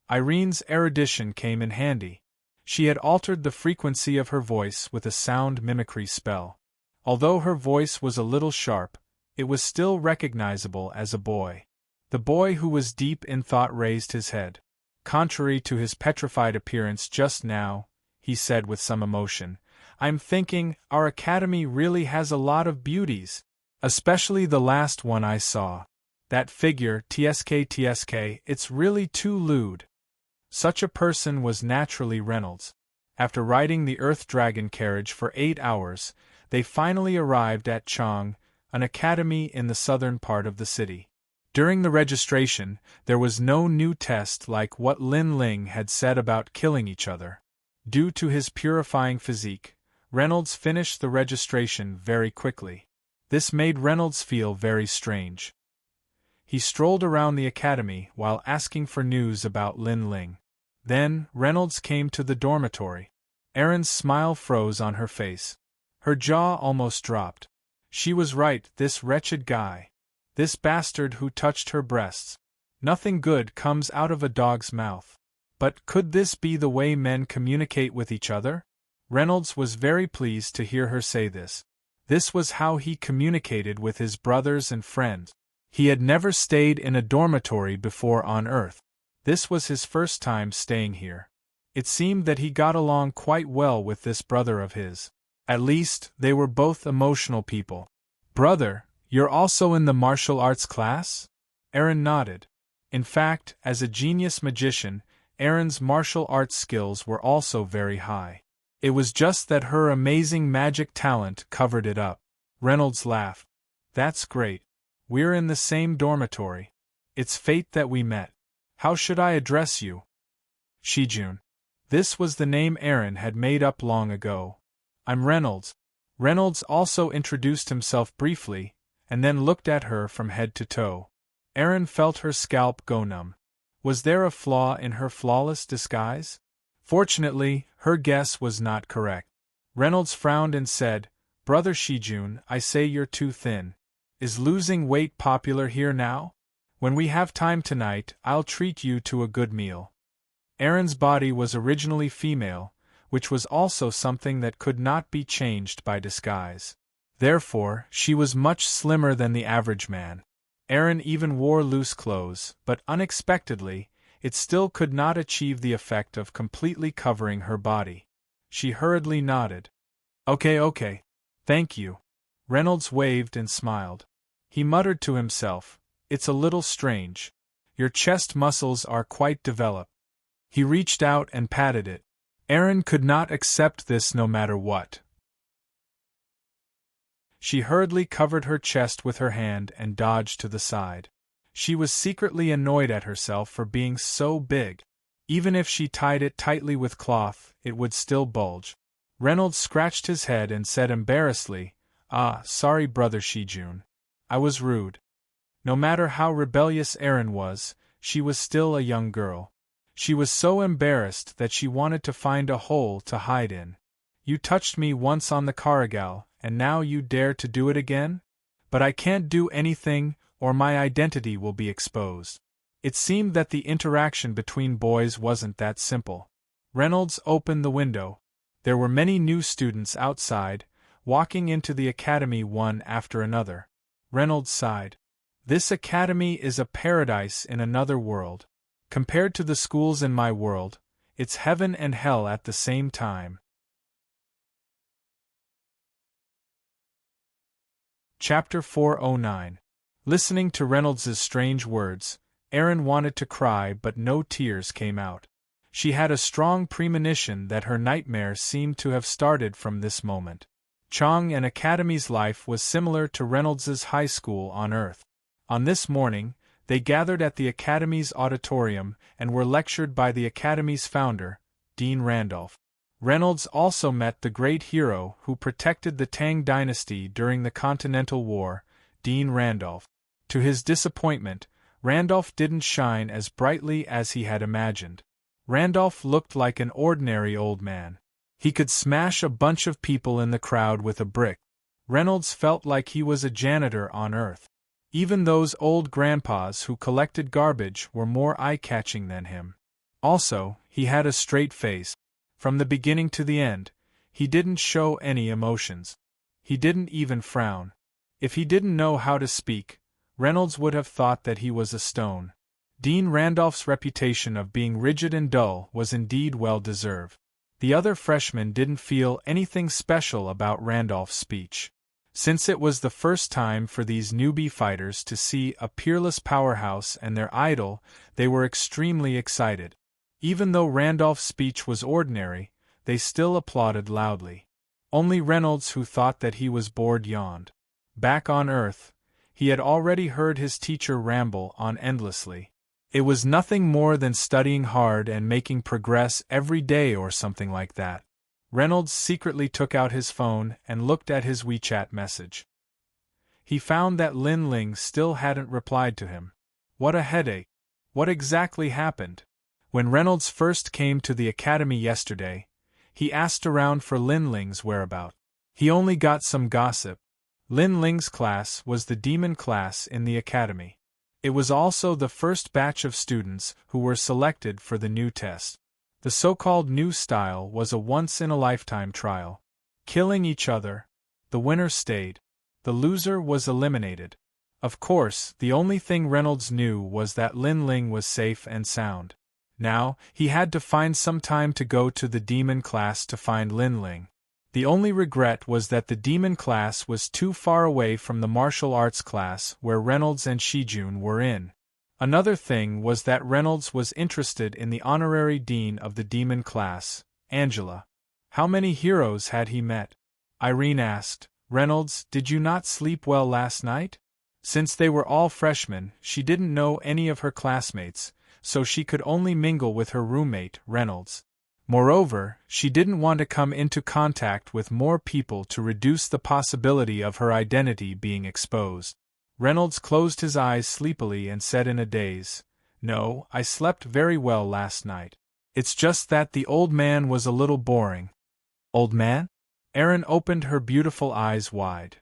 Irene's erudition came in handy. She had altered the frequency of her voice with a sound mimicry spell. Although her voice was a little sharp, it was still recognizable as a boy. The boy who was deep in thought raised his head. "Contrary to his petrified appearance just now," he said with some emotion, "I'm thinking our academy really has a lot of beauties, especially the last one I saw. That figure, TSK, it's really too lewd." Such a person was naturally Reynolds. After riding the Earth Dragon carriage for 8 hours, they finally arrived at Chang, an academy in the southern part of the city. During the registration, there was no new test like what Lin Ling had said about killing each other. Due to his purifying physique, Reynolds finished the registration very quickly. This made Reynolds feel very strange. He strolled around the academy while asking for news about Lin Ling. Then, Reynolds came to the dormitory. Erin's smile froze on her face. Her jaw almost dropped. She was right, this wretched guy. This bastard who touched her breasts. Nothing good comes out of a dog's mouth. But could this be the way men communicate with each other? Reynolds was very pleased to hear her say this. This was how he communicated with his brothers and friends. He had never stayed in a dormitory before on Earth. This was his first time staying here. It seemed that he got along quite well with this brother of his. At least, they were both emotional people. "Brother, you're also in the martial arts class?" Erin nodded. In fact, as a genius magician, Erin's martial arts skills were also very high. It was just that her amazing magic talent covered it up. Reynolds laughed. "That's great. We're in the same dormitory. It's fate that we met. How should I address you?" "Shijun." This was the name Erin had made up long ago. "I'm Reynolds." Reynolds also introduced himself briefly, and then looked at her from head to toe. Erin felt her scalp go numb. Was there a flaw in her flawless disguise? Fortunately, her guess was not correct. Reynolds frowned and said, "Brother Shijun, I say you're too thin. Is losing weight popular here now? When we have time tonight, I'll treat you to a good meal. Erin's body was originally female, which was also something that could not be changed by disguise. Therefore, she was much slimmer than the average man. Erin even wore loose clothes, but unexpectedly, it still could not achieve the effect of completely covering her body. She hurriedly nodded. Okay. Thank you. Reynolds waved and smiled. He muttered to himself, "It's a little strange. Your chest muscles are quite developed." He reached out and patted it. Erin could not accept this no matter what. She hurriedly covered her chest with her hand and dodged to the side. She was secretly annoyed at herself for being so big. Even if she tied it tightly with cloth, it would still bulge. Reynolds scratched his head and said embarrassedly, Sorry brother Shijun. I was rude." No matter how rebellious Erin was, she was still a young girl. She was so embarrassed that she wanted to find a hole to hide in. "You touched me once on the Karagal, and now you dare to do it again? But I can't do anything, or my identity will be exposed." It seemed that the interaction between boys wasn't that simple. Reynolds opened the window. There were many new students outside, walking into the academy one after another. Reynolds sighed. This academy is a paradise in another world. Compared to the schools in my world, it's heaven and hell at the same time. Chapter 409. Listening to Reynolds's strange words, Erin wanted to cry but no tears came out. She had a strong premonition that her nightmare seemed to have started from this moment. Chong and Academy's life was similar to Reynolds's high school on Earth. On this morning, they gathered at the Academy's auditorium and were lectured by the Academy's founder, Dean Randolph. Reynolds also met the great hero who protected the Tang dynasty during the Continental War, Dean Randolph. To his disappointment, Randolph didn't shine as brightly as he had imagined. Randolph looked like an ordinary old man. He could smash a bunch of people in the crowd with a brick. Reynolds felt like he was a janitor on Earth. Even those old grandpas who collected garbage were more eye-catching than him. Also, he had a straight face. From the beginning to the end, he didn't show any emotions. He didn't even frown. If he didn't know how to speak, Reynolds would have thought that he was a stone. Dean Randolph's reputation of being rigid and dull was indeed well-deserved. The other freshmen didn't feel anything special about Randolph's speech. Since it was the first time for these newbie fighters to see a peerless powerhouse and their idol, they were extremely excited. Even though Randolph's speech was ordinary, they still applauded loudly. Only Reynolds, who thought that he was bored, yawned. Back on Earth, he had already heard his teacher ramble on endlessly. It was nothing more than studying hard and making progress every day or something like that. Reynolds secretly took out his phone and looked at his WeChat message. He found that Lin Ling still hadn't replied to him. What a headache. What exactly happened? When Reynolds first came to the academy yesterday, he asked around for Lin Ling's whereabouts. He only got some gossip. Lin Ling's class was the demon class in the academy. It was also the first batch of students who were selected for the new test. The so-called new style was a once-in-a-lifetime trial. Killing each other. The winner stayed. The loser was eliminated. Of course, the only thing Reynolds knew was that Lin Ling was safe and sound. Now, he had to find some time to go to the demon class to find Lin Ling. The only regret was that the demon class was too far away from the martial arts class where Reynolds and Shijun were in. Another thing was that Reynolds was interested in the honorary dean of the demon class, Angela. How many heroes had he met? Irene asked, Reynolds, did you not sleep well last night? Since they were all freshmen, she didn't know any of her classmates, so she could only mingle with her roommate, Reynolds. Moreover, she didn't want to come into contact with more people to reduce the possibility of her identity being exposed. Reynolds closed his eyes sleepily and said in a daze, No, I slept very well last night. It's just that the old man was a little boring. Old man? Erin opened her beautiful eyes wide.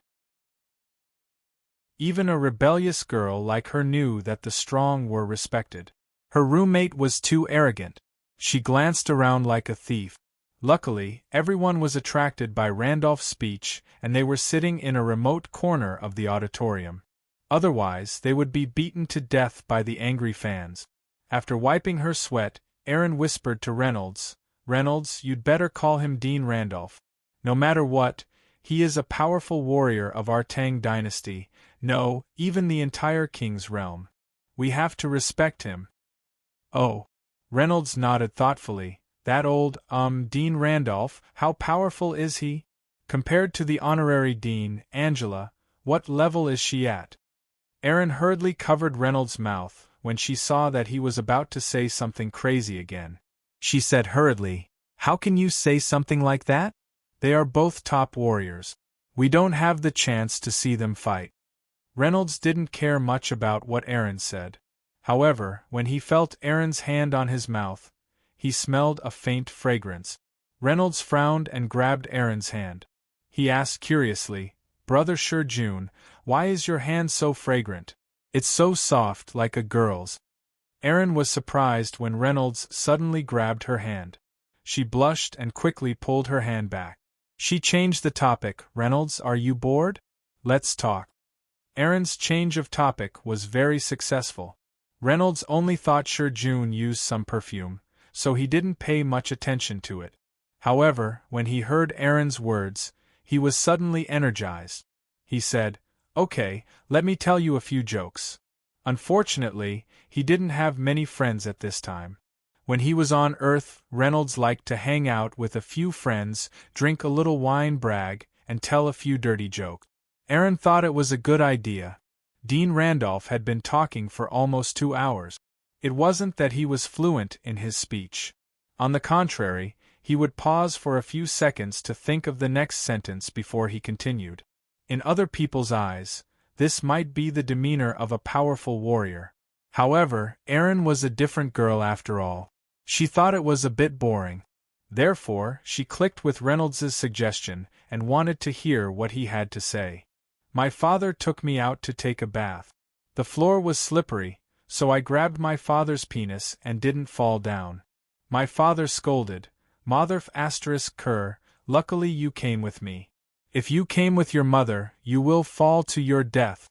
Even a rebellious girl like her knew that the strong were respected. Her roommate was too arrogant. She glanced around like a thief. Luckily, everyone was attracted by Randolph's speech, and they were sitting in a remote corner of the auditorium. Otherwise, they would be beaten to death by the angry fans. After wiping her sweat, Erin whispered to Reynolds, "Reynolds, you'd better call him Dean Randolph. No matter what, he is a powerful warrior of our Tang dynasty, no, even the entire king's realm. We have to respect him." "Oh." Reynolds nodded thoughtfully. "That old, Dean Randolph, how powerful is he? Compared to the honorary dean, Angela, what level is she at?" Erin hurriedly covered Reynolds' mouth when she saw that he was about to say something crazy again. She said hurriedly, "How can you say something like that? They are both top warriors. We don't have the chance to see them fight." Reynolds didn't care much about what Erin said. However, when he felt Erin's hand on his mouth, he smelled a faint fragrance. Reynolds frowned and grabbed Erin's hand. He asked curiously, "Brother June, why is your hand so fragrant? It's so soft, like a girl's." Erin was surprised when Reynolds suddenly grabbed her hand. She blushed and quickly pulled her hand back. She changed the topic. "Reynolds, are you bored? Let's talk." Erin's change of topic was very successful. Reynolds only thought June used some perfume, so he didn't pay much attention to it. However, when he heard Erin's words, he was suddenly energized. He said, "Okay, let me tell you a few jokes." Unfortunately, he didn't have many friends at this time. When he was on Earth, Reynolds liked to hang out with a few friends, drink a little wine, brag, and tell a few dirty jokes. Erin thought it was a good idea. Dean Randolph had been talking for almost 2 hours. It wasn't that he was fluent in his speech. On the contrary, he would pause for a few seconds to think of the next sentence before he continued. In other people's eyes, this might be the demeanor of a powerful warrior. However, Erin was a different girl after all. She thought it was a bit boring. Therefore, she clicked with Reynolds's suggestion and wanted to hear what he had to say. "My father took me out to take a bath. The floor was slippery, so I grabbed my father's penis and didn't fall down. My father scolded, 'Mother *cur, luckily you came with me. If you came with your mother, you will fall to your death.'"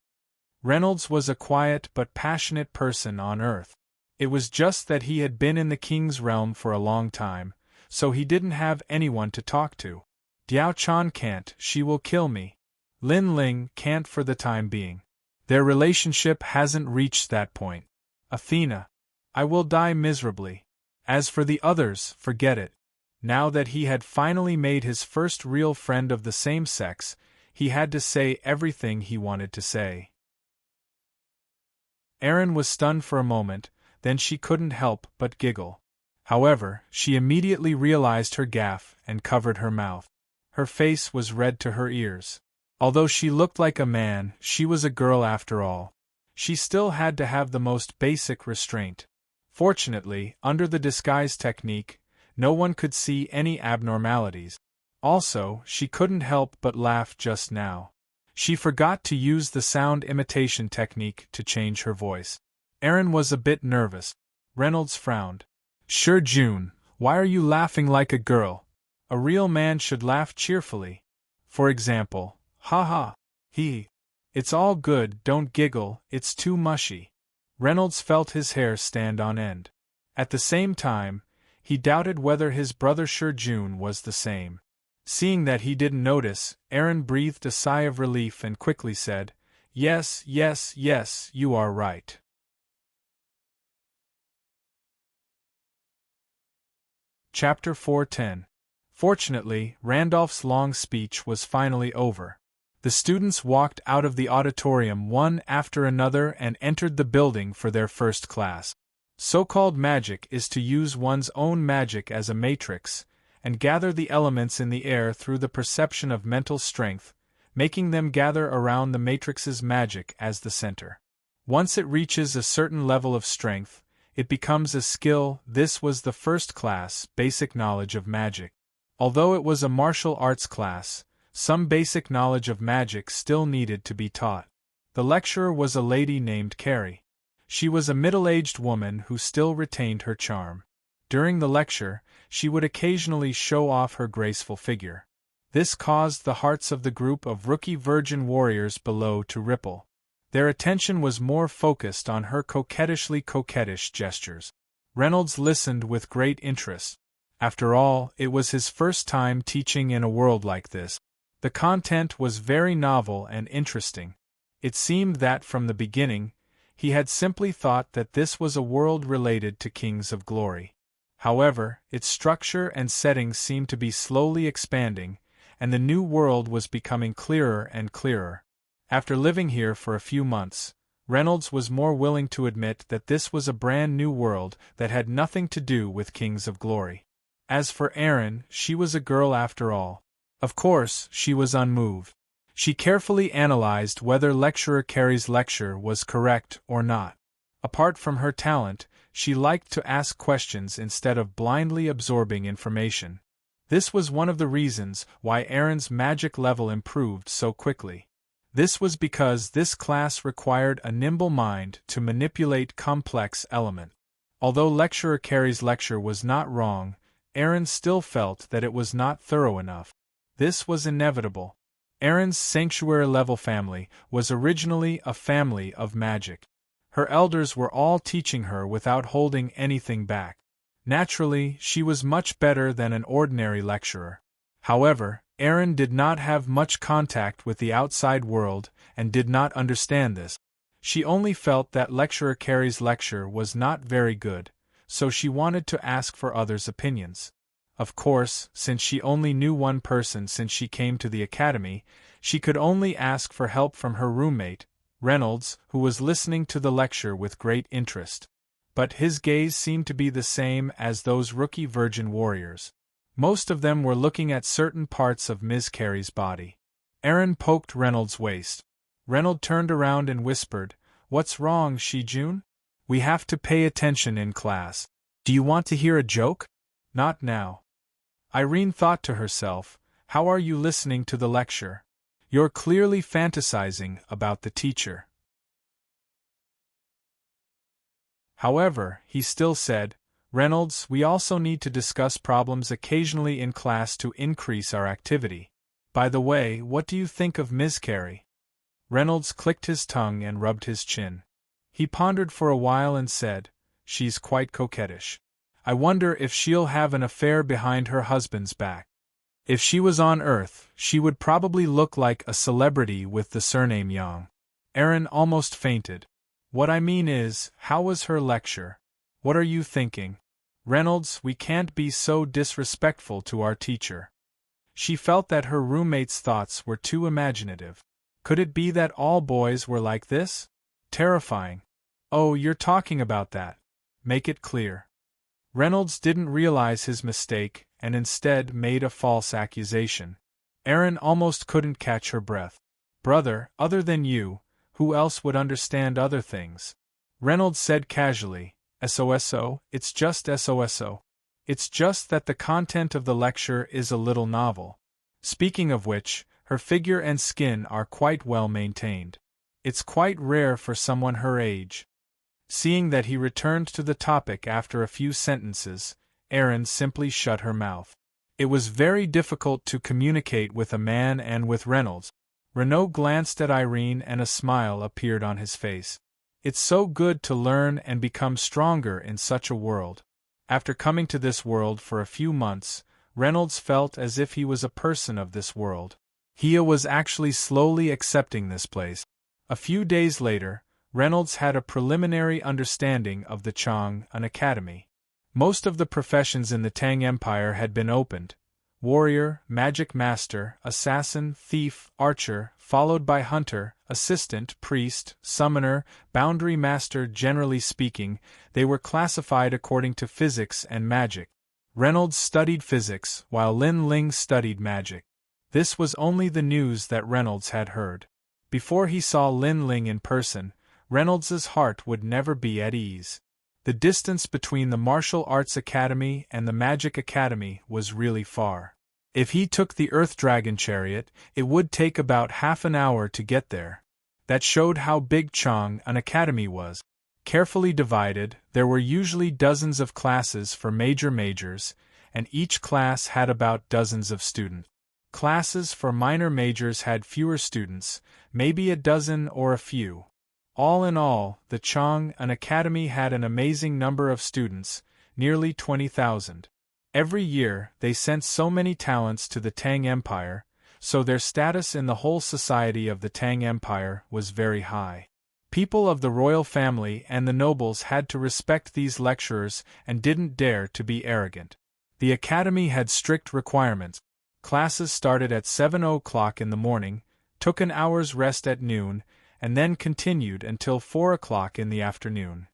Reynolds was a quiet but passionate person on Earth. It was just that he had been in the king's realm for a long time, so he didn't have anyone to talk to. Diao Chan can't, she will kill me. Lin Ling can't for the time being. Their relationship hasn't reached that point. Athena, I will die miserably. As for the others, forget it. Now that he had finally made his first real friend of the same sex, he had to say everything he wanted to say. Erin was stunned for a moment, then she couldn't help but giggle. However, she immediately realized her gaffe and covered her mouth. Her face was red to her ears. Although she looked like a man, she was a girl after all. She still had to have the most basic restraint. Fortunately, under the disguise technique, no one could see any abnormalities. Also, she couldn't help but laugh just now. She forgot to use the sound imitation technique to change her voice. Erin was a bit nervous. Reynolds frowned. June, why are you laughing like a girl? A real man should laugh cheerfully. For example, ha ha, he. It's all good, don't giggle, it's too mushy. Reynolds felt his hair stand on end. At the same time, he doubted whether his brother June was the same. Seeing that he didn't notice, Erin breathed a sigh of relief and quickly said, Yes, you are right. Chapter 410. Fortunately, Randolph's long speech was finally over. The students walked out of the auditorium one after another and entered the building for their first class. So-called magic is to use one's own magic as a matrix, and gather the elements in the air through the perception of mental strength, making them gather around the matrix's magic as the center. Once it reaches a certain level of strength, it becomes a skill. This was the first class, basic knowledge of magic. Although it was a martial arts class, some basic knowledge of magic still needed to be taught. The lecturer was a lady named Carrie. She was a middle-aged woman who still retained her charm. During the lecture, she would occasionally show off her graceful figure. This caused the hearts of the group of rookie virgin warriors below to ripple. Their attention was more focused on her coquettish gestures. Reynolds listened with great interest. After all, it was his first time teaching in a world like this. The content was very novel and interesting. It seemed that from the beginning, he had simply thought that this was a world related to Kings of Glory. However, its structure and settings seemed to be slowly expanding, and the new world was becoming clearer and clearer. After living here for a few months, Reynolds was more willing to admit that this was a brand new world that had nothing to do with Kings of Glory. As for Erin, she was a girl after all. Of course, she was unmoved. She carefully analyzed whether Lecturer Carey's lecture was correct or not. Apart from her talent, she liked to ask questions instead of blindly absorbing information. This was one of the reasons why Erin's magic level improved so quickly. This was because this class required a nimble mind to manipulate complex elements. Although Lecturer Carey's lecture was not wrong, Erin still felt that it was not thorough enough. This was inevitable. Erin's sanctuary-level family was originally a family of magic. Her elders were all teaching her without holding anything back. Naturally, she was much better than an ordinary lecturer. However, Erin did not have much contact with the outside world and did not understand this. She only felt that Lecturer Carey's lecture was not very good, so she wanted to ask for others' opinions. Of course, since she only knew one person since she came to the academy, she could only ask for help from her roommate, Reynolds, who was listening to the lecture with great interest. But his gaze seemed to be the same as those rookie virgin warriors. Most of them were looking at certain parts of Miss Carey's body. Erin poked Reynolds' waist. Reynolds turned around and whispered, "What's wrong, Shi-Jun? We have to pay attention in class. Do you want to hear a joke?" "Not now." Irene thought to herself, "How are you listening to the lecture? You're clearly fantasizing about the teacher." However, he still said, "Reynolds, we also need to discuss problems occasionally in class to increase our activity. By the way, what do you think of Miss Carey?" Reynolds clicked his tongue and rubbed his chin. He pondered for a while and said, "She's quite coquettish. I wonder if she'll have an affair behind her husband's back. If she was on Earth, she would probably look like a celebrity with the surname Yang." Erin almost fainted. "What I mean is, how was her lecture? What are you thinking?" "Reynolds, we can't be so disrespectful to our teacher." She felt that her roommate's thoughts were too imaginative. Could it be that all boys were like this? Terrifying. "Oh, you're talking about that. Make it clear." Reynolds didn't realize his mistake and instead made a false accusation. Erin almost couldn't catch her breath. "Brother, other than you, who else would understand other things?" Reynolds said casually, "SOSO, it's just SOSO. It's just that the content of the lecture is a little novel. Speaking of which, her figure and skin are quite well maintained. It's quite rare for someone her age." Seeing that he returned to the topic after a few sentences, Erin simply shut her mouth. It was very difficult to communicate with a man and with Reynolds. Renaud glanced at Irene and a smile appeared on his face. It's so good to learn and become stronger in such a world. After coming to this world for a few months, Reynolds felt as if he was a person of this world. He was actually slowly accepting this place. A few days later, Reynolds had a preliminary understanding of the Chang, an academy. Most of the professions in the Tang Empire had been opened: warrior, magic master, assassin, thief, archer, followed by hunter, assistant, priest, summoner, boundary master. Generally speaking, they were classified according to physics and magic. Reynolds studied physics, while Lin Ling studied magic. This was only the news that Reynolds had heard. Before he saw Lin Ling in person, Reynolds's heart would never be at ease. The distance between the Martial Arts Academy and the Magic Academy was really far. If he took the Earth Dragon chariot, it would take about half an hour to get there. That showed how big Chang an academy was. Carefully divided, there were usually dozens of classes for majors, and each class had about dozens of students. Classes for minor majors had fewer students, maybe a dozen or a few. All in all, the Chang an academy had an amazing number of students, nearly 20,000. Every year, they sent so many talents to the Tang Empire, so their status in the whole society of the Tang Empire was very high. People of the royal family and the nobles had to respect these lecturers and didn't dare to be arrogant. The academy had strict requirements. Classes started at 7 o'clock in the morning, took an hour's rest at noon, and then continued until 4 o'clock in the afternoon.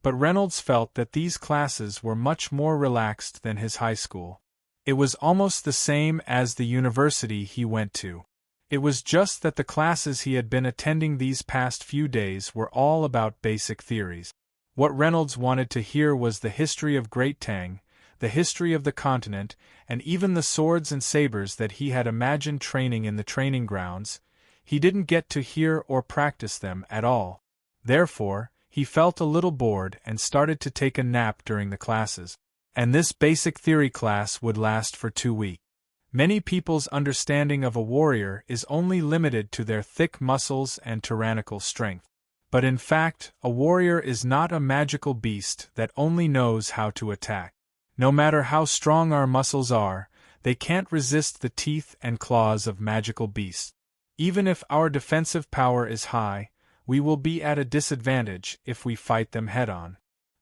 But Reynolds felt that these classes were much more relaxed than his high school. It was almost the same as the university he went to. It was just that the classes he had been attending these past few days were all about basic theories. What Reynolds wanted to hear was the history of Great Tang, the history of the continent, and even the swords and sabers that he had imagined training in the training grounds. He didn't get to hear or practice them at all. Therefore, he felt a little bored and started to take a nap during the classes. And this basic theory class would last for 2 weeks. Many people's understanding of a warrior is only limited to their thick muscles and tyrannical strength. But in fact, a warrior is not a magical beast that only knows how to attack. No matter how strong our muscles are, they can't resist the teeth and claws of magical beasts. Even if our defensive power is high, we will be at a disadvantage if we fight them head-on.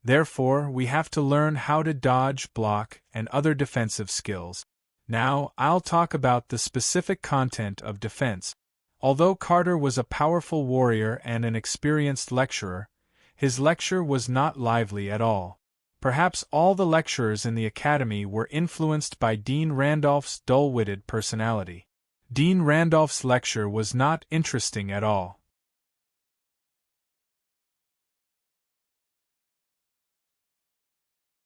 Therefore, we have to learn how to dodge, block, and other defensive skills. Now, I'll talk about the specific content of defense. Although Carter was a powerful warrior and an experienced lecturer, his lecture was not lively at all. Perhaps all the lecturers in the academy were influenced by Dean Randolph's dull-witted personality. Dean Randolph's lecture was not interesting at all.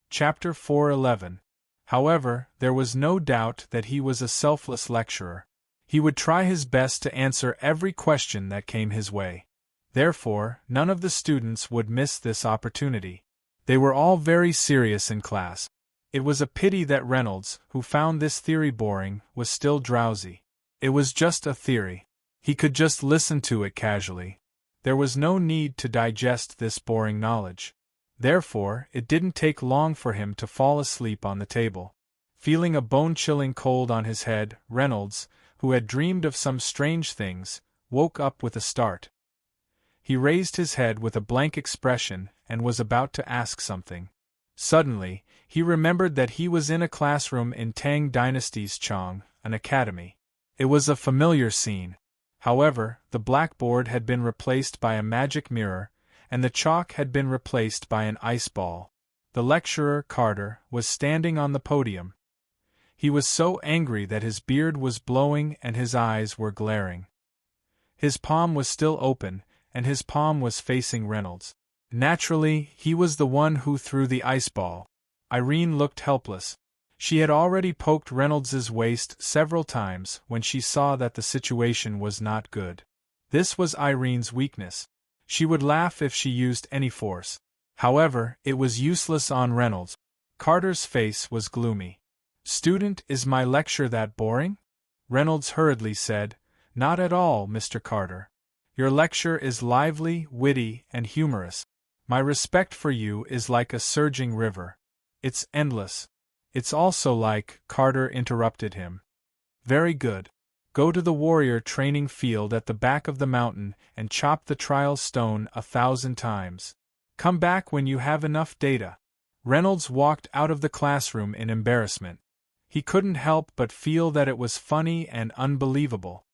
Chapter 4:11. However, there was no doubt that he was a selfless lecturer. He would try his best to answer every question that came his way. Therefore, none of the students would miss this opportunity. They were all very serious in class. It was a pity that Reynolds, who found this theory boring, was still drowsy. It was just a theory. He could just listen to it casually. There was no need to digest this boring knowledge. Therefore, it didn't take long for him to fall asleep on the table. Feeling a bone-chilling cold on his head, Reynolds, who had dreamed of some strange things, woke up with a start. He raised his head with a blank expression and was about to ask something. Suddenly, he remembered that he was in a classroom in Tang Dynasty's Chang, an academy. It was a familiar scene. However, the blackboard had been replaced by a magic mirror, and the chalk had been replaced by an ice ball. The lecturer, Carter, was standing on the podium. He was so angry that his beard was blowing and his eyes were glaring. His palm was still open, and his palm was facing Reynolds. Naturally, he was the one who threw the ice ball. Irene looked helpless. She had already poked Reynolds's waist several times when she saw that the situation was not good. This was Irene's weakness. She would laugh if she used any force. However, it was useless on Reynolds. Carter's face was gloomy. "Student, is my lecture that boring?" Reynolds hurriedly said. "Not at all, Mr. Carter. Your lecture is lively, witty, and humorous. My respect for you is like a surging river. It's endless. It's also like," Carter interrupted him. "Very good. Go to the warrior training field at the back of the mountain and chop the trial stone 1,000 times. Come back when you have enough data." Reynolds walked out of the classroom in embarrassment. He couldn't help but feel that it was funny and unbelievable.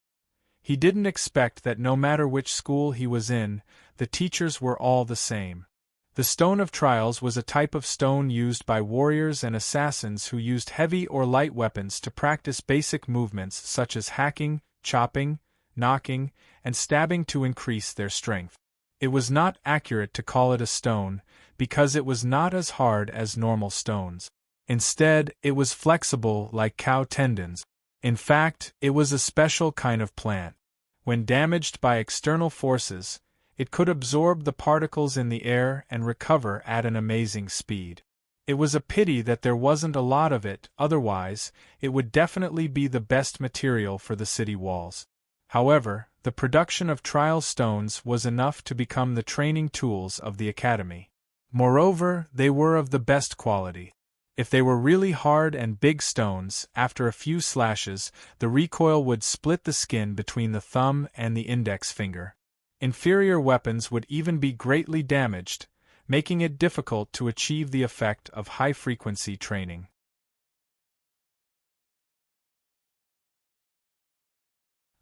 He didn't expect that no matter which school he was in, the teachers were all the same. The stone of trials was a type of stone used by warriors and assassins who used heavy or light weapons to practice basic movements such as hacking, chopping, knocking, and stabbing to increase their strength. It was not accurate to call it a stone, because it was not as hard as normal stones. Instead, it was flexible like cow tendons. In fact, it was a special kind of plant. When damaged by external forces, it could absorb the particles in the air and recover at an amazing speed. It was a pity that there wasn't a lot of it, otherwise, it would definitely be the best material for the city walls. However, the production of trial stones was enough to become the training tools of the academy. Moreover, they were of the best quality. If they were really hard and big stones, after a few slashes, the recoil would split the skin between the thumb and the index finger. Inferior weapons would even be greatly damaged, making it difficult to achieve the effect of high-frequency training.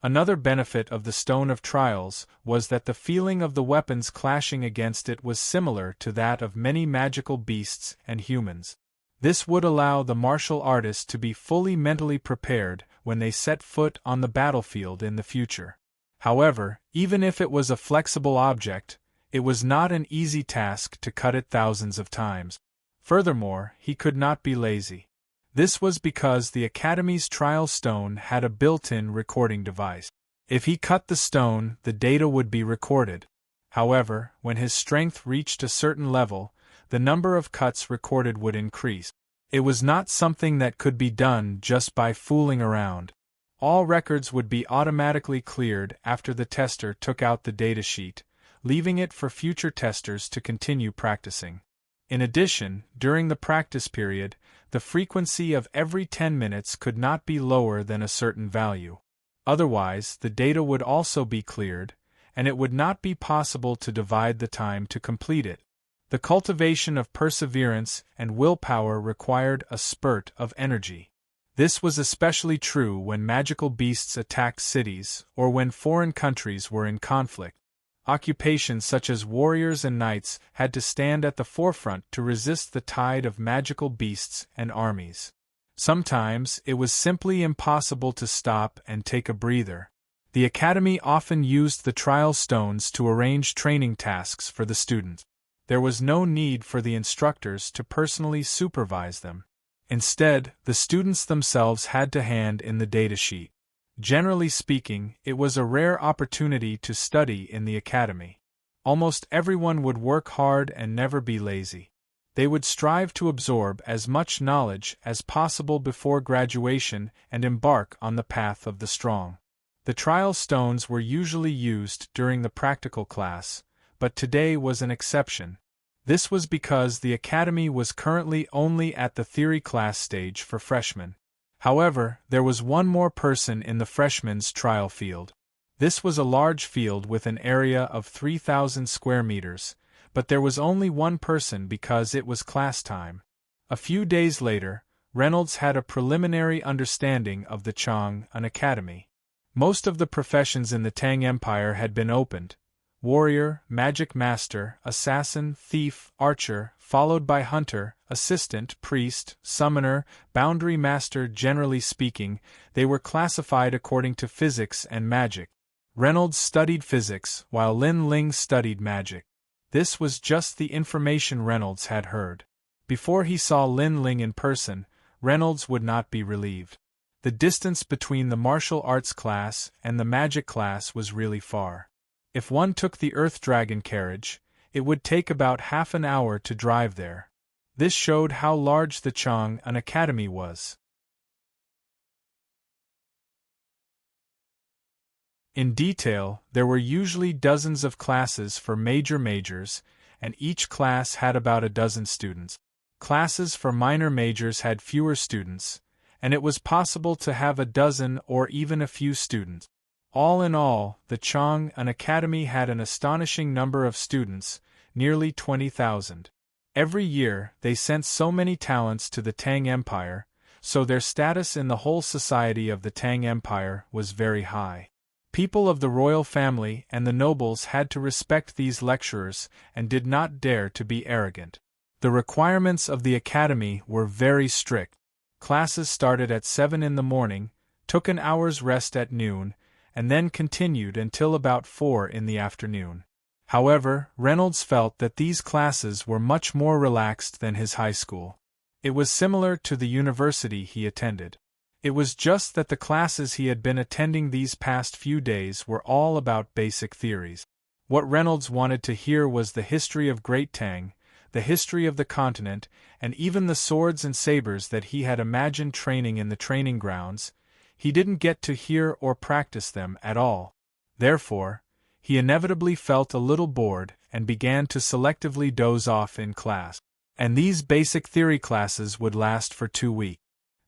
Another benefit of the Stone of Trials was that the feeling of the weapons clashing against it was similar to that of many magical beasts and humans. This would allow the martial artist to be fully mentally prepared when they set foot on the battlefield in the future. However, even if it was a flexible object, it was not an easy task to cut it thousands of times. Furthermore, he could not be lazy. This was because the Academy's trial stone had a built-in recording device. If he cut the stone, the data would be recorded. However, when his strength reached a certain level, the number of cuts recorded would increase. It was not something that could be done just by fooling around. All records would be automatically cleared after the tester took out the datasheet, leaving it for future testers to continue practicing. In addition, during the practice period, the frequency of every 10 minutes could not be lower than a certain value. Otherwise, the data would also be cleared, and it would not be possible to divide the time to complete it. The cultivation of perseverance and willpower required a spurt of energy. This was especially true when magical beasts attacked cities or when foreign countries were in conflict. Occupations such as warriors and knights had to stand at the forefront to resist the tide of magical beasts and armies. Sometimes it was simply impossible to stop and take a breather. The academy often used the trial stones to arrange training tasks for the students. There was no need for the instructors to personally supervise them. Instead, the students themselves had to hand in the datasheet. Generally speaking, it was a rare opportunity to study in the academy. Almost everyone would work hard and never be lazy. They would strive to absorb as much knowledge as possible before graduation and embark on the path of the strong. The trial stones were usually used during the practical class, but today was an exception. This was because the academy was currently only at the theory class stage for freshmen. However, there was one more person in the freshmen's trial field. This was a large field with an area of 3,000 square meters, but there was only one person because it was class time. A few days later, Reynolds had a preliminary understanding of the Chang, an academy. Most of the professions in the Tang Empire had been opened: warrior, magic master, assassin, thief, archer, followed by hunter, assistant, priest, summoner, boundary master. Generally speaking, they were classified according to physics and magic. Reynolds studied physics, while Lin Ling studied magic. This was just the information Reynolds had heard. Before he saw Lin Ling in person, Reynolds would not be relieved. The distance between the martial arts class and the magic class was really far. If one took the Earth Dragon carriage, it would take about half an hour to drive there. This showed how large the Chang, an academy, was. In detail, there were usually dozens of classes for majors, and each class had about a dozen students. Classes for minor majors had fewer students, and it was possible to have a dozen or even a few students. All in all, the Chang, an academy, had an astonishing number of students, nearly 20,000. Every year, they sent so many talents to the Tang Empire, so their status in the whole society of the Tang Empire was very high. People of the royal family and the nobles had to respect these lecturers and did not dare to be arrogant. The requirements of the academy were very strict. Classes started at 7 in the morning, took an hour's rest at noon, and then continued until about 4 in the afternoon. However, Reynolds felt that these classes were much more relaxed than his high school. It was similar to the university he attended. It was just that the classes he had been attending these past few days were all about basic theories. What Reynolds wanted to hear was the history of Great Tang, the history of the continent, and even the swords and sabers that he had imagined training in the training grounds. He didn't get to hear or practice them at all. Therefore, he inevitably felt a little bored and began to selectively doze off in class. And these basic theory classes would last for 2 weeks.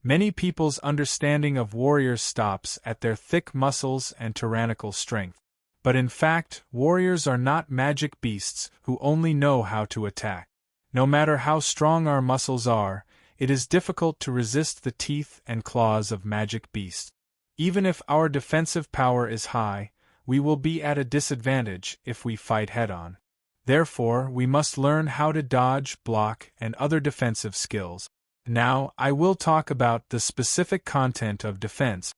Many people's understanding of warriors stops at their thick muscles and tyrannical strength. But in fact, warriors are not magic beasts who only know how to attack. No matter how strong our muscles are, it is difficult to resist the teeth and claws of magic beasts. Even if our defensive power is high, we will be at a disadvantage if we fight head-on. Therefore, we must learn how to dodge, block, and other defensive skills. Now, I will talk about the specific content of defense.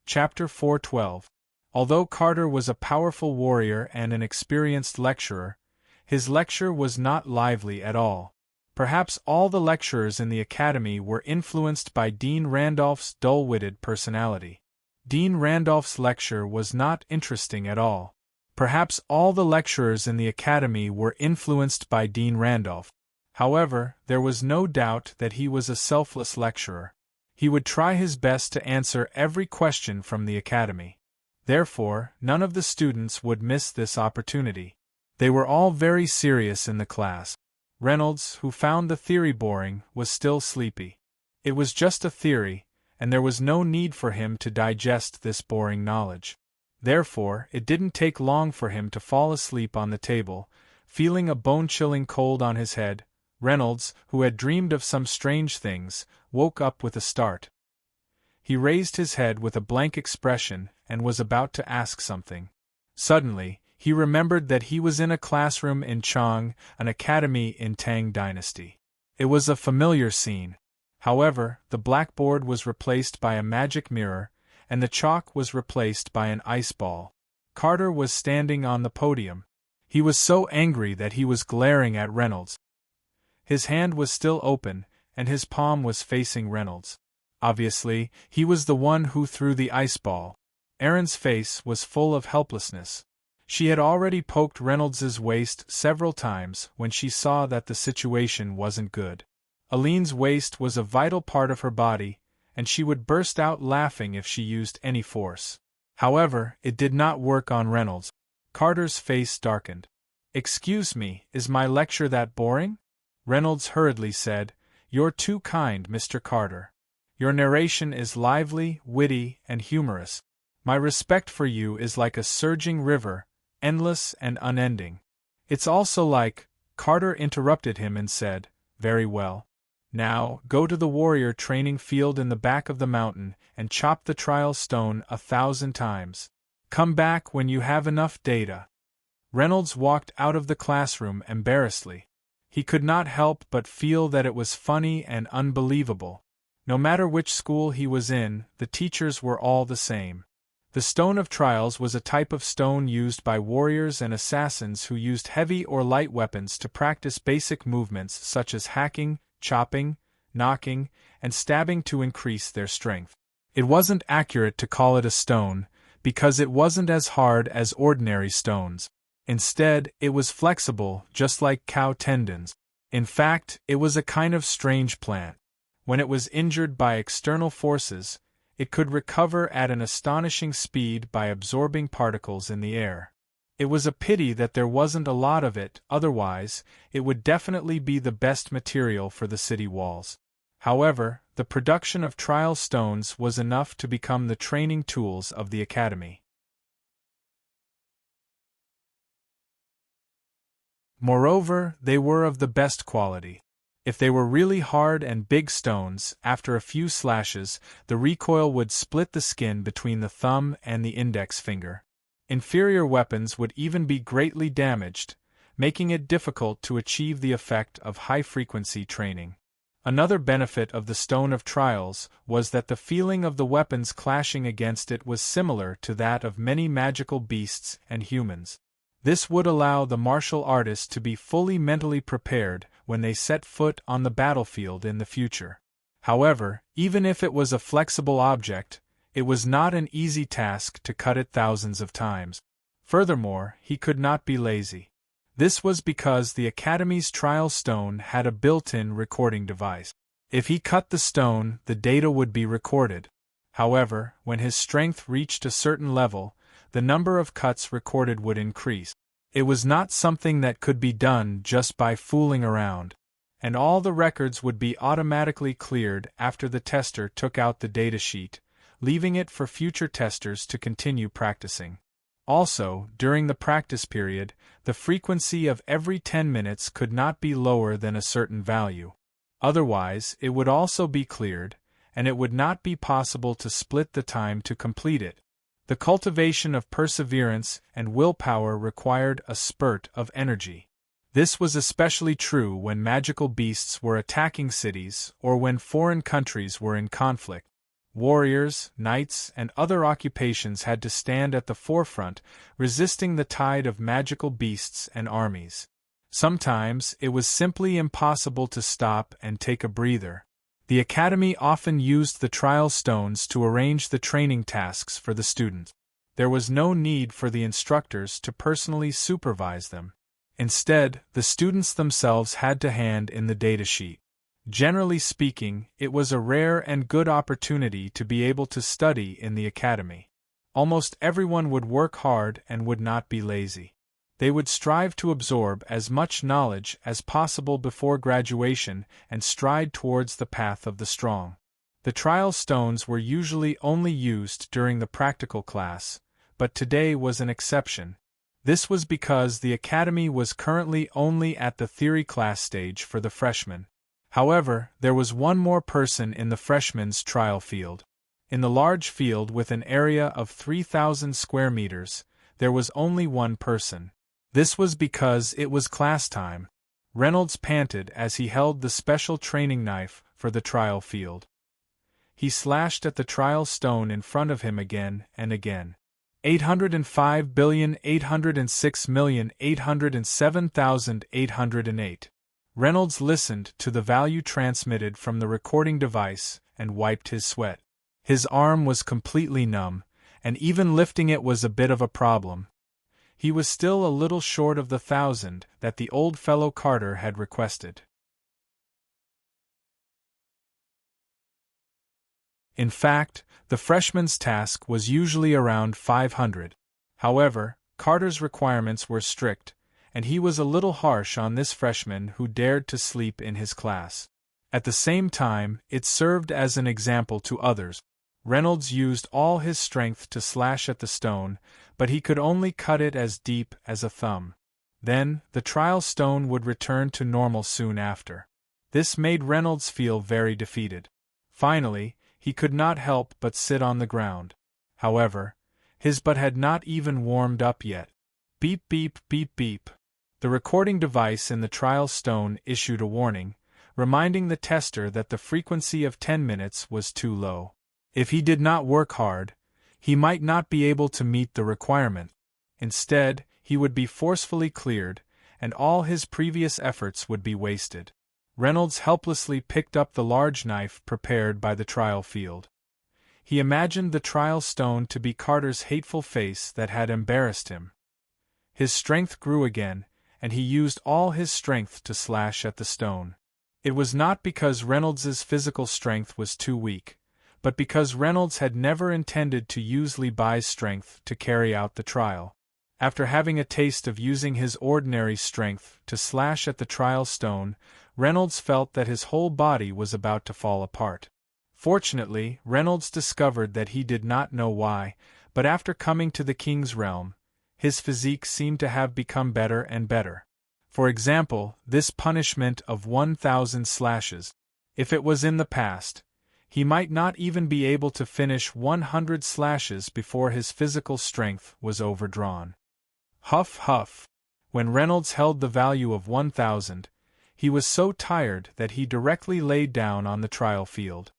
Chapter 4:12. Although Carter was a powerful warrior and an experienced lecturer, his lecture was not lively at all. Perhaps all the lecturers in the academy were influenced by Dean Randolph's dull-witted personality. Dean Randolph's lecture was not interesting at all. Perhaps all the lecturers in the academy were influenced by Dean Randolph. However, there was no doubt that he was a selfless lecturer. He would try his best to answer every question from the academy. Therefore, none of the students would miss this opportunity. They were all very serious in the class. Reynolds, who found the theory boring, was still sleepy. It was just a theory, and there was no need for him to digest this boring knowledge. Therefore, it didn't take long for him to fall asleep on the table, feeling a bone-chilling cold on his head. Reynolds, who had dreamed of some strange things, woke up with a start. He raised his head with a blank expression and was about to ask something. Suddenly, he remembered that he was in a classroom in Chang, an academy in Tang Dynasty. It was a familiar scene. However, the blackboard was replaced by a magic mirror, and the chalk was replaced by an ice ball. Carter was standing on the podium. He was so angry that he was glaring at Reynolds. His hand was still open, and his palm was facing Reynolds. Obviously, he was the one who threw the ice ball. Erin's face was full of helplessness. She had already poked Reynolds's waist several times when she saw that the situation wasn't good. Aline's waist was a vital part of her body, and she would burst out laughing if she used any force. However, it did not work on Reynolds. Carter's face darkened. "Excuse me, is my lecture that boring?" Reynolds hurriedly said, "You're too kind, Mr. Carter. Your narration is lively, witty, and humorous. My respect for you is like a surging river, endless and unending. It's also like—" Carter interrupted him and said, "Very well. Now, go to the warrior training field in the back of the mountain and chop the trial stone 1,000 times. Come back when you have enough data." Reynolds walked out of the classroom embarrassedly. He could not help but feel that it was funny and unbelievable. No matter which school he was in, the teachers were all the same. The stone of trials was a type of stone used by warriors and assassins who used heavy or light weapons to practice basic movements such as hacking, chopping, knocking, and stabbing to increase their strength. It wasn't accurate to call it a stone, because it wasn't as hard as ordinary stones. Instead, it was flexible, just like cow tendons. In fact, it was a kind of strange plant. When it was injured by external forces, it could recover at an astonishing speed by absorbing particles in the air. It was a pity that there wasn't a lot of it, otherwise, it would definitely be the best material for the city walls. However, the production of trial stones was enough to become the training tools of the academy. Moreover, they were of the best quality. If they were really hard and big stones, after a few slashes, the recoil would split the skin between the thumb and the index finger. Inferior weapons would even be greatly damaged, making it difficult to achieve the effect of high-frequency training. Another benefit of the Stone of Trials was that the feeling of the weapons clashing against it was similar to that of many magical beasts and humans. This would allow the martial artist to be fully mentally prepared when they set foot on the battlefield in the future. However, even if it was a flexible object, it was not an easy task to cut it thousands of times. Furthermore, he could not be lazy. This was because the Academy's trial stone had a built-in recording device. If he cut the stone, the data would be recorded. However, when his strength reached a certain level, the number of cuts recorded would increase. It was not something that could be done just by fooling around, and all the records would be automatically cleared after the tester took out the datasheet, leaving it for future testers to continue practicing. Also, during the practice period, the frequency of every 10 minutes could not be lower than a certain value. Otherwise, it would also be cleared, and it would not be possible to split the time to complete it. The cultivation of perseverance and willpower required a spurt of energy. This was especially true when magical beasts were attacking cities or when foreign countries were in conflict. Warriors, knights, and other occupations had to stand at the forefront, resisting the tide of magical beasts and armies. Sometimes it was simply impossible to stop and take a breather. The Academy often used the trial stones to arrange the training tasks for the students. There was no need for the instructors to personally supervise them. Instead, the students themselves had to hand in the datasheet. Generally speaking, it was a rare and good opportunity to be able to study in the Academy. Almost everyone would work hard and would not be lazy. They would strive to absorb as much knowledge as possible before graduation and stride towards the path of the strong. The trial stones were usually only used during the practical class, but today was an exception. This was because the Academy was currently only at the theory class stage for the freshmen. However, there was one more person in the freshmen's trial field. In the large field with an area of 3,000 square meters, there was only one person. This was because it was class time. Reynolds panted as he held the special training knife for the trial field. He slashed at the trial stone in front of him again and again. 805,806,807,808. Reynolds listened to the value transmitted from the recording device and wiped his sweat. His arm was completely numb, and even lifting it was a bit of a problem. He was still a little short of the 1,000 that the old fellow Carter had requested. In fact, the freshman's task was usually around 500. However, Carter's requirements were strict, and he was a little harsh on this freshman who dared to sleep in his class. At the same time, it served as an example to others. Reynolds used all his strength to slash at the stone, but he could only cut it as deep as a thumb. Then, the trial stone would return to normal soon after. This made Reynolds feel very defeated. Finally, he could not help but sit on the ground. However, his butt had not even warmed up yet. Beep beep beep beep. The recording device in the trial stone issued a warning, reminding the tester that the frequency of 10 minutes was too low. If he did not work hard, he might not be able to meet the requirement. Instead, he would be forcefully cleared, and all his previous efforts would be wasted. Reynolds helplessly picked up the large knife prepared by the trial field. He imagined the trial stone to be Carter's hateful face that had embarrassed him. His strength grew again, and he used all his strength to slash at the stone. It was not because Reynolds's physical strength was too weak, but because Reynolds had never intended to use Levi's strength to carry out the trial. After having a taste of using his ordinary strength to slash at the trial stone, Reynolds felt that his whole body was about to fall apart. Fortunately, Reynolds discovered that he did not know why, but after coming to the king's realm, his physique seemed to have become better and better. For example, this punishment of 1,000 slashes. If it was in the past, he might not even be able to finish 100 slashes before his physical strength was overdrawn. Huff huff. When Reynolds held the value of 1,000, he was so tired that he directly laid down on the trial field.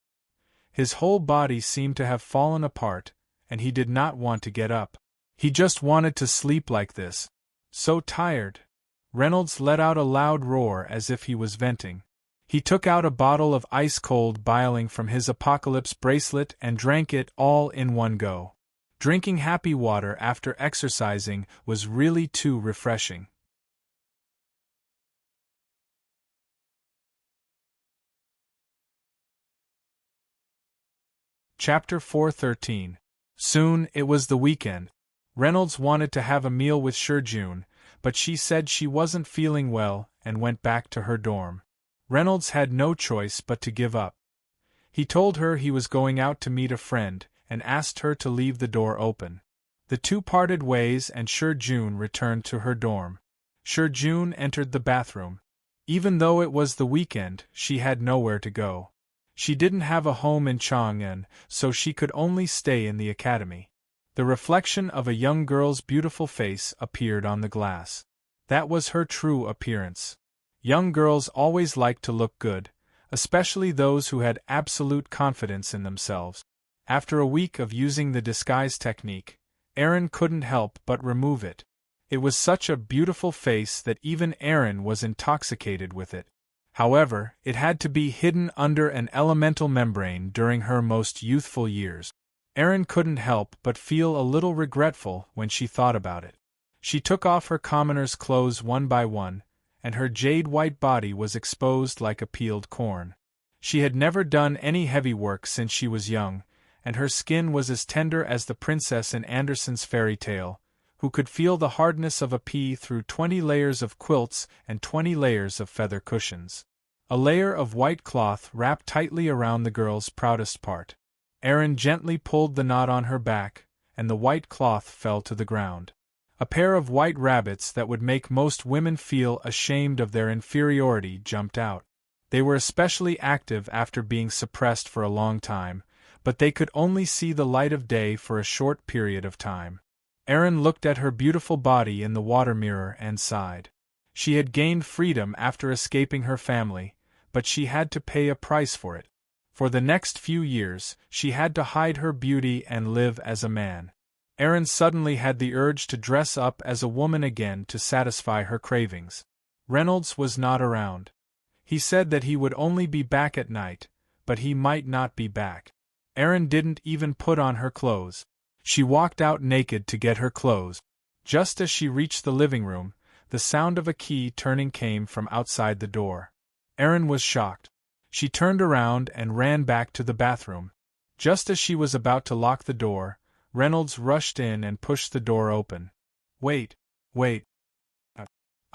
His whole body seemed to have fallen apart, and he did not want to get up. He just wanted to sleep like this. So tired. Reynolds let out a loud roar as if he was venting. He took out a bottle of ice-cold biling from his apocalypse bracelet and drank it all in one go. Drinking happy water after exercising was really too refreshing. Chapter 4:13. Soon it was the weekend. Reynolds wanted to have a meal with June, but she said she wasn't feeling well and went back to her dorm. Reynolds had no choice but to give up. He told her he was going out to meet a friend and asked her to leave the door open. The two parted ways and June returned to her dorm. June entered the bathroom. Even though it was the weekend, she had nowhere to go. She didn't have a home in Chang'an, so she could only stay in the academy. The reflection of a young girl's beautiful face appeared on the glass. That was her true appearance. Young girls always liked to look good, especially those who had absolute confidence in themselves. After a week of using the disguise technique, Aaron couldn't help but remove it. It was such a beautiful face that even Aaron was intoxicated with it. However, it had to be hidden under an elemental membrane during her most youthful years. Aaron couldn't help but feel a little regretful when she thought about it. She took off her commoner's clothes one by one, and her jade-white body was exposed like a peeled corn. She had never done any heavy work since she was young, and her skin was as tender as the princess in Andersen's fairy tale, who could feel the hardness of a pea through 20 layers of quilts and 20 layers of feather cushions. A layer of white cloth wrapped tightly around the girl's proudest part. Aaron gently pulled the knot on her back, and the white cloth fell to the ground. A pair of white rabbits that would make most women feel ashamed of their inferiority jumped out. They were especially active after being suppressed for a long time, but they could only see the light of day for a short period of time. Aaron looked at her beautiful body in the water mirror and sighed. She had gained freedom after escaping her family, but she had to pay a price for it. For the next few years, she had to hide her beauty and live as a man. Aaron suddenly had the urge to dress up as a woman again to satisfy her cravings. Reynolds was not around. He said that he would only be back at night, but he might not be back. Aaron didn't even put on her clothes. She walked out naked to get her clothes. Just as she reached the living room, the sound of a key turning came from outside the door. Aaron was shocked. She turned around and ran back to the bathroom. Just as she was about to lock the door, Reynolds rushed in and pushed the door open. Wait.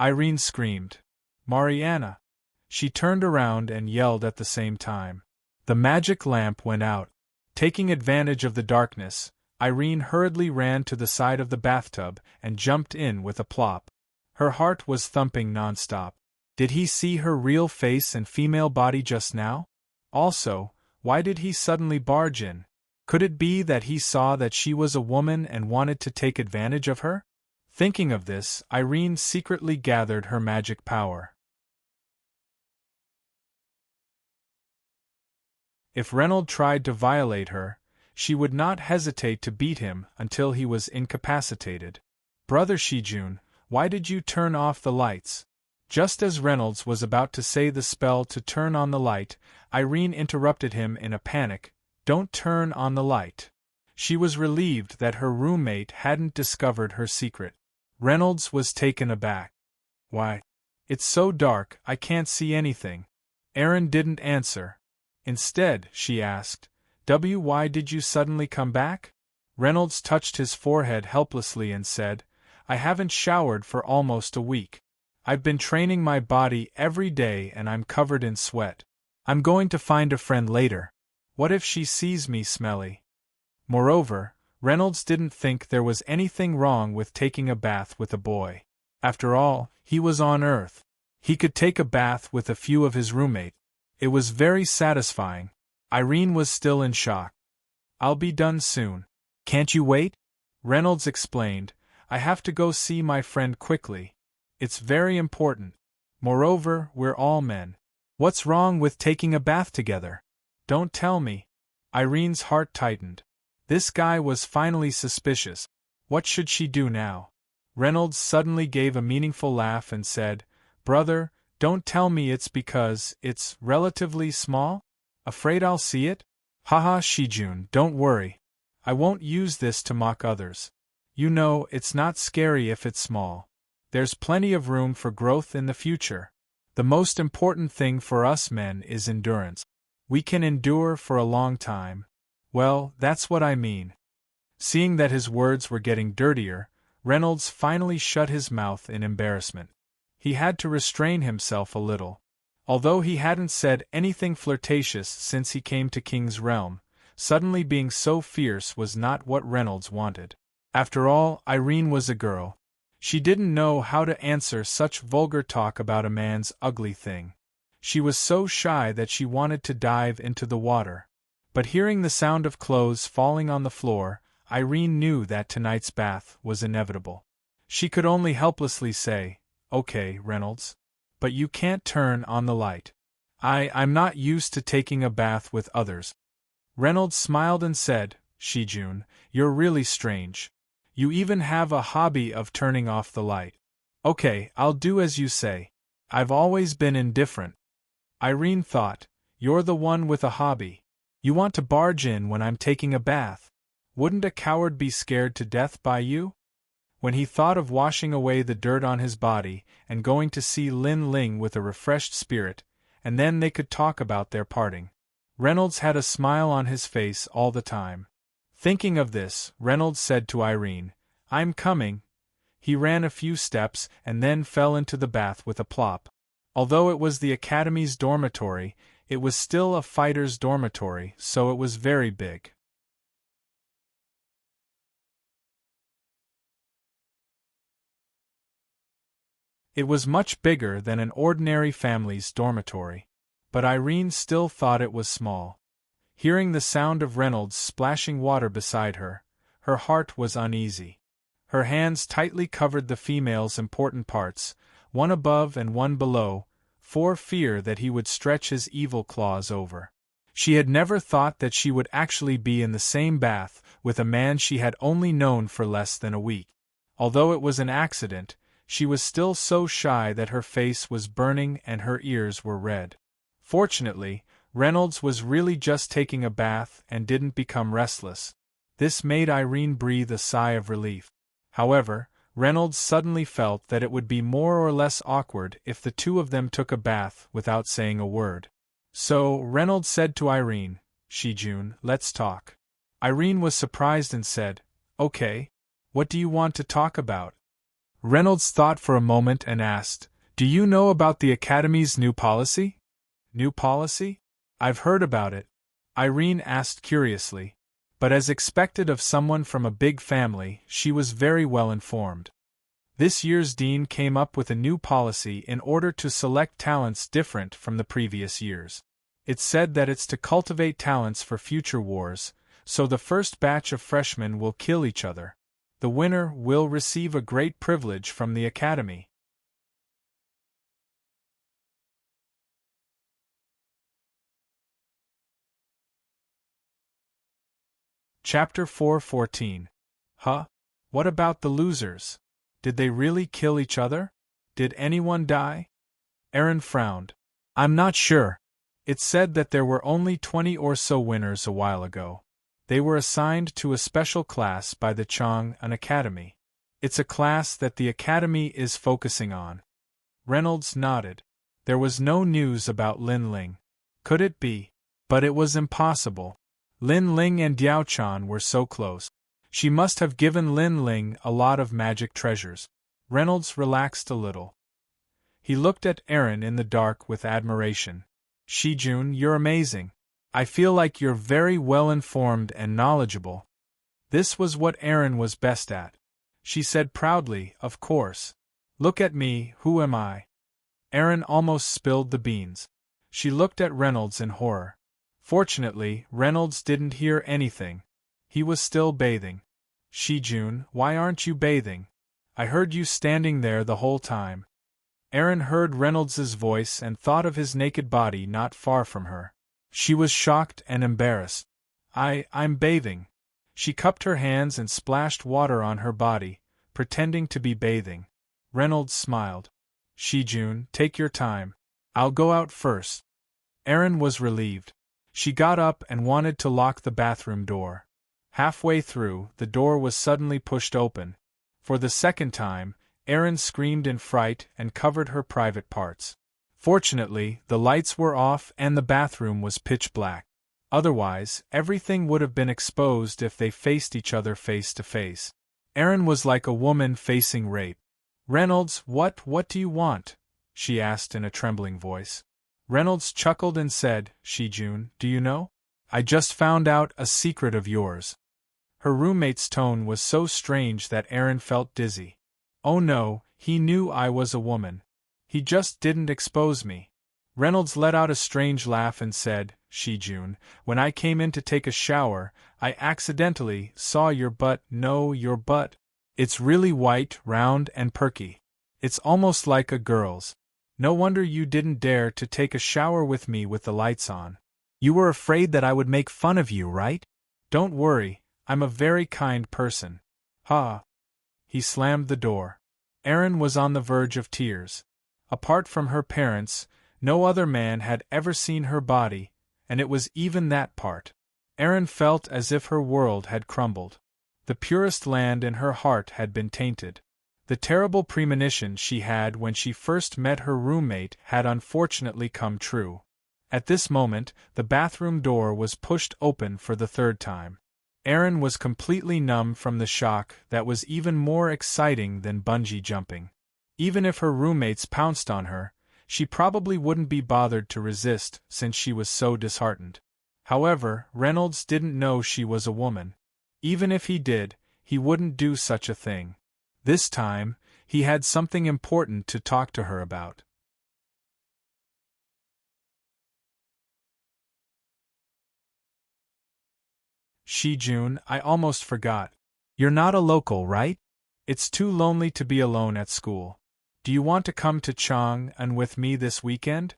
Irene screamed. Mariana. She turned around and yelled at the same time. The magic lamp went out. Taking advantage of the darkness, Irene hurriedly ran to the side of the bathtub and jumped in with a plop. Her heart was thumping nonstop. Did he see her real face and female body just now? Also, why did he suddenly barge in? Could it be that he saw that she was a woman and wanted to take advantage of her? Thinking of this, Irene secretly gathered her magic power. If Reynolds tried to violate her, she would not hesitate to beat him until he was incapacitated. Brother Shijun, why did you turn off the lights? Just as Reynolds was about to say the spell to turn on the light, Irene interrupted him in a panic. Don't turn on the light. She was relieved that her roommate hadn't discovered her secret. Reynolds was taken aback. Why? It's so dark, I can't see anything. Aaron didn't answer. Instead, she asked, why did you suddenly come back? Reynolds touched his forehead helplessly and said, I haven't showered for almost a week. I've been training my body every day and I'm covered in sweat. I'm going to find a friend later. What if she sees me smelly? Moreover, Reynolds didn't think there was anything wrong with taking a bath with a boy. After all, he was on Earth. He could take a bath with a few of his roommates. It was very satisfying. Irene was still in shock. I'll be done soon. Can't you wait? Reynolds explained, I have to go see my friend quickly. It's very important. Moreover, we're all men. What's wrong with taking a bath together? Don't tell me. Irene's heart tightened. This guy was finally suspicious. What should she do now? Reynolds suddenly gave a meaningful laugh and said, "Brother, don't tell me it's because it's relatively small? Afraid I'll see it? Haha, Shijun, don't worry. I won't use this to mock others. You know, it's not scary if it's small. There's plenty of room for growth in the future. The most important thing for us men is endurance. We can endure for a long time. Well, that's what I mean." Seeing that his words were getting dirtier, Reynolds finally shut his mouth in embarrassment. He had to restrain himself a little. Although he hadn't said anything flirtatious since he came to King's Realm, suddenly being so fierce was not what Reynolds wanted. After all, Irene was a girl. She didn't know how to answer such vulgar talk about a man's ugly thing. She was so shy that she wanted to dive into the water. But hearing the sound of clothes falling on the floor, Irene knew that tonight's bath was inevitable. She could only helplessly say, "Okay, Reynolds. But you can't turn on the light. I'm not used to taking a bath with others." Reynolds smiled and said, "Shijun, you're really strange. You even have a hobby of turning off the light." "Okay, I'll do as you say. I've always been indifferent." Irene thought, "You're the one with a hobby. You want to barge in when I'm taking a bath. Wouldn't a coward be scared to death by you?" When he thought of washing away the dirt on his body and going to see Lin Ling with a refreshed spirit, and then they could talk about their parting, Reynolds had a smile on his face all the time. Thinking of this, Reynolds said to Irene, "I'm coming." He ran a few steps and then fell into the bath with a plop. Although it was the Academy's dormitory, it was still a fighter's dormitory, so it was very big. It was much bigger than an ordinary family's dormitory. But Irene still thought it was small. Hearing the sound of Reynolds splashing water beside her, her heart was uneasy. Her hands tightly covered the female's important parts, one above and one below, for fear that he would stretch his evil claws over. She had never thought that she would actually be in the same bath with a man she had only known for less than a week. Although it was an accident, she was still so shy that her face was burning and her ears were red. Fortunately, Reynolds was really just taking a bath and didn't become restless. This made Irene breathe a sigh of relief. However, Reynolds suddenly felt that it would be more or less awkward if the two of them took a bath without saying a word. So, Reynolds said to Irene, "Shijun, let's talk." Irene was surprised and said, "Okay. What do you want to talk about?" Reynolds thought for a moment and asked, "Do you know about the Academy's new policy?" "New policy? I've heard about it," Irene asked curiously. But as expected of someone from a big family, she was very well informed. This year's dean came up with a new policy in order to select talents different from the previous years. It's said that it's to cultivate talents for future wars, so the first batch of freshmen will kill each other. The winner will receive a great privilege from the Academy. Chapter 4:14. Huh? What about the losers? Did they really kill each other? Did anyone die? Aaron frowned. "I'm not sure. It said that there were only 20 or so winners a while ago. They were assigned to a special class by the Chang'an Academy. It's a class that the Academy is focusing on." Reynolds nodded. There was no news about Lin Ling. Could it be? But it was impossible. Lin Ling and Diao-chan were so close. She must have given Lin Ling a lot of magic treasures. Reynolds relaxed a little. He looked at Aaron in the dark with admiration. "Shijun, you're amazing. I feel like you're very well informed and knowledgeable." This was what Aaron was best at. She said proudly, "Of course. Look at me, who am I?" Aaron almost spilled the beans. She looked at Reynolds in horror. Fortunately, Reynolds didn't hear anything. He was still bathing. "Shijun, why aren't you bathing? I heard you standing there the whole time." Aaron heard Reynolds's voice and thought of his naked body not far from her. She was shocked and embarrassed. I'm bathing." She cupped her hands and splashed water on her body, pretending to be bathing. Reynolds smiled. Shijun, take your time. I'll go out first. Erin was relieved. She got up and wanted to lock the bathroom door. Halfway through, the door was suddenly pushed open. For the second time, Erin screamed in fright and covered her private parts. Fortunately, the lights were off and the bathroom was pitch black. Otherwise, everything would have been exposed if they faced each other face to face. Erin was like a woman facing rape. Reynolds, what do you want? She asked in a trembling voice. Reynolds chuckled and said, Shijun, do you know? I just found out a secret of yours. Her roommate's tone was so strange that Erin felt dizzy. Oh no, he knew I was a woman. He just didn't expose me. Reynolds let out a strange laugh and said, Shijun, when I came in to take a shower, I accidentally saw your butt. No, your butt. It's really white, round, and perky. It's almost like a girl's. No wonder you didn't dare to take a shower with me with the lights on. You were afraid that I would make fun of you, right? Don't worry, I'm a very kind person. Ha! He slammed the door. Erin was on the verge of tears. Apart from her parents, no other man had ever seen her body, and it was even that part. Erin felt as if her world had crumbled. The purest land in her heart had been tainted. The terrible premonition she had when she first met her roommate had unfortunately come true. At this moment, the bathroom door was pushed open for the third time. Erin was completely numb from the shock that was even more exciting than bungee jumping. Even if her roommates pounced on her, she probably wouldn't be bothered to resist since she was so disheartened. However, Reynolds didn't know she was a woman. Even if he did, he wouldn't do such a thing. This time, he had something important to talk to her about. Shijun, I almost forgot. You're not a local, right? It's too lonely to be alone at school. Do you want to come to Chang'an with me this weekend?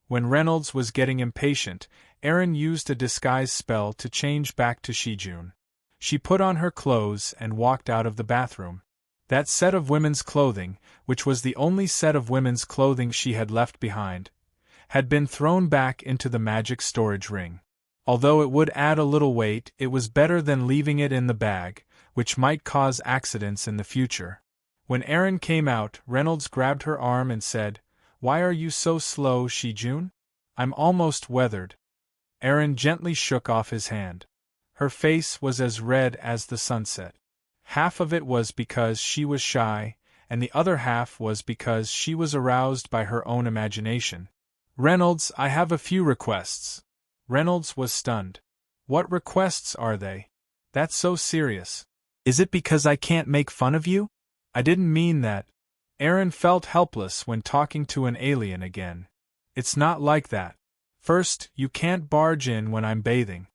When Reynolds was getting impatient, Erin used a disguise spell to change back to Shijun. She put on her clothes and walked out of the bathroom. That set of women's clothing, which was the only set of women's clothing she had left behind, had been thrown back into the magic storage ring. Although it would add a little weight, it was better than leaving it in the bag, which might cause accidents in the future. When Erin came out, Reynolds grabbed her arm and said, Why are you so slow, Shijun? I'm almost weathered. Erin gently shook off his hand. Her face was as red as the sunset. Half of it was because she was shy, and the other half was because she was aroused by her own imagination. Reynolds, I have a few requests. Reynolds was stunned. What requests are they? That's so serious. Is it because I can't make fun of you? I didn't mean that. Erin felt helpless when talking to an alien again. It's not like that. First, you can't barge in when I'm bathing.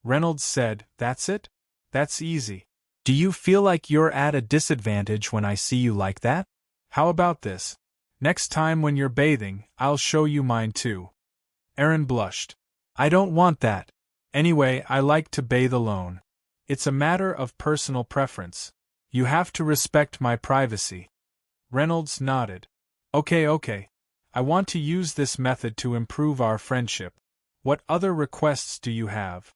Reynolds said, That's it? That's easy. Do you feel like you're at a disadvantage when I see you like that? How about this? Next time when you're bathing, I'll show you mine too. Erin blushed. I don't want that. Anyway, I like to bathe alone. It's a matter of personal preference. You have to respect my privacy. Reynolds nodded. Okay. I want to use this method to improve our friendship. What other requests do you have?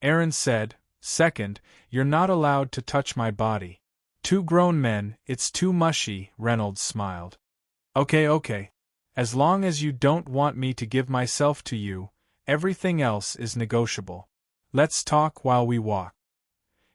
Erin said, Second, you're not allowed to touch my body. Two grown men, it's too mushy, Reynolds smiled. Okay. As long as you don't want me to give myself to you, everything else is negotiable. Let's talk while we walk.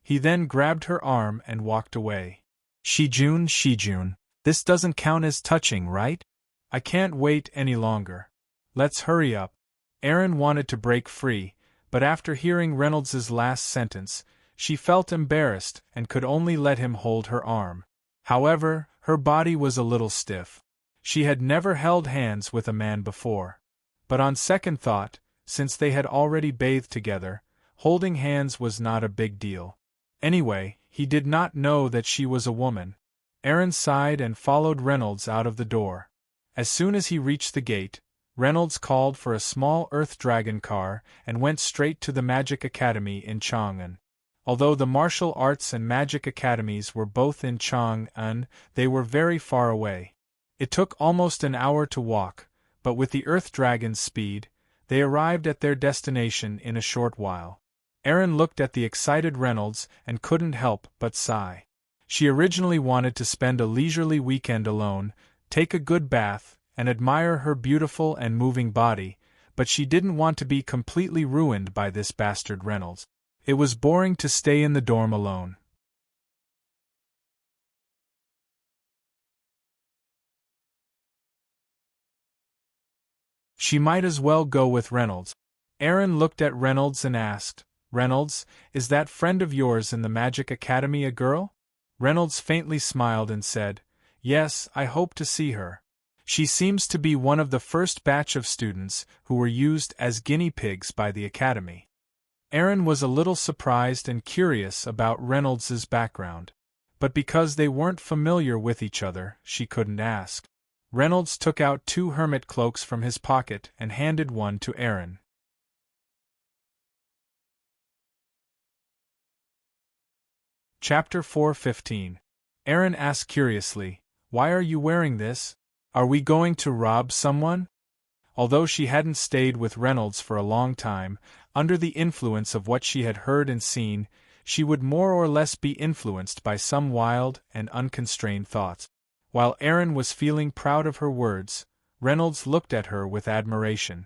He then grabbed her arm and walked away. Shijun, this doesn't count as touching, right? I can't wait any longer. Let's hurry up. Erin wanted to break free, but after hearing Reynolds's last sentence, she felt embarrassed and could only let him hold her arm. However, her body was a little stiff. She had never held hands with a man before. But on second thought, since they had already bathed together, holding hands was not a big deal. Anyway, he did not know that she was a woman. Erin sighed and followed Reynolds out of the door. As soon as he reached the gate, Reynolds called for a small Earth Dragon car and went straight to the Magic Academy in Chang'an. Although the martial arts and magic academies were both in Chang'an, they were very far away. It took almost an hour to walk, but with the Earth Dragon's speed, they arrived at their destination in a short while. Erin looked at the excited Reynolds and couldn't help but sigh. She originally wanted to spend a leisurely weekend alone, take a good bath, and admire her beautiful and moving body, but she didn't want to be completely ruined by this bastard Reynolds. It was boring to stay in the dorm alone. She might as well go with Reynolds. Erin looked at Reynolds and asked, "Reynolds, is that friend of yours in the Magic Academy a girl?" Reynolds faintly smiled and said, "Yes, I hope to see her. She seems to be one of the first batch of students who were used as guinea pigs by the Academy." Erin was a little surprised and curious about Reynolds's background, but because they weren't familiar with each other, she couldn't ask. Reynolds took out 2 hermit cloaks from his pocket and handed one to Erin. Chapter 4:15. Erin asked curiously, "Why are you wearing this? Are we going to rob someone?" Although she hadn't stayed with Reynolds for a long time, under the influence of what she had heard and seen, she would more or less be influenced by some wild and unconstrained thoughts. While Erin was feeling proud of her words, Reynolds looked at her with admiration.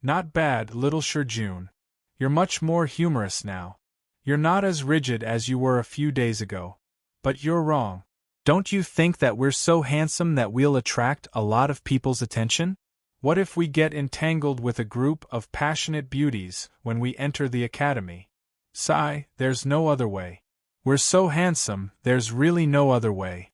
"Not bad, little Shurjun. You're much more humorous now. You're not as rigid as you were a few days ago. But you're wrong. Don't you think that we're so handsome that we'll attract a lot of people's attention? What if we get entangled with a group of passionate beauties when we enter the academy? Sigh, there's no other way. We're so handsome, there's really no other way."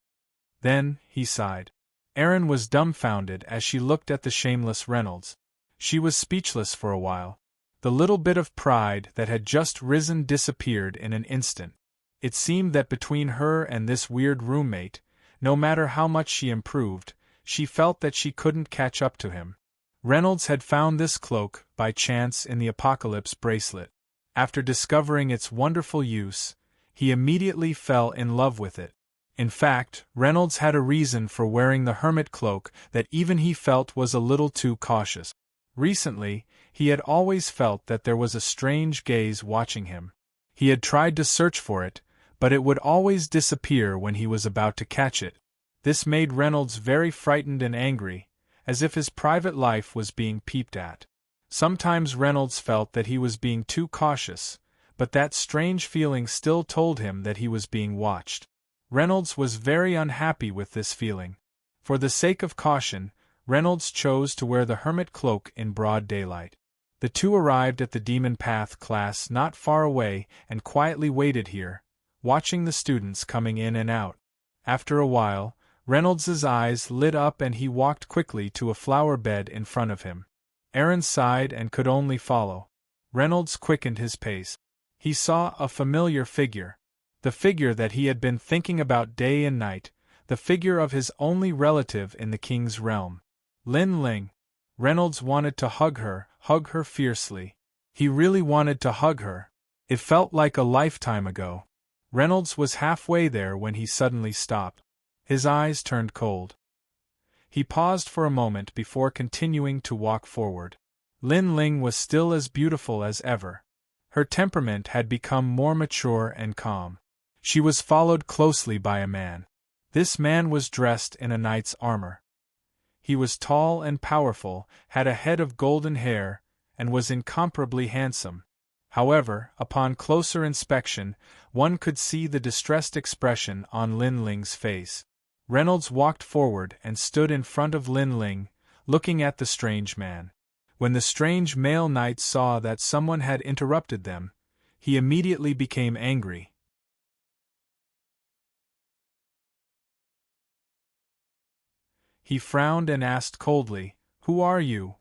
Then, he sighed. Erin was dumbfounded as she looked at the shameless Reynolds. She was speechless for a while. The little bit of pride that had just risen disappeared in an instant. It seemed that between her and this weird roommate, no matter how much she improved, she felt that she couldn't catch up to him. Reynolds had found this cloak, by chance, in the Apocalypse bracelet. After discovering its wonderful use, he immediately fell in love with it. In fact, Reynolds had a reason for wearing the hermit cloak that even he felt was a little too cautious. Recently, he had always felt that there was a strange gaze watching him. He had tried to search for it, but it would always disappear when he was about to catch it. This made Reynolds very frightened and angry, as if his private life was being peeped at. Sometimes Reynolds felt that he was being too cautious, but that strange feeling still told him that he was being watched. Reynolds was very unhappy with this feeling. For the sake of caution, Reynolds chose to wear the hermit cloak in broad daylight. The two arrived at the Demon Path class not far away and quietly waited here, watching the students coming in and out. After a while, Reynolds's eyes lit up and he walked quickly to a flower bed in front of him. Erin sighed and could only follow. Reynolds quickened his pace. He saw a familiar figure. The figure that he had been thinking about day and night, the figure of his only relative in the king's realm. Lin Ling. Reynolds wanted to hug her fiercely. He really wanted to hug her. It felt like a lifetime ago. Reynolds was halfway there when he suddenly stopped. His eyes turned cold. He paused for a moment before continuing to walk forward. Lin Ling was still as beautiful as ever. Her temperament had become more mature and calm. She was followed closely by a man. This man was dressed in a knight's armor. He was tall and powerful, had a head of golden hair, and was incomparably handsome. However, upon closer inspection, one could see the distressed expression on Lin Ling's face. Reynolds walked forward and stood in front of Lin Ling, looking at the strange man. When the strange male knight saw that someone had interrupted them, he immediately became angry. He frowned and asked coldly, "Who are you?"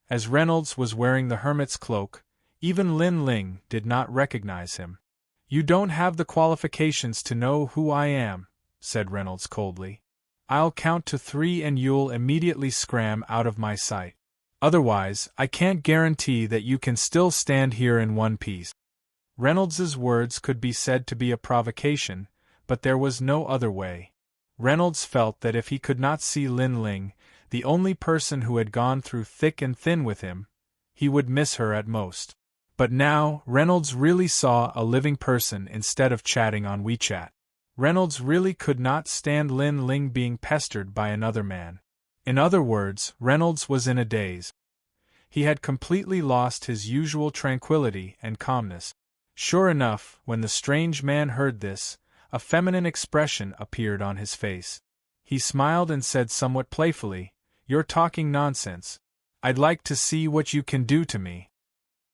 As Reynolds was wearing the hermit's cloak, even Lin Ling did not recognize him. "You don't have the qualifications to know who I am," said Reynolds coldly. "I'll count to 3 and you'll immediately scram out of my sight. Otherwise, I can't guarantee that you can still stand here in one piece." Reynolds's words could be said to be a provocation, but there was no other way. Reynolds felt that if he could not see Lin Ling, the only person who had gone through thick and thin with him, he would miss her at most. But now, Reynolds really saw a living person instead of chatting on WeChat. Reynolds really could not stand Lin Ling being pestered by another man. In other words, Reynolds was in a daze. He had completely lost his usual tranquility and calmness. Sure enough, when the strange man heard this, a feminine expression appeared on his face. He smiled and said somewhat playfully, "You're talking nonsense. I'd like to see what you can do to me."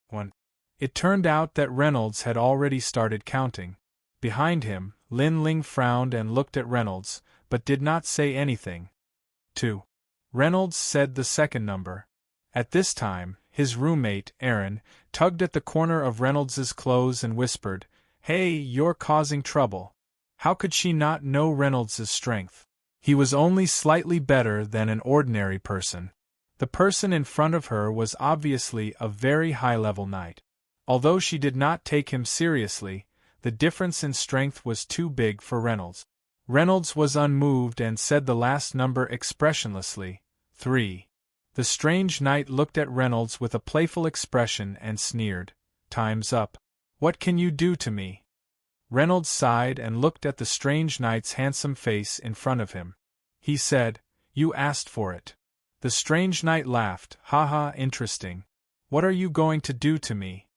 1. It turned out that Reynolds had already started counting. Behind him, Lin Ling frowned and looked at Reynolds, but did not say anything. 2. Reynolds said the second number. At this time, his roommate, Aaron, tugged at the corner of Reynolds's clothes and whispered, "Hey, you're causing trouble." How could she not know Reynolds's strength? He was only slightly better than an ordinary person. The person in front of her was obviously a very high-level knight. Although she did not take him seriously, the difference in strength was too big for Reynolds. Reynolds was unmoved and said the last number expressionlessly, 3. The strange knight looked at Reynolds with a playful expression and sneered, "Time's up. What can you do to me?" Reynolds sighed and looked at the strange knight's handsome face in front of him. He said, "You asked for it." The strange knight laughed, "Haha, interesting. What are you going to do to me?"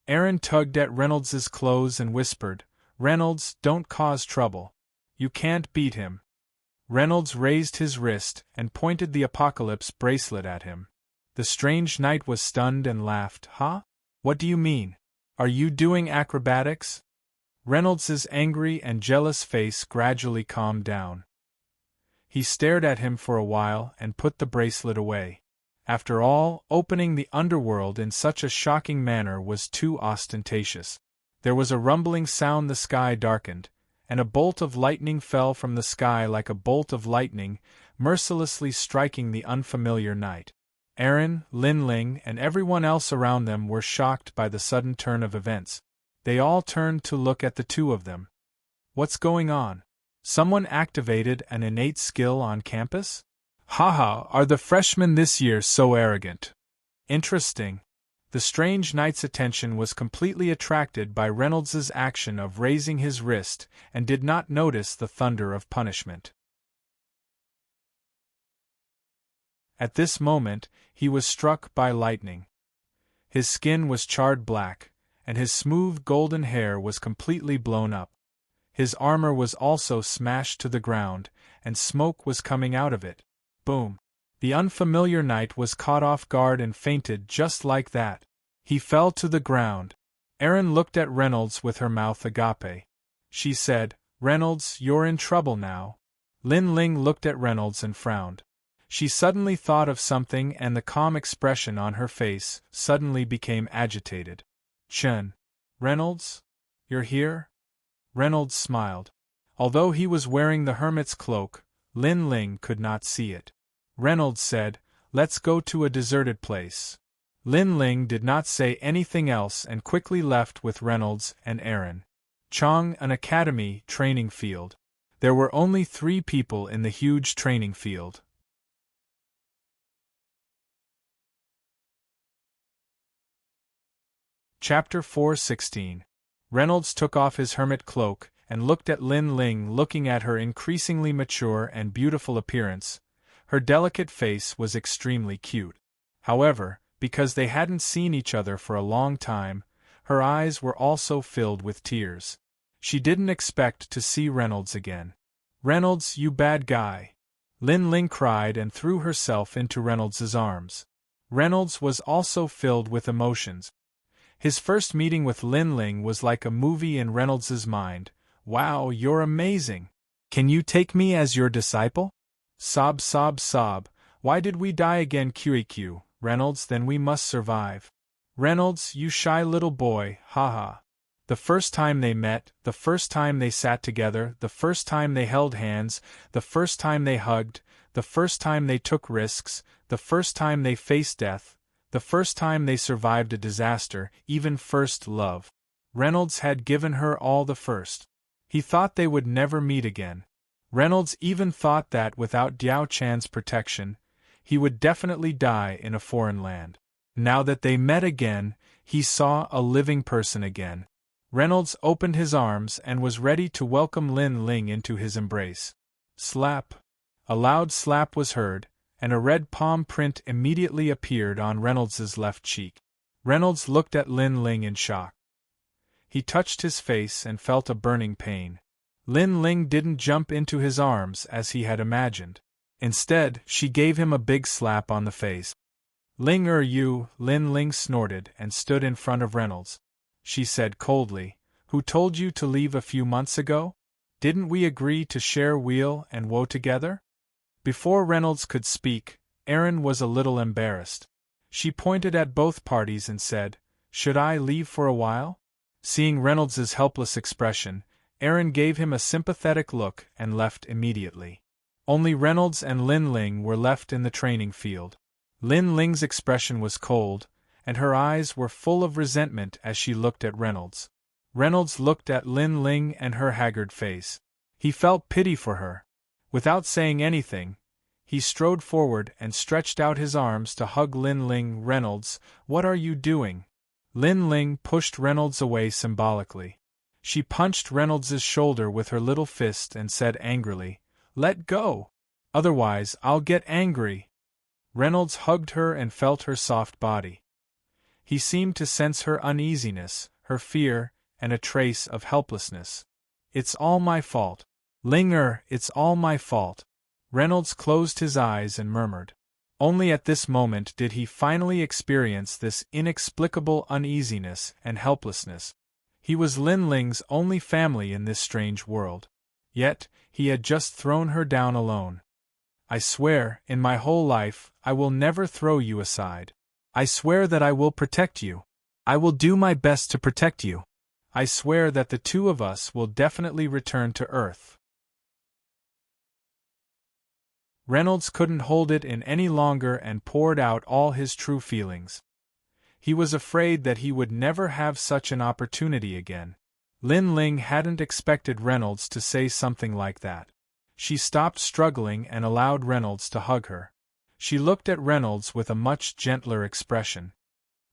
Aaron tugged at Reynolds's clothes and whispered, "Reynolds, don't cause trouble. You can't beat him." Reynolds raised his wrist and pointed the apocalypse bracelet at him. The strange knight was stunned and laughed, "Huh? What do you mean? Are you doing acrobatics?" Reynolds's angry and jealous face gradually calmed down. He stared at him for a while and put the bracelet away. After all, opening the underworld in such a shocking manner was too ostentatious. There was a rumbling sound, the sky darkened, and a bolt of lightning fell from the sky like a bolt of lightning, mercilessly striking the unfamiliar knight. Aaron, Lin Ling, and everyone else around them were shocked by the sudden turn of events. They all turned to look at the two of them. What's going on? Someone activated an innate skill on campus? Haha, are the freshmen this year so arrogant? Interesting. The strange knight's attention was completely attracted by Reynolds's action of raising his wrist and did not notice the thunder of punishment. At this moment, he was struck by lightning. His skin was charred black, and his smooth golden hair was completely blown up. His armor was also smashed to the ground, and smoke was coming out of it. Boom! The unfamiliar knight was caught off guard and fainted just like that. He fell to the ground. Aaron looked at Reynolds with her mouth agape. She said, "Reynolds, you're in trouble now." Lin Ling looked at Reynolds and frowned. She suddenly thought of something and the calm expression on her face suddenly became agitated. "Chen. Reynolds? You're here?" Reynolds smiled. Although he was wearing the hermit's cloak, Lin Ling could not see it. Reynolds said, "Let's go to a deserted place." Lin Ling did not say anything else and quickly left with Reynolds and Aaron. Chong, an academy training field. There were only 3 people in the huge training field. Chapter 4:16. Reynolds took off his hermit cloak and looked at Lin Ling, looking at her increasingly mature and beautiful appearance. Her delicate face was extremely cute. However, because they hadn't seen each other for a long time, her eyes were also filled with tears. She didn't expect to see Reynolds again. "Reynolds, you bad guy!" Lin Ling cried and threw herself into Reynolds's arms. Reynolds was also filled with emotions. His first meeting with Lin Ling was like a movie in Reynolds's mind. "Wow, you're amazing! Can you take me as your disciple?" Sob, sob, sob. "Why did we die again, QAQ? Reynolds, then we must survive." "Reynolds, you shy little boy, haha." The first time they met, the first time they sat together, the first time they held hands, the first time they hugged, the first time they took risks, the first time they faced death, the first time they survived a disaster, even first love. Reynolds had given her all the first. He thought they would never meet again. Reynolds even thought that without Diao Chan's protection, he would definitely die in a foreign land. Now that they met again, he saw a living person again. Reynolds opened his arms and was ready to welcome Lin Ling into his embrace. Slap! A loud slap was heard, and a red palm print immediately appeared on Reynolds's left cheek. Reynolds looked at Lin Ling in shock. He touched his face and felt a burning pain. Lin Ling didn't jump into his arms as he had imagined. Instead, she gave him a big slap on the face. Ling you, Lin Ling snorted and stood in front of Reynolds. She said coldly, "Who told you to leave a few months ago? Didn't we agree to share weal and woe together?" Before Reynolds could speak, Erin was a little embarrassed. She pointed at both parties and said, "Should I leave for a while?" Seeing Reynolds's helpless expression, Erin gave him a sympathetic look and left immediately. Only Reynolds and Lin Ling were left in the training field. Lin Ling's expression was cold, and her eyes were full of resentment as she looked at Reynolds. Reynolds looked at Lin Ling and her haggard face. He felt pity for her. Without saying anything, he strode forward and stretched out his arms to hug Lin Ling. "Reynolds, what are you doing?" Lin Ling pushed Reynolds away symbolically. She punched Reynolds's shoulder with her little fist and said angrily, "Let go! Otherwise I'll get angry." Reynolds hugged her and felt her soft body. He seemed to sense her uneasiness, her fear, and a trace of helplessness. "It's all my fault. Linger, it's all my fault." Reynolds closed his eyes and murmured. Only at this moment did he finally experience this inexplicable uneasiness and helplessness. He was Lin Ling's only family in this strange world. Yet, he had just thrown her down alone. "I swear, in my whole life, I will never throw you aside. I swear that I will protect you. I will do my best to protect you. I swear that the two of us will definitely return to Earth." Reynolds couldn't hold it in any longer and poured out all his true feelings. He was afraid that he would never have such an opportunity again. Lin Ling hadn't expected Reynolds to say something like that. She stopped struggling and allowed Reynolds to hug her. She looked at Reynolds with a much gentler expression.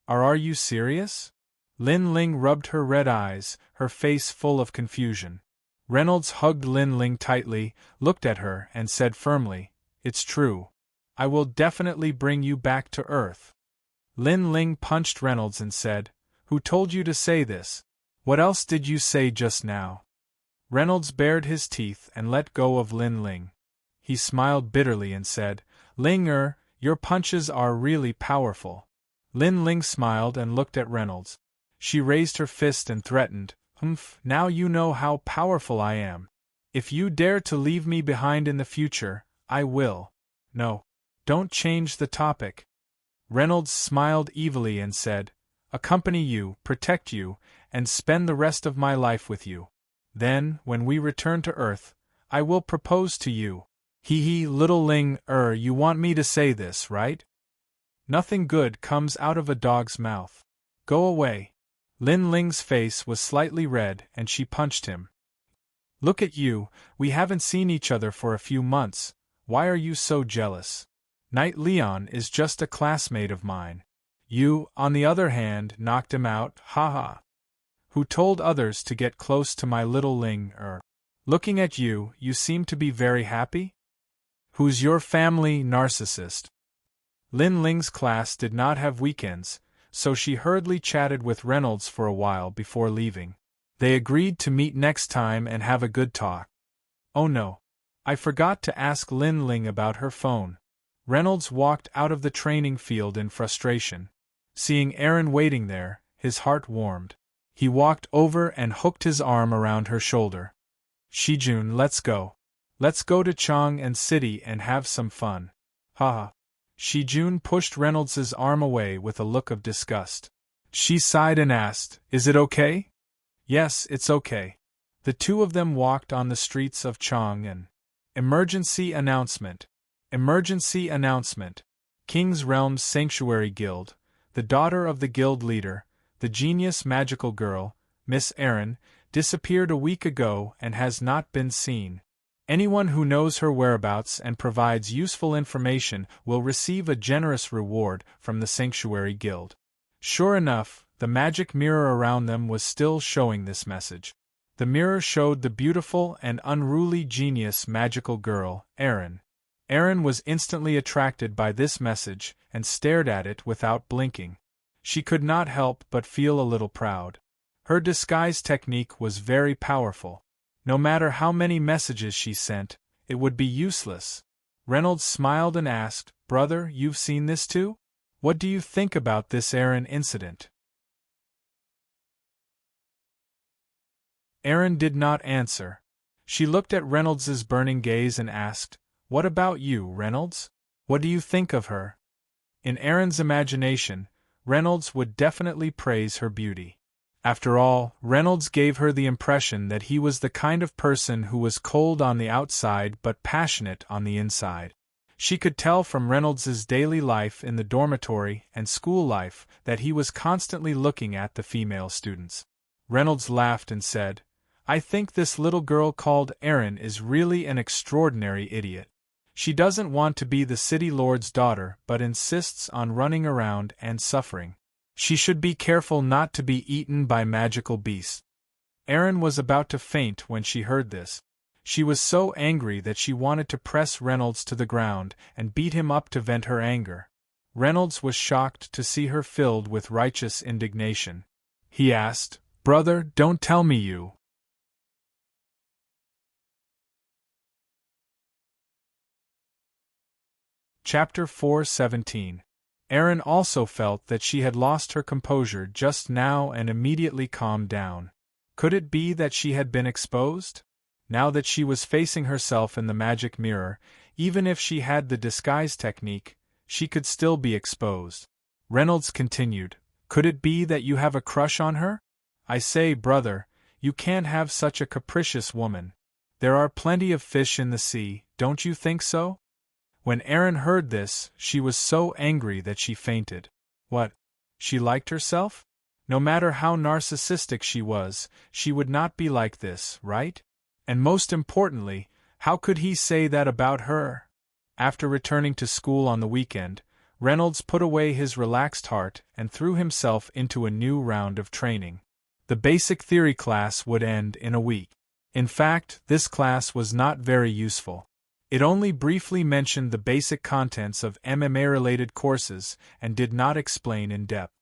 Are you serious?" Lin Ling rubbed her red eyes, her face full of confusion. Reynolds hugged Lin Ling tightly, looked at her, and said firmly, "It's true. I will definitely bring you back to Earth." Lin Ling punched Reynolds and said, "Who told you to say this? What else did you say just now?" Reynolds bared his teeth and let go of Lin Ling. He smiled bitterly and said, "Linger, your punches are really powerful." Lin Ling smiled and looked at Reynolds. She raised her fist and threatened, "Now you know how powerful I am. If you dare to leave me behind in the future, I will." "No. Don't change the topic." Reynolds smiled evilly and said, "Accompany you, protect you, and spend the rest of my life with you. Then, when we return to Earth, I will propose to you." "Hee, little Ling, you want me to say this, right? Nothing good comes out of a dog's mouth. Go away." Lin Ling's face was slightly red and she punched him. "Look at you, we haven't seen each other for a few months. Why are you so jealous? Knight Leon is just a classmate of mine. You, on the other hand, knocked him out, haha. Who told others to get close to my little Ling, Looking at you, you seem to be very happy? Who's your family, narcissist?" Lin Ling's class did not have weekends, so she hurriedly chatted with Reynolds for a while before leaving. They agreed to meet next time and have a good talk. "Oh no. I forgot to ask Lin Ling about her phone." Reynolds walked out of the training field in frustration. Seeing Erin waiting there, his heart warmed. He walked over and hooked his arm around her shoulder. "Shijun, let's go. Let's go to Chang and City and have some fun." Haha. Shijun pushed Reynolds's arm away with a look of disgust. She sighed and asked, "Is it okay?" "Yes, it's okay." The two of them walked on the streets of Chang and Emergency announcement. Emergency announcement. King's Realm's Sanctuary Guild, the daughter of the guild leader, the genius magical girl, Miss Erin, disappeared a week ago and has not been seen. Anyone who knows her whereabouts and provides useful information will receive a generous reward from the Sanctuary Guild." Sure enough, the magic mirror around them was still showing this message. The mirror showed the beautiful and unruly genius magical girl, Erin. Erin was instantly attracted by this message and stared at it without blinking. She could not help but feel a little proud. Her disguise technique was very powerful. No matter how many messages she sent, it would be useless. Reynolds smiled and asked, "Brother, you've seen this too? What do you think about this Erin incident?" Erin did not answer. She looked at Reynolds's burning gaze and asked, "What about you, Reynolds? What do you think of her?" In Erin's imagination, Reynolds would definitely praise her beauty. After all, Reynolds gave her the impression that he was the kind of person who was cold on the outside but passionate on the inside. She could tell from Reynolds's daily life in the dormitory and school life that he was constantly looking at the female students. Reynolds laughed and said, "I think this little girl called Erin is really an extraordinary idiot. She doesn't want to be the city lord's daughter but insists on running around and suffering. She should be careful not to be eaten by magical beasts." Erin was about to faint when she heard this. She was so angry that she wanted to press Reynolds to the ground and beat him up to vent her anger. Reynolds was shocked to see her filled with righteous indignation. He asked, "Brother, don't tell me you..." Chapter 4:17. Erin also felt that she had lost her composure just now and immediately calmed down. Could it be that she had been exposed? Now that she was facing herself in the magic mirror, even if she had the disguise technique, she could still be exposed. Reynolds continued, "Could it be that you have a crush on her? I say, brother, you can't have such a capricious woman. There are plenty of fish in the sea, don't you think so?" When Erin heard this, she was so angry that she fainted. What? She liked herself? No matter how narcissistic she was, she would not be like this, right? And most importantly, how could he say that about her? After returning to school on the weekend, Reynolds put away his relaxed heart and threw himself into a new round of training. The basic theory class would end in a week. In fact, this class was not very useful. It only briefly mentioned the basic contents of MMA-related courses and did not explain in depth.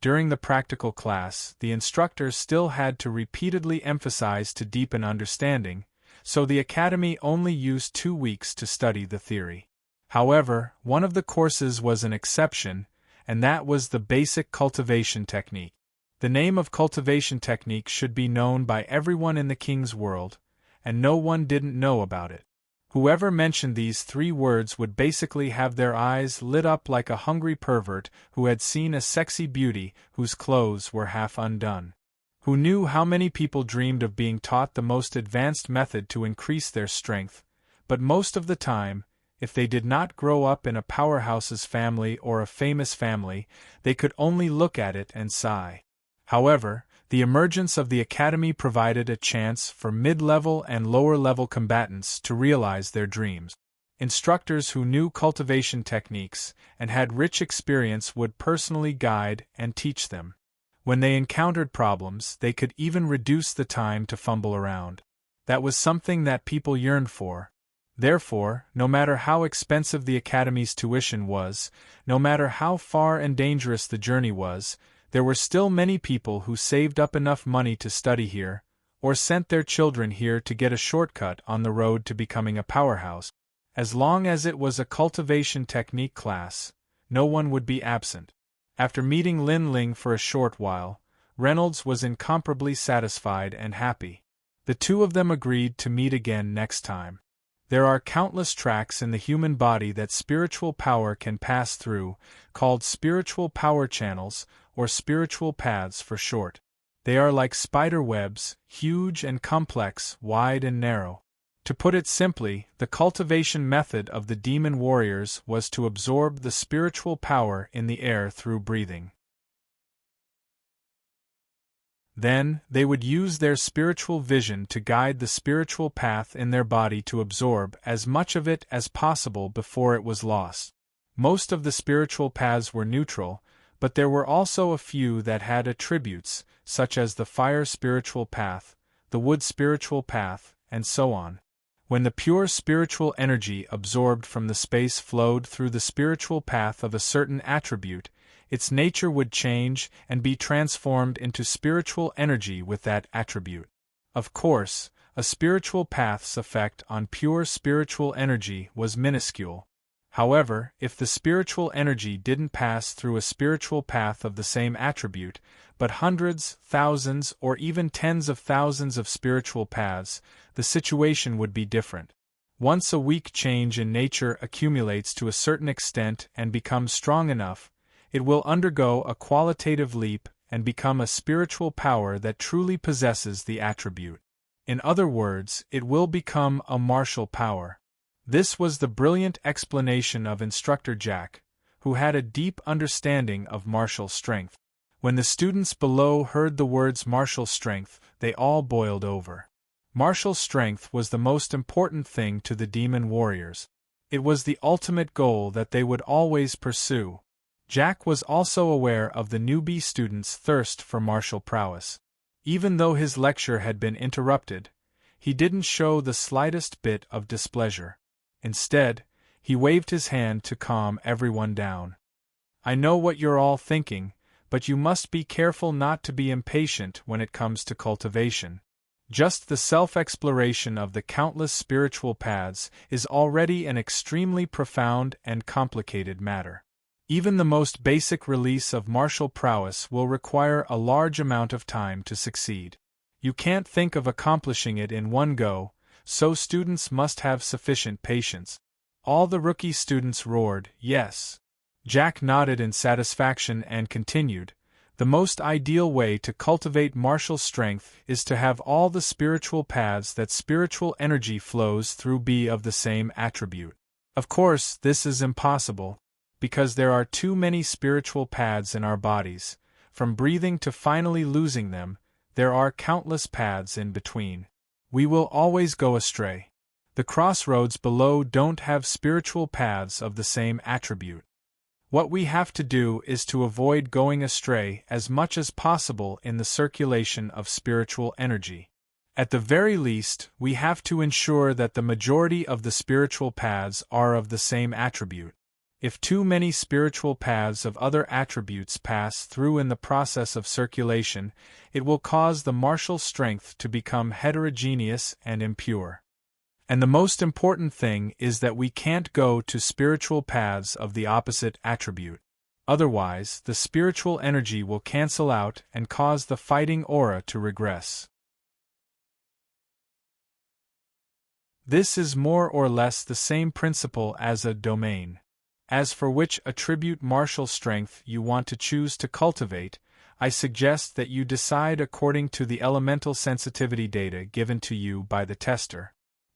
During the practical class, the instructor still had to repeatedly emphasize to deepen understanding, so the academy only used 2 weeks to study the theory. However, one of the courses was an exception, and that was the basic cultivation technique. The name of cultivation technique should be known by everyone in the king's world, and no one didn't know about it. Whoever mentioned these 3 words would basically have their eyes lit up like a hungry pervert who had seen a sexy beauty whose clothes were half undone. Who knew how many people dreamed of being taught the most advanced method to increase their strength, but most of the time, if they did not grow up in a powerhouse's family or a famous family, they could only look at it and sigh. However, the emergence of the academy provided a chance for mid-level and lower-level combatants to realize their dreams. Instructors who knew cultivation techniques and had rich experience would personally guide and teach them. When they encountered problems, they could even reduce the time to fumble around. That was something that people yearned for. Therefore, no matter how expensive the academy's tuition was, no matter how far and dangerous the journey was, there were still many people who saved up enough money to study here, or sent their children here to get a shortcut on the road to becoming a powerhouse. As long as it was a cultivation technique class, no one would be absent. After meeting Lin Ling for a short while, Reynolds was incomparably satisfied and happy. The two of them agreed to meet again next time. There are countless tracks in the human body that spiritual power can pass through, called spiritual power channels, or spiritual paths for short. They are like spider webs, huge and complex, wide and narrow. To put it simply, the cultivation method of the demon warriors was to absorb the spiritual power in the air through breathing. Then, they would use their spiritual vision to guide the spiritual path in their body to absorb as much of it as possible before it was lost. Most of the spiritual paths were neutral, but there were also a few that had attributes, such as the fire spiritual path, the wood spiritual path, and so on. When the pure spiritual energy absorbed from the space flowed through the spiritual path of a certain attribute, its nature would change and be transformed into spiritual energy with that attribute. Of course, a spiritual path's effect on pure spiritual energy was minuscule. However, if the spiritual energy didn't pass through a spiritual path of the same attribute, but hundreds, thousands, or even tens of thousands of spiritual paths, the situation would be different. Once a weak change in nature accumulates to a certain extent and becomes strong enough, it will undergo a qualitative leap and become a spiritual power that truly possesses the attribute. In other words, it will become a martial power. This was the brilliant explanation of Instructor Jack, who had a deep understanding of martial strength. When the students below heard the words martial strength, they all boiled over. Martial strength was the most important thing to the demon warriors. It was the ultimate goal that they would always pursue. Jack was also aware of the newbie students' thirst for martial prowess. Even though his lecture had been interrupted, he didn't show the slightest bit of displeasure. Instead, he waved his hand to calm everyone down. "I know what you're all thinking, but you must be careful not to be impatient when it comes to cultivation. Just the self-exploration of the countless spiritual paths is already an extremely profound and complicated matter. Even the most basic release of martial prowess will require a large amount of time to succeed. You can't think of accomplishing it in one go, so students must have sufficient patience." All the rookie students roared, "Yes." Jack nodded in satisfaction and continued, "The most ideal way to cultivate martial strength is to have all the spiritual paths that spiritual energy flows through be of the same attribute. Of course, this is impossible, because there are too many spiritual paths in our bodies. From breathing to finally losing them, there are countless paths in between. We will always go astray. The crossroads below don't have spiritual paths of the same attribute. What we have to do is to avoid going astray as much as possible in the circulation of spiritual energy. At the very least, we have to ensure that the majority of the spiritual paths are of the same attribute. If too many spiritual paths of other attributes pass through in the process of circulation, it will cause the martial strength to become heterogeneous and impure. And the most important thing is that we can't go to spiritual paths of the opposite attribute. Otherwise, the spiritual energy will cancel out and cause the fighting aura to regress. This is more or less the same principle as a domain. As for which attribute martial strength you want to choose to cultivate, I suggest that you decide according to the elemental sensitivity data given to you by the tester.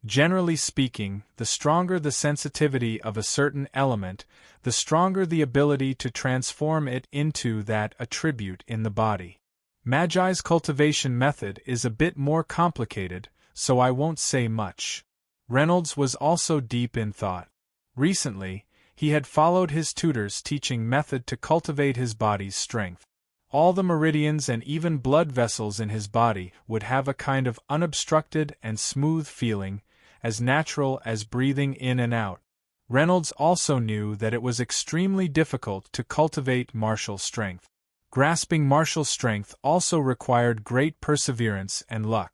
Generally speaking, the stronger the sensitivity of a certain element, the stronger the ability to transform it into that attribute in the body. Magi's cultivation method is a bit more complicated, so I won't say much. Reynolds was also deep in thought. Recently, he had followed his tutor's teaching method to cultivate his body's strength. All the meridians and even blood vessels in his body would have a kind of unobstructed and smooth feeling, as natural as breathing in and out. Reynolds also knew that it was extremely difficult to cultivate martial strength. Grasping martial strength also required great perseverance and luck.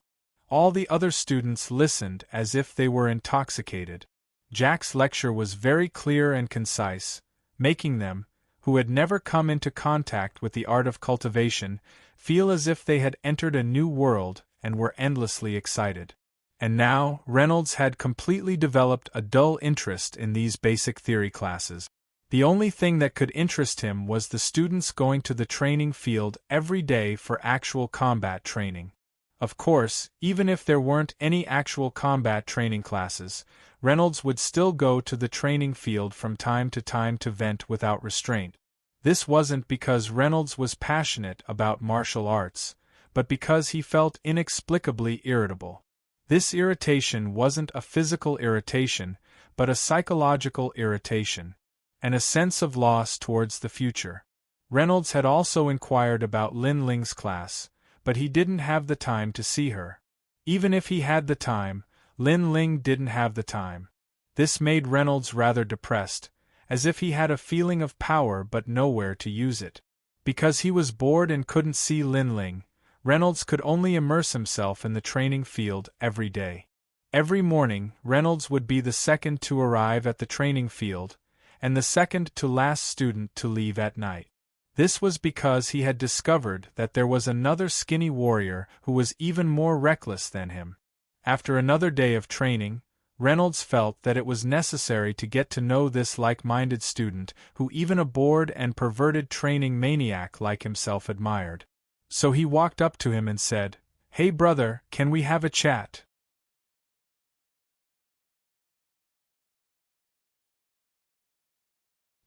All the other students listened as if they were intoxicated. Jack's lecture was very clear and concise, making them, who had never come into contact with the art of cultivation, feel as if they had entered a new world and were endlessly excited. And now, Reynolds had completely developed a dull interest in these basic theory classes. The only thing that could interest him was the students going to the training field every day for actual combat training. Of course, even if there weren't any actual combat training classes, Reynolds would still go to the training field from time to vent without restraint. This wasn't because Reynolds was passionate about martial arts, but because he felt inexplicably irritable. This irritation wasn't a physical irritation, but a psychological irritation, and a sense of loss towards the future. Reynolds had also inquired about Lin Ling's class, but he didn't have the time to see her. Even if he had the time, Lin Ling didn't have the time. This made Reynolds rather depressed, as if he had a feeling of power but nowhere to use it. Because he was bored and couldn't see Lin Ling, Reynolds could only immerse himself in the training field every day. Every morning, Reynolds would be the second to arrive at the training field, and the second to last student to leave at night. This was because he had discovered that there was another skinny warrior who was even more reckless than him. After another day of training, Reynolds felt that it was necessary to get to know this like-minded student who even a bored and perverted training maniac like himself admired. So he walked up to him and said, "Hey brother, can we have a chat?"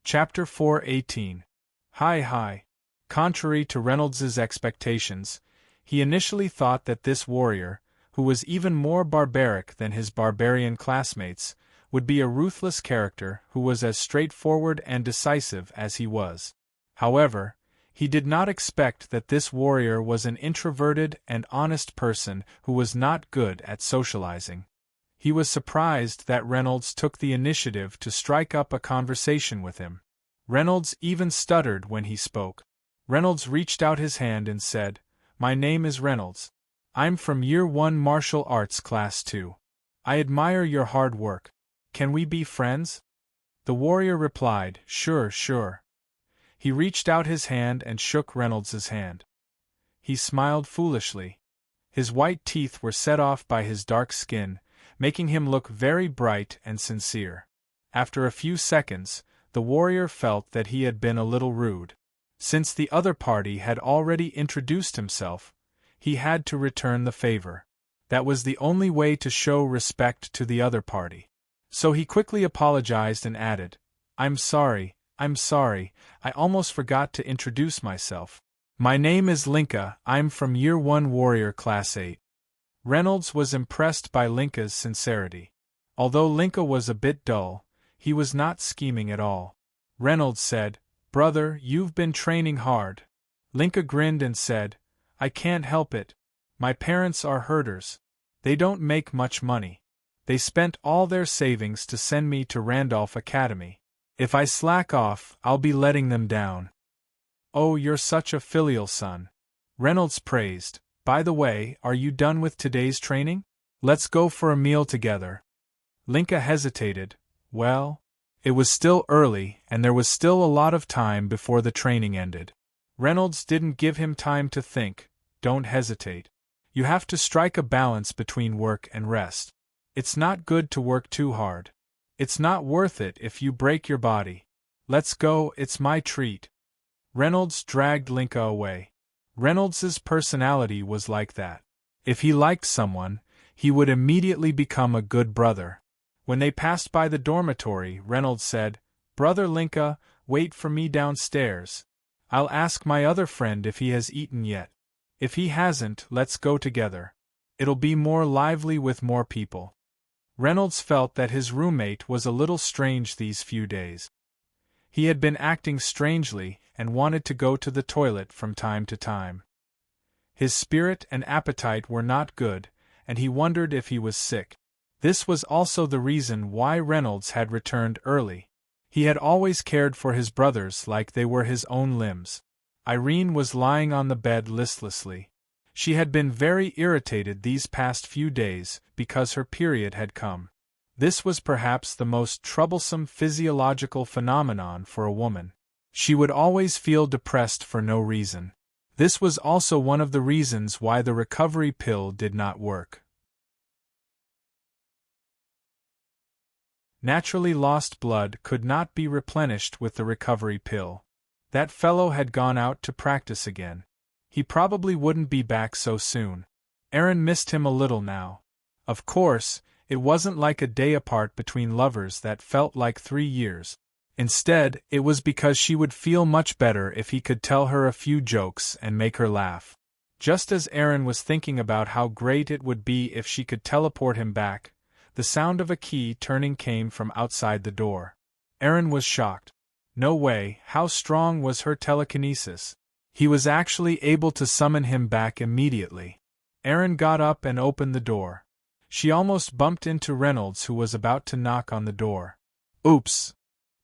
Chapter 4:18. Hi. Contrary to Reynolds's expectations, he initially thought that this warrior, who was even more barbaric than his barbarian classmates, would be a ruthless character who was as straightforward and decisive as he was. However, he did not expect that this warrior was an introverted and honest person who was not good at socializing. He was surprised that Reynolds took the initiative to strike up a conversation with him. Reynolds even stuttered when he spoke. Reynolds reached out his hand and said, "My name is Reynolds. I'm from Year 1 Martial Arts Class 2. I admire your hard work. Can we be friends?" The warrior replied, Sure. He reached out his hand and shook Reynolds's hand. He smiled foolishly. His white teeth were set off by his dark skin, making him look very bright and sincere. After a few seconds, the warrior felt that he had been a little rude. Since the other party had already introduced himself, he had to return the favor. That was the only way to show respect to the other party. So he quickly apologized and added, I'm sorry, I almost forgot to introduce myself. My name is Linka, I'm from Year 1 Warrior Class 8. Reynolds was impressed by Linka's sincerity. Although Linka was a bit dull, he was not scheming at all. Reynolds said, Brother, you've been training hard. Linka grinned and said, I can't help it. My parents are herders. They don't make much money. They spent all their savings to send me to Randolph Academy. If I slack off, I'll be letting them down. Oh, you're such a filial son. Reynolds praised. By the way, are you done with today's training? Let's go for a meal together. Linka hesitated. Well, it was still early, and there was still a lot of time before the training ended. Reynolds didn't give him time to think. Don't hesitate. You have to strike a balance between work and rest. It's not good to work too hard. It's not worth it if you break your body. Let's go, it's my treat. Reynolds dragged Linka away. Reynolds's personality was like that. If he liked someone, he would immediately become a good brother. When they passed by the dormitory, Reynolds said, Brother Linka, wait for me downstairs. I'll ask my other friend if he has eaten yet. If he hasn't, let's go together. It'll be more lively with more people. Reynolds felt that his roommate was a little strange these few days. He had been acting strangely and wanted to go to the toilet from time to time. His spirit and appetite were not good, and he wondered if he was sick. This was also the reason why Reynolds had returned early. He had always cared for his brothers like they were his own limbs. Irene was lying on the bed listlessly. She had been very irritated these past few days because her period had come. This was perhaps the most troublesome physiological phenomenon for a woman. She would always feel depressed for no reason. This was also one of the reasons why the recovery pill did not work. Naturally lost blood could not be replenished with the recovery pill. That fellow had gone out to practice again. He probably wouldn't be back so soon. Erin missed him a little now. Of course, it wasn't like a day apart between lovers that felt like 3 years. Instead, it was because she would feel much better if he could tell her a few jokes and make her laugh. Just as Erin was thinking about how great it would be if she could teleport him back, the sound of a key turning came from outside the door. Erin was shocked. No way, how strong was her telekinesis? He was actually able to summon him back immediately. Erin got up and opened the door. She almost bumped into Reynolds, who was about to knock on the door. Oops!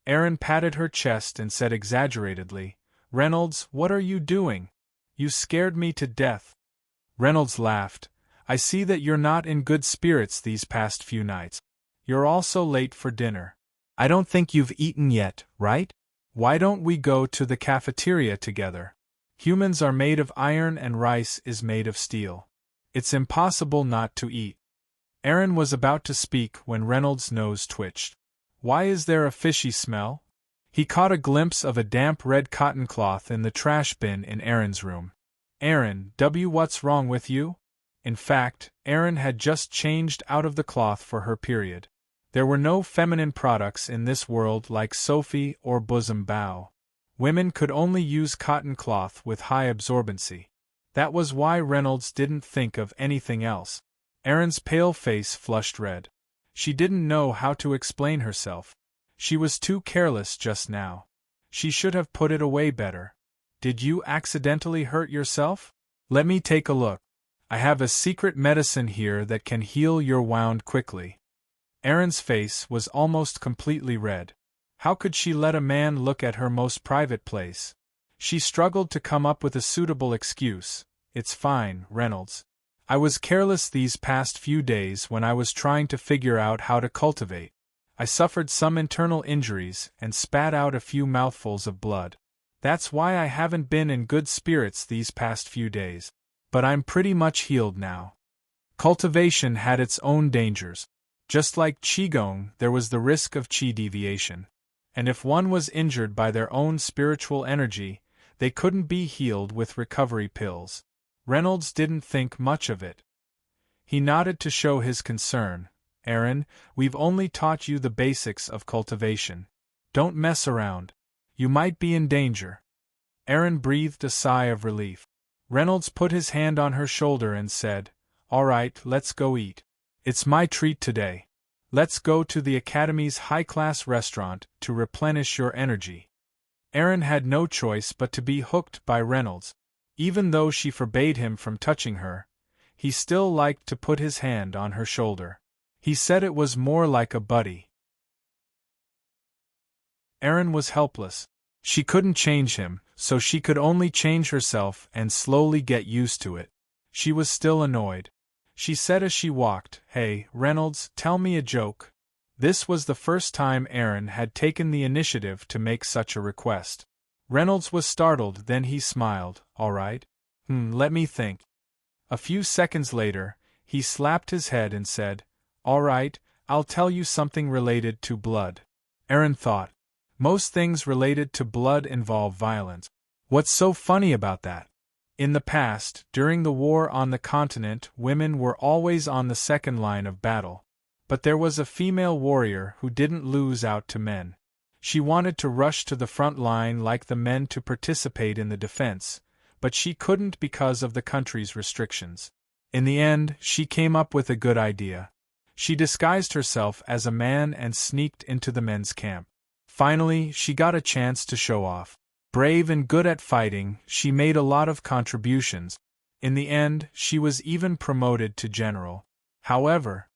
Erin patted her chest and said exaggeratedly, "Reynolds, what are you doing? You scared me to death." Reynolds laughed. "I see that you're not in good spirits these past few nights. You're also late for dinner. I don't think you've eaten yet, right? Why don't we go to the cafeteria together? Humans are made of iron and rice is made of steel. It's impossible not to eat." Erin was about to speak when Reynolds' nose twitched. "Why is there a fishy smell?" He caught a glimpse of a damp red cotton cloth in the trash bin in Erin's room. "Erin, what's wrong with you?" In fact, Erin had just changed out of the cloth for her period. There were no feminine products in this world like Sophie or Bosom Bow. Women could only use cotton cloth with high absorbency. That was why Reynolds didn't think of anything else. Erin's pale face flushed red. She didn't know how to explain herself. She was too careless just now. She should have put it away better. "Did you accidentally hurt yourself? Let me take a look. I have a secret medicine here that can heal your wound quickly." Erin's face was almost completely red. How could she let a man look at her most private place? She struggled to come up with a suitable excuse. "It's fine, Reynolds. I was careless these past few days when I was trying to figure out how to cultivate. I suffered some internal injuries and spat out a few mouthfuls of blood. That's why I haven't been in good spirits these past few days. But I'm pretty much healed now." Cultivation had its own dangers. Just like Qigong, there was the risk of Qi deviation. And if one was injured by their own spiritual energy, they couldn't be healed with recovery pills. Reynolds didn't think much of it. He nodded to show his concern. "Erin, we've only taught you the basics of cultivation. Don't mess around. You might be in danger." Erin breathed a sigh of relief. Reynolds put his hand on her shoulder and said, "All right, let's go eat. It's my treat today. Let's go to the Academy's high-class restaurant to replenish your energy." Erin had no choice but to be hooked by Reynolds. Even though she forbade him from touching her, he still liked to put his hand on her shoulder. He said it was more like a buddy. Erin was helpless. She couldn't change him, so she could only change herself and slowly get used to it. She was still annoyed. She said as she walked, "Hey, Reynolds, tell me a joke." This was the first time Erin had taken the initiative to make such a request. Reynolds was startled, then he smiled. "All right. Let me think." A few seconds later, he slapped his head and said, "All right, I'll tell you something related to blood." Erin thought, most things related to blood involve violence. What's so funny about that? In the past, during the war on the continent, women were always on the second line of battle. But there was a female warrior who didn't lose out to men. She wanted to rush to the front line like the men to participate in the defense, but she couldn't because of the country's restrictions. In the end, she came up with a good idea. She disguised herself as a man and sneaked into the men's camp. Finally, she got a chance to show off. Brave and good at fighting, she made a lot of contributions. In the end, she was even promoted to general. However,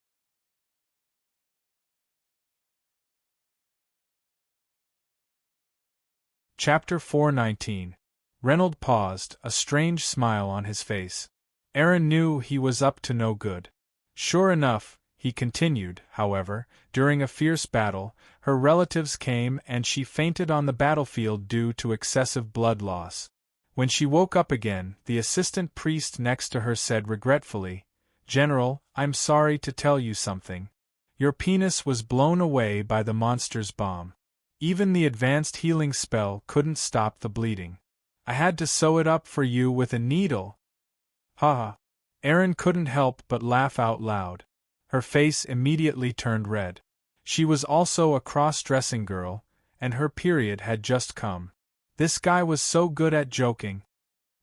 Chapter 419. Reynolds paused, a strange smile on his face. Erin knew he was up to no good. Sure enough, he continued, however, during a fierce battle, her relatives came and she fainted on the battlefield due to excessive blood loss. When she woke up again, the assistant priest next to her said regretfully, "General, I'm sorry to tell you something. Your penis was blown away by the monster's bomb. Even the advanced healing spell couldn't stop the bleeding. I had to sew it up for you with a needle." Ha! Erin couldn't help but laugh out loud. Her face immediately turned red. She was also a cross-dressing girl, and her period had just come. This guy was so good at joking.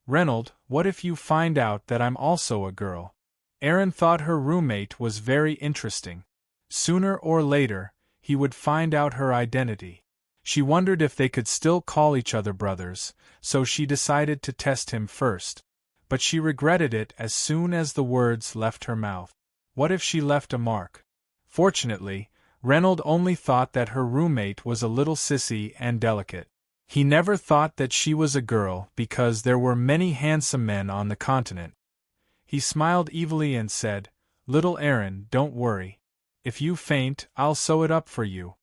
"Reynold, what if you find out that I'm also a girl?" Erin thought her roommate was very interesting. Sooner or later, he would find out her identity. She wondered if they could still call each other brothers, so she decided to test him first. But she regretted it as soon as the words left her mouth. What if she left a mark? Fortunately, Reynold only thought that her roommate was a little sissy and delicate. He never thought that she was a girl because there were many handsome men on the continent. He smiled evilly and said, "Little Erin, don't worry. If you faint, I'll sew it up for you."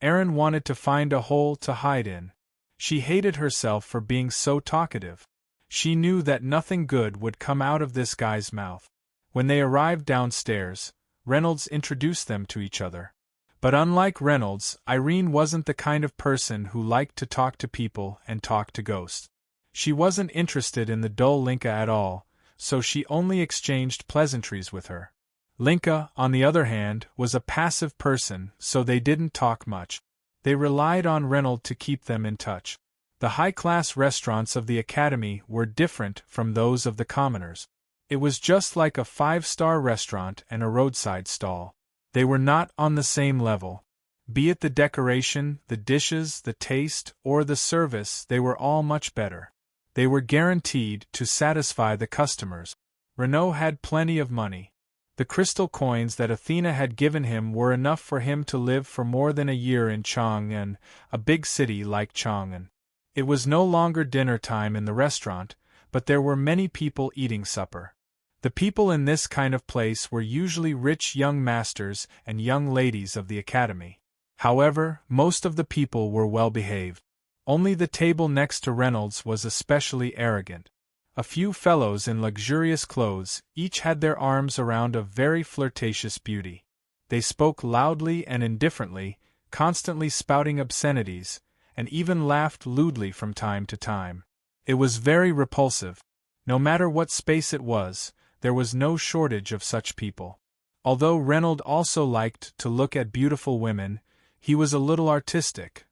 Erin wanted to find a hole to hide in. She hated herself for being so talkative. She knew that nothing good would come out of this guy's mouth. When they arrived downstairs, Reynolds introduced them to each other. But unlike Reynolds, Irene wasn't the kind of person who liked to talk to people and talk to ghosts. She wasn't interested in the dull Linka at all, so she only exchanged pleasantries with her. Linka, on the other hand, was a passive person, so they didn't talk much. They relied on Reynolds to keep them in touch. The high-class restaurants of the academy were different from those of the commoners. It was just like a five-star restaurant and a roadside stall. They were not on the same level. Be it the decoration, the dishes, the taste, or the service, they were all much better. They were guaranteed to satisfy the customers. Renaud had plenty of money. The crystal coins that Athena had given him were enough for him to live for more than a year in Chang'an, a big city like Chang'an. It was no longer dinner time in the restaurant, but there were many people eating supper. The people in this kind of place were usually rich young masters and young ladies of the academy. However, most of the people were well behaved. Only the table next to Reynolds was especially arrogant. A few fellows in luxurious clothes each had their arms around a very flirtatious beauty. They spoke loudly and indifferently, constantly spouting obscenities, and even laughed lewdly from time to time. It was very repulsive. No matter what space it was, there was no shortage of such people. Although Reynolds also liked to look at beautiful women, he was a little artistic.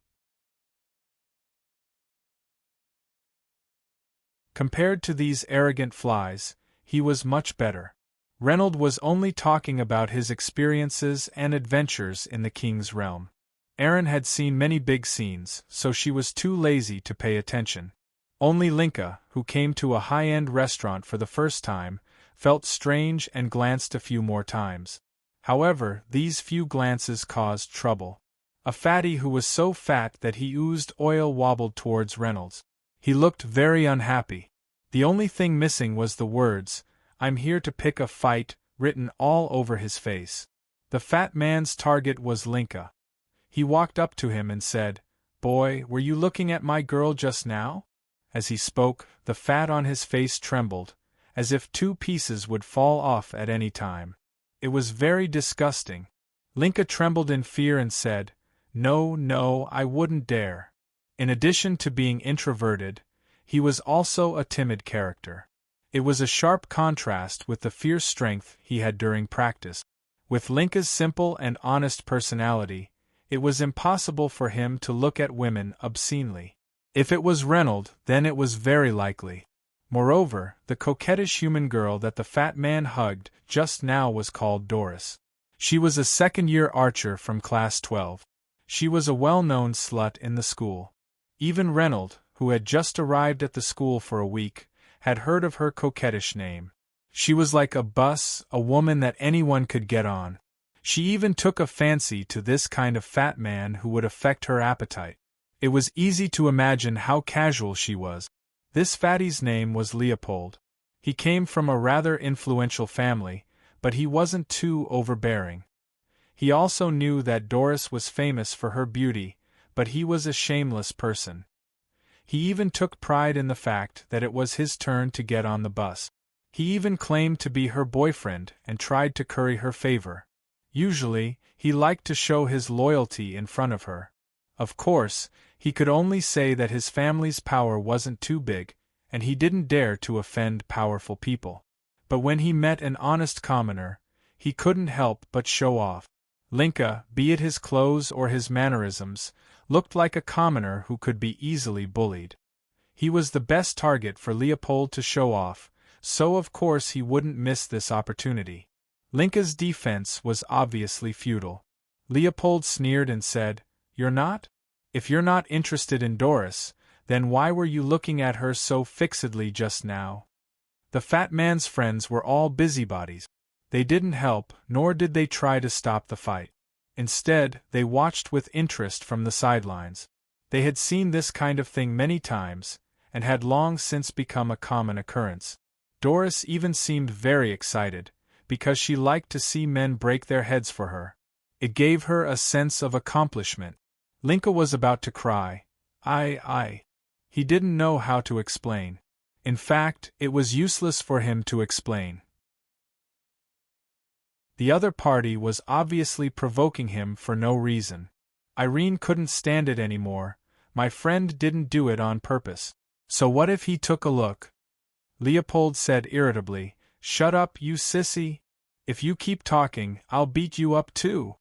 Compared to these arrogant flies, he was much better. Reynolds was only talking about his experiences and adventures in the king's realm. Erin had seen many big scenes, so she was too lazy to pay attention. Only Linka, who came to a high-end restaurant for the first time, felt strange and glanced a few more times. However, these few glances caused trouble. A fatty who was so fat that he oozed oil wobbled towards Reynolds. He looked very unhappy. The only thing missing was the words, "I'm here to pick a fight," written all over his face. The fat man's target was Linka. He walked up to him and said, "Boy, were you looking at my girl just now?" As he spoke, the fat on his face trembled, as if 2 pieces would fall off at any time. It was very disgusting. Linka trembled in fear and said, "No, no, I wouldn't dare." In addition to being introverted, he was also a timid character. It was a sharp contrast with the fierce strength he had during practice. With Linka's simple and honest personality, it was impossible for him to look at women obscenely. If it was Reynolds, then it was very likely. Moreover, the coquettish human girl that the fat man hugged just now was called Doris. She was a second-year archer from class 12. She was a well-known slut in the school. Even Reynolds, who had just arrived at the school for a week, had heard of her coquettish name. She was like a bus, a woman that anyone could get on. She even took a fancy to this kind of fat man who would affect her appetite. It was easy to imagine how casual she was. This fatty's name was Leopold. He came from a rather influential family, but he wasn't too overbearing. He also knew that Doris was famous for her beauty, but he was a shameless person. He even took pride in the fact that it was his turn to get on the bus. He even claimed to be her boyfriend and tried to curry her favor. Usually, he liked to show his loyalty in front of her. Of course, he could only say that his family's power wasn't too big, and he didn't dare to offend powerful people. But when he met an honest commoner, he couldn't help but show off. Linka, be it his clothes or his mannerisms, looked like a commoner who could be easily bullied. He was the best target for Leopold to show off, so of course he wouldn't miss this opportunity. Linka's defense was obviously futile. Leopold sneered and said, "You're not? If you're not interested in Doris, then why were you looking at her so fixedly just now?" The fat man's friends were all busybodies. They didn't help, nor did they try to stop the fight. Instead, they watched with interest from the sidelines. They had seen this kind of thing many times, and had long since become a common occurrence. Doris even seemed very excited, because she liked to see men break their heads for her. It gave her a sense of accomplishment. Linka was about to cry. I. He didn't know how to explain. In fact, it was useless for him to explain. The other party was obviously provoking him for no reason. Irene couldn't stand it anymore. My friend didn't do it on purpose. So what if he took a look? Leopold said irritably, "Shut up, you sissy. If you keep talking, I'll beat you up too."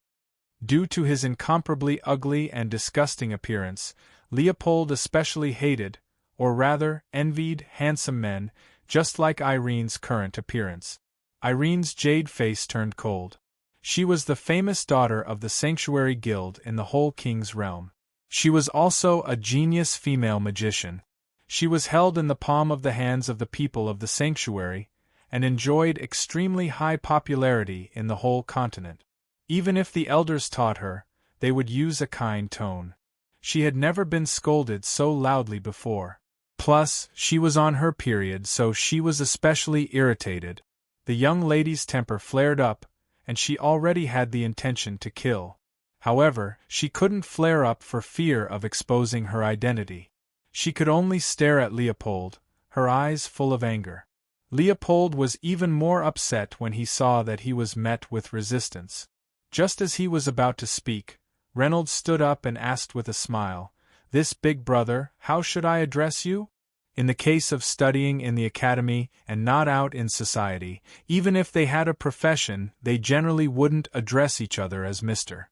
Due to his incomparably ugly and disgusting appearance, Leopold especially hated, or rather, envied, handsome men, just like Irene's current appearance. Irene's jade face turned cold. She was the famous daughter of the Sanctuary Guild in the whole king's realm. She was also a genius female magician. She was held in the palm of the hands of the people of the Sanctuary, and enjoyed extremely high popularity in the whole continent. Even if the elders taught her, they would use a kind tone. She had never been scolded so loudly before. Plus, she was on her period, so she was especially irritated. The young lady's temper flared up, and she already had the intention to kill. However, she couldn't flare up for fear of exposing her identity. She could only stare at Leopold, her eyes full of anger. Leopold was even more upset when he saw that he was met with resistance. Just as he was about to speak, Reynolds stood up and asked with a smile, "This big brother, how should I address you?" In the case of studying in the academy and not out in society, even if they had a profession, they generally wouldn't address each other as Mr.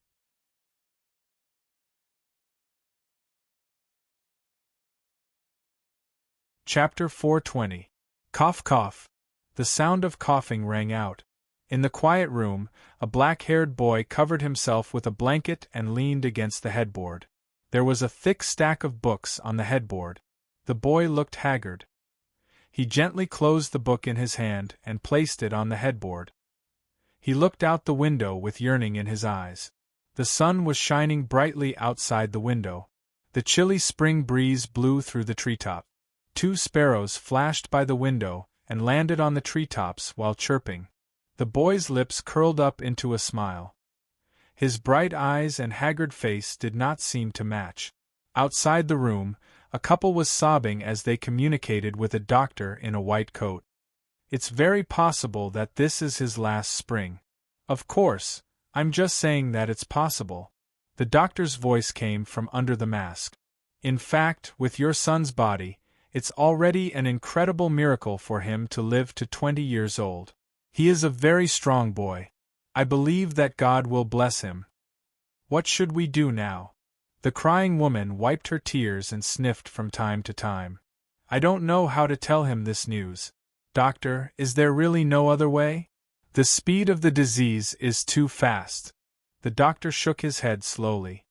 Chapter 420. Cough cough. The sound of coughing rang out. In the quiet room, a black-haired boy covered himself with a blanket and leaned against the headboard. There was a thick stack of books on the headboard. The boy looked haggard. He gently closed the book in his hand and placed it on the headboard. He looked out the window with yearning in his eyes. The sun was shining brightly outside the window. The chilly spring breeze blew through the treetop. 2 sparrows flashed by the window and landed on the treetops while chirping. The boy's lips curled up into a smile. His bright eyes and haggard face did not seem to match. Outside the room, a couple was sobbing as they communicated with a doctor in a white coat. "It's very possible that this is his last spring." "Of course, I'm just saying that it's possible." The doctor's voice came from under the mask. "In fact, with your son's body, it's already an incredible miracle for him to live to 20 years old. He is a very strong boy. I believe that God will bless him. What should we do now?" The crying woman wiped her tears and sniffed from time to time. "I don't know how to tell him this news. Doctor, is there really no other way? The speed of the disease is too fast." The doctor shook his head slowly.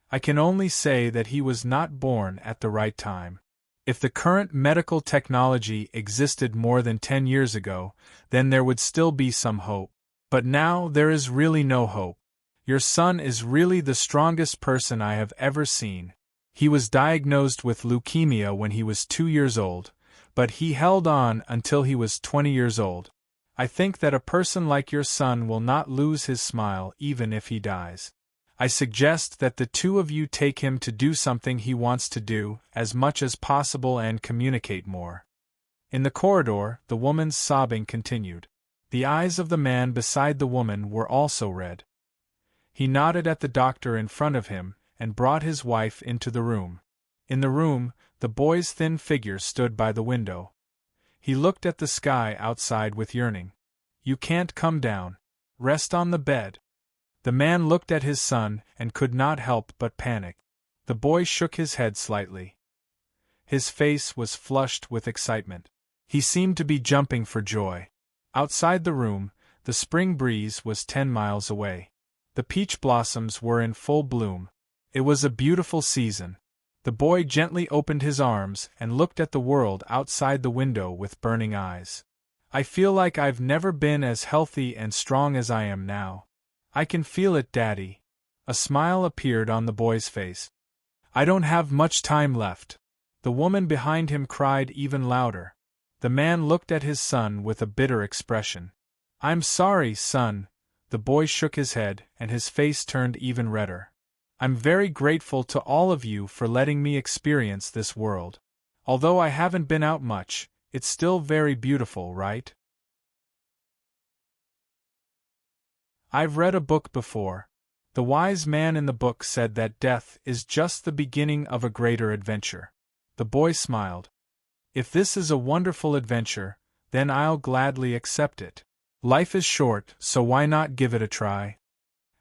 "I can only say that he was not born at the right time. If the current medical technology existed more than 10 years ago, then there would still be some hope. But now there is really no hope. Your son is really the strongest person I have ever seen. He was diagnosed with leukemia when he was 2 years old, but he held on until he was 20 years old. I think that a person like your son will not lose his smile even if he dies. I suggest that the two of you take him to do something he wants to do as much as possible and communicate more." In the corridor, the woman's sobbing continued. The eyes of the man beside the woman were also red. He nodded at the doctor in front of him and brought his wife into the room. In the room, the boy's thin figure stood by the window. He looked at the sky outside with yearning. "You can't come down. Rest on the bed." The man looked at his son and could not help but panic. The boy shook his head slightly. His face was flushed with excitement. He seemed to be jumping for joy. Outside the room, the spring breeze was 10 miles away. The peach blossoms were in full bloom. It was a beautiful season. The boy gently opened his arms and looked at the world outside the window with burning eyes. I feel like I've never been as healthy and strong as I am now. I can feel it, Daddy. A smile appeared on the boy's face. I don't have much time left. The woman behind him cried even louder. The man looked at his son with a bitter expression. I'm sorry, son. The boy shook his head, and his face turned even redder. I'm very grateful to all of you for letting me experience this world. Although I haven't been out much, it's still very beautiful, right? I've read a book before. The wise man in the book said that death is just the beginning of a greater adventure. The boy smiled. If this is a wonderful adventure, then I'll gladly accept it. Life is short, so why not give it a try?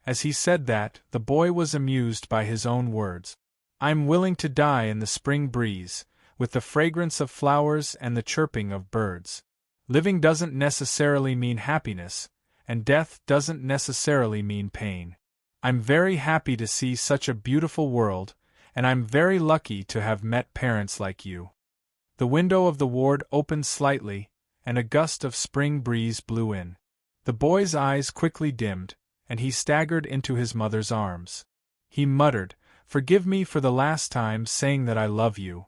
As he said that, the boy was amused by his own words. I'm willing to die in the spring breeze, with the fragrance of flowers and the chirping of birds. Living doesn't necessarily mean happiness, and death doesn't necessarily mean pain. I'm very happy to see such a beautiful world, and I'm very lucky to have met parents like you. The window of the ward opened slightly, and a gust of spring breeze blew in. The boy's eyes quickly dimmed, and he staggered into his mother's arms. He muttered, "Forgive me for the last time saying that I love you."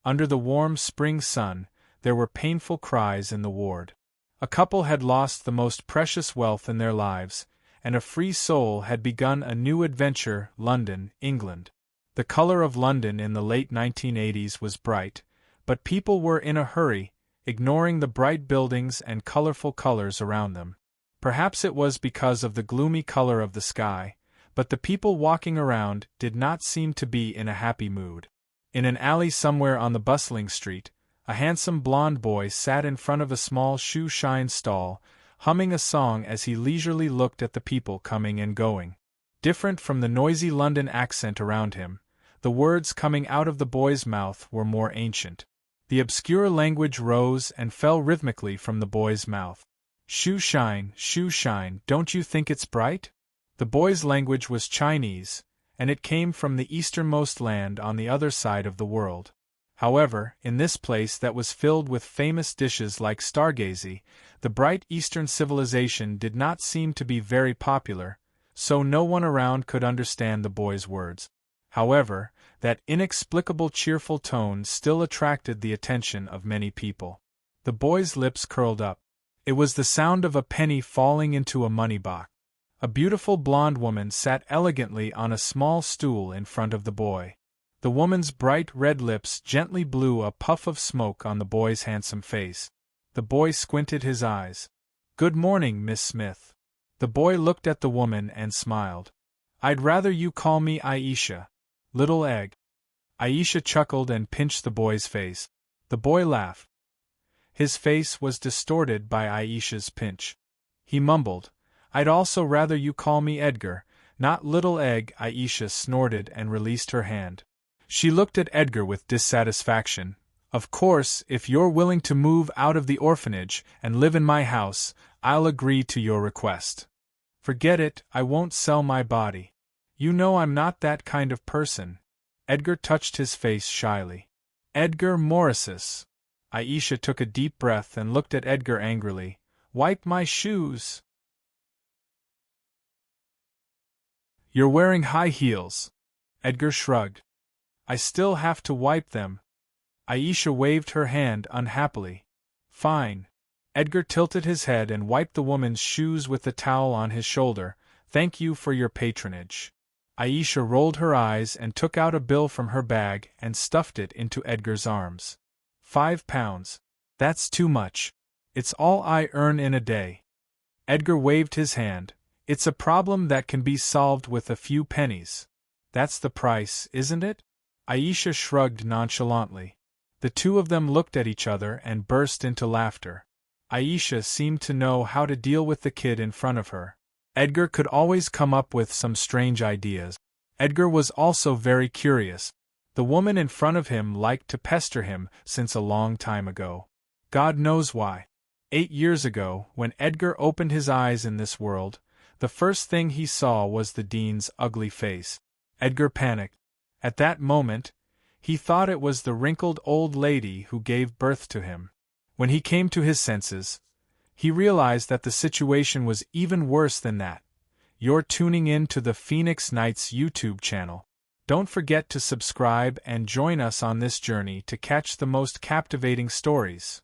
Under the warm spring sun, there were painful cries in the ward. A couple had lost the most precious wealth in their lives, and a free soul had begun a new adventure, London, England. The color of London in the late 1980s was bright, but people were in a hurry, ignoring the bright buildings and colorful colors around them. Perhaps it was because of the gloomy color of the sky, but the people walking around did not seem to be in a happy mood. In an alley somewhere on the bustling street, a handsome blond boy sat in front of a small shoe-shine stall, humming a song as he leisurely looked at the people coming and going. Different from the noisy London accent around him, the words coming out of the boy's mouth were more ancient. The obscure language rose and fell rhythmically from the boy's mouth. Shoe shine, don't you think it's bright? The boy's language was Chinese, and it came from the easternmost land on the other side of the world. However, in this place that was filled with famous dishes like stargazy, the bright Eastern civilization did not seem to be very popular, so no one around could understand the boy's words. However, that inexplicable cheerful tone still attracted the attention of many people. The boy's lips curled up. It was the sound of a penny falling into a money box. A beautiful blonde woman sat elegantly on a small stool in front of the boy. The woman's bright red lips gently blew a puff of smoke on the boy's handsome face. The boy squinted his eyes. "Good morning, Miss Smith." The boy looked at the woman and smiled. "I'd rather you call me Aisha. Little egg." Aisha chuckled and pinched the boy's face. The boy laughed. His face was distorted by Aisha's pinch. He mumbled, "I'd also rather you call me Edgar, not little egg." Aisha snorted and released her hand. She looked at Edgar with dissatisfaction. "Of course, if you're willing to move out of the orphanage and live in my house, I'll agree to your request." "Forget it, I won't sell my body. You know I'm not that kind of person." Edgar touched his face shyly. "Edgar Morrises." Aisha took a deep breath and looked at Edgar angrily. "Wipe my shoes." "You're wearing high heels." Edgar shrugged. "I still have to wipe them." Aisha waved her hand unhappily. "Fine." Edgar tilted his head and wiped the woman's shoes with the towel on his shoulder. "Thank you for your patronage." Aisha rolled her eyes and took out a bill from her bag and stuffed it into Edgar's arms. £5. That's too much. It's all I earn in a day." Edgar waved his hand. "It's a problem that can be solved with a few pennies." "That's the price, isn't it?" Aisha shrugged nonchalantly. The two of them looked at each other and burst into laughter. Aisha seemed to know how to deal with the kid in front of her. Edgar could always come up with some strange ideas. Edgar was also very curious. The woman in front of him liked to pester him since a long time ago. God knows why. 8 years ago, when Edgar opened his eyes in this world, the first thing he saw was the dean's ugly face. Edgar panicked. At that moment, he thought it was the wrinkled old lady who gave birth to him. When he came to his senses, he realized that the situation was even worse than that. You're tuning in to the Phoenix Nights YouTube channel. Don't forget to subscribe and join us on this journey to catch the most captivating stories.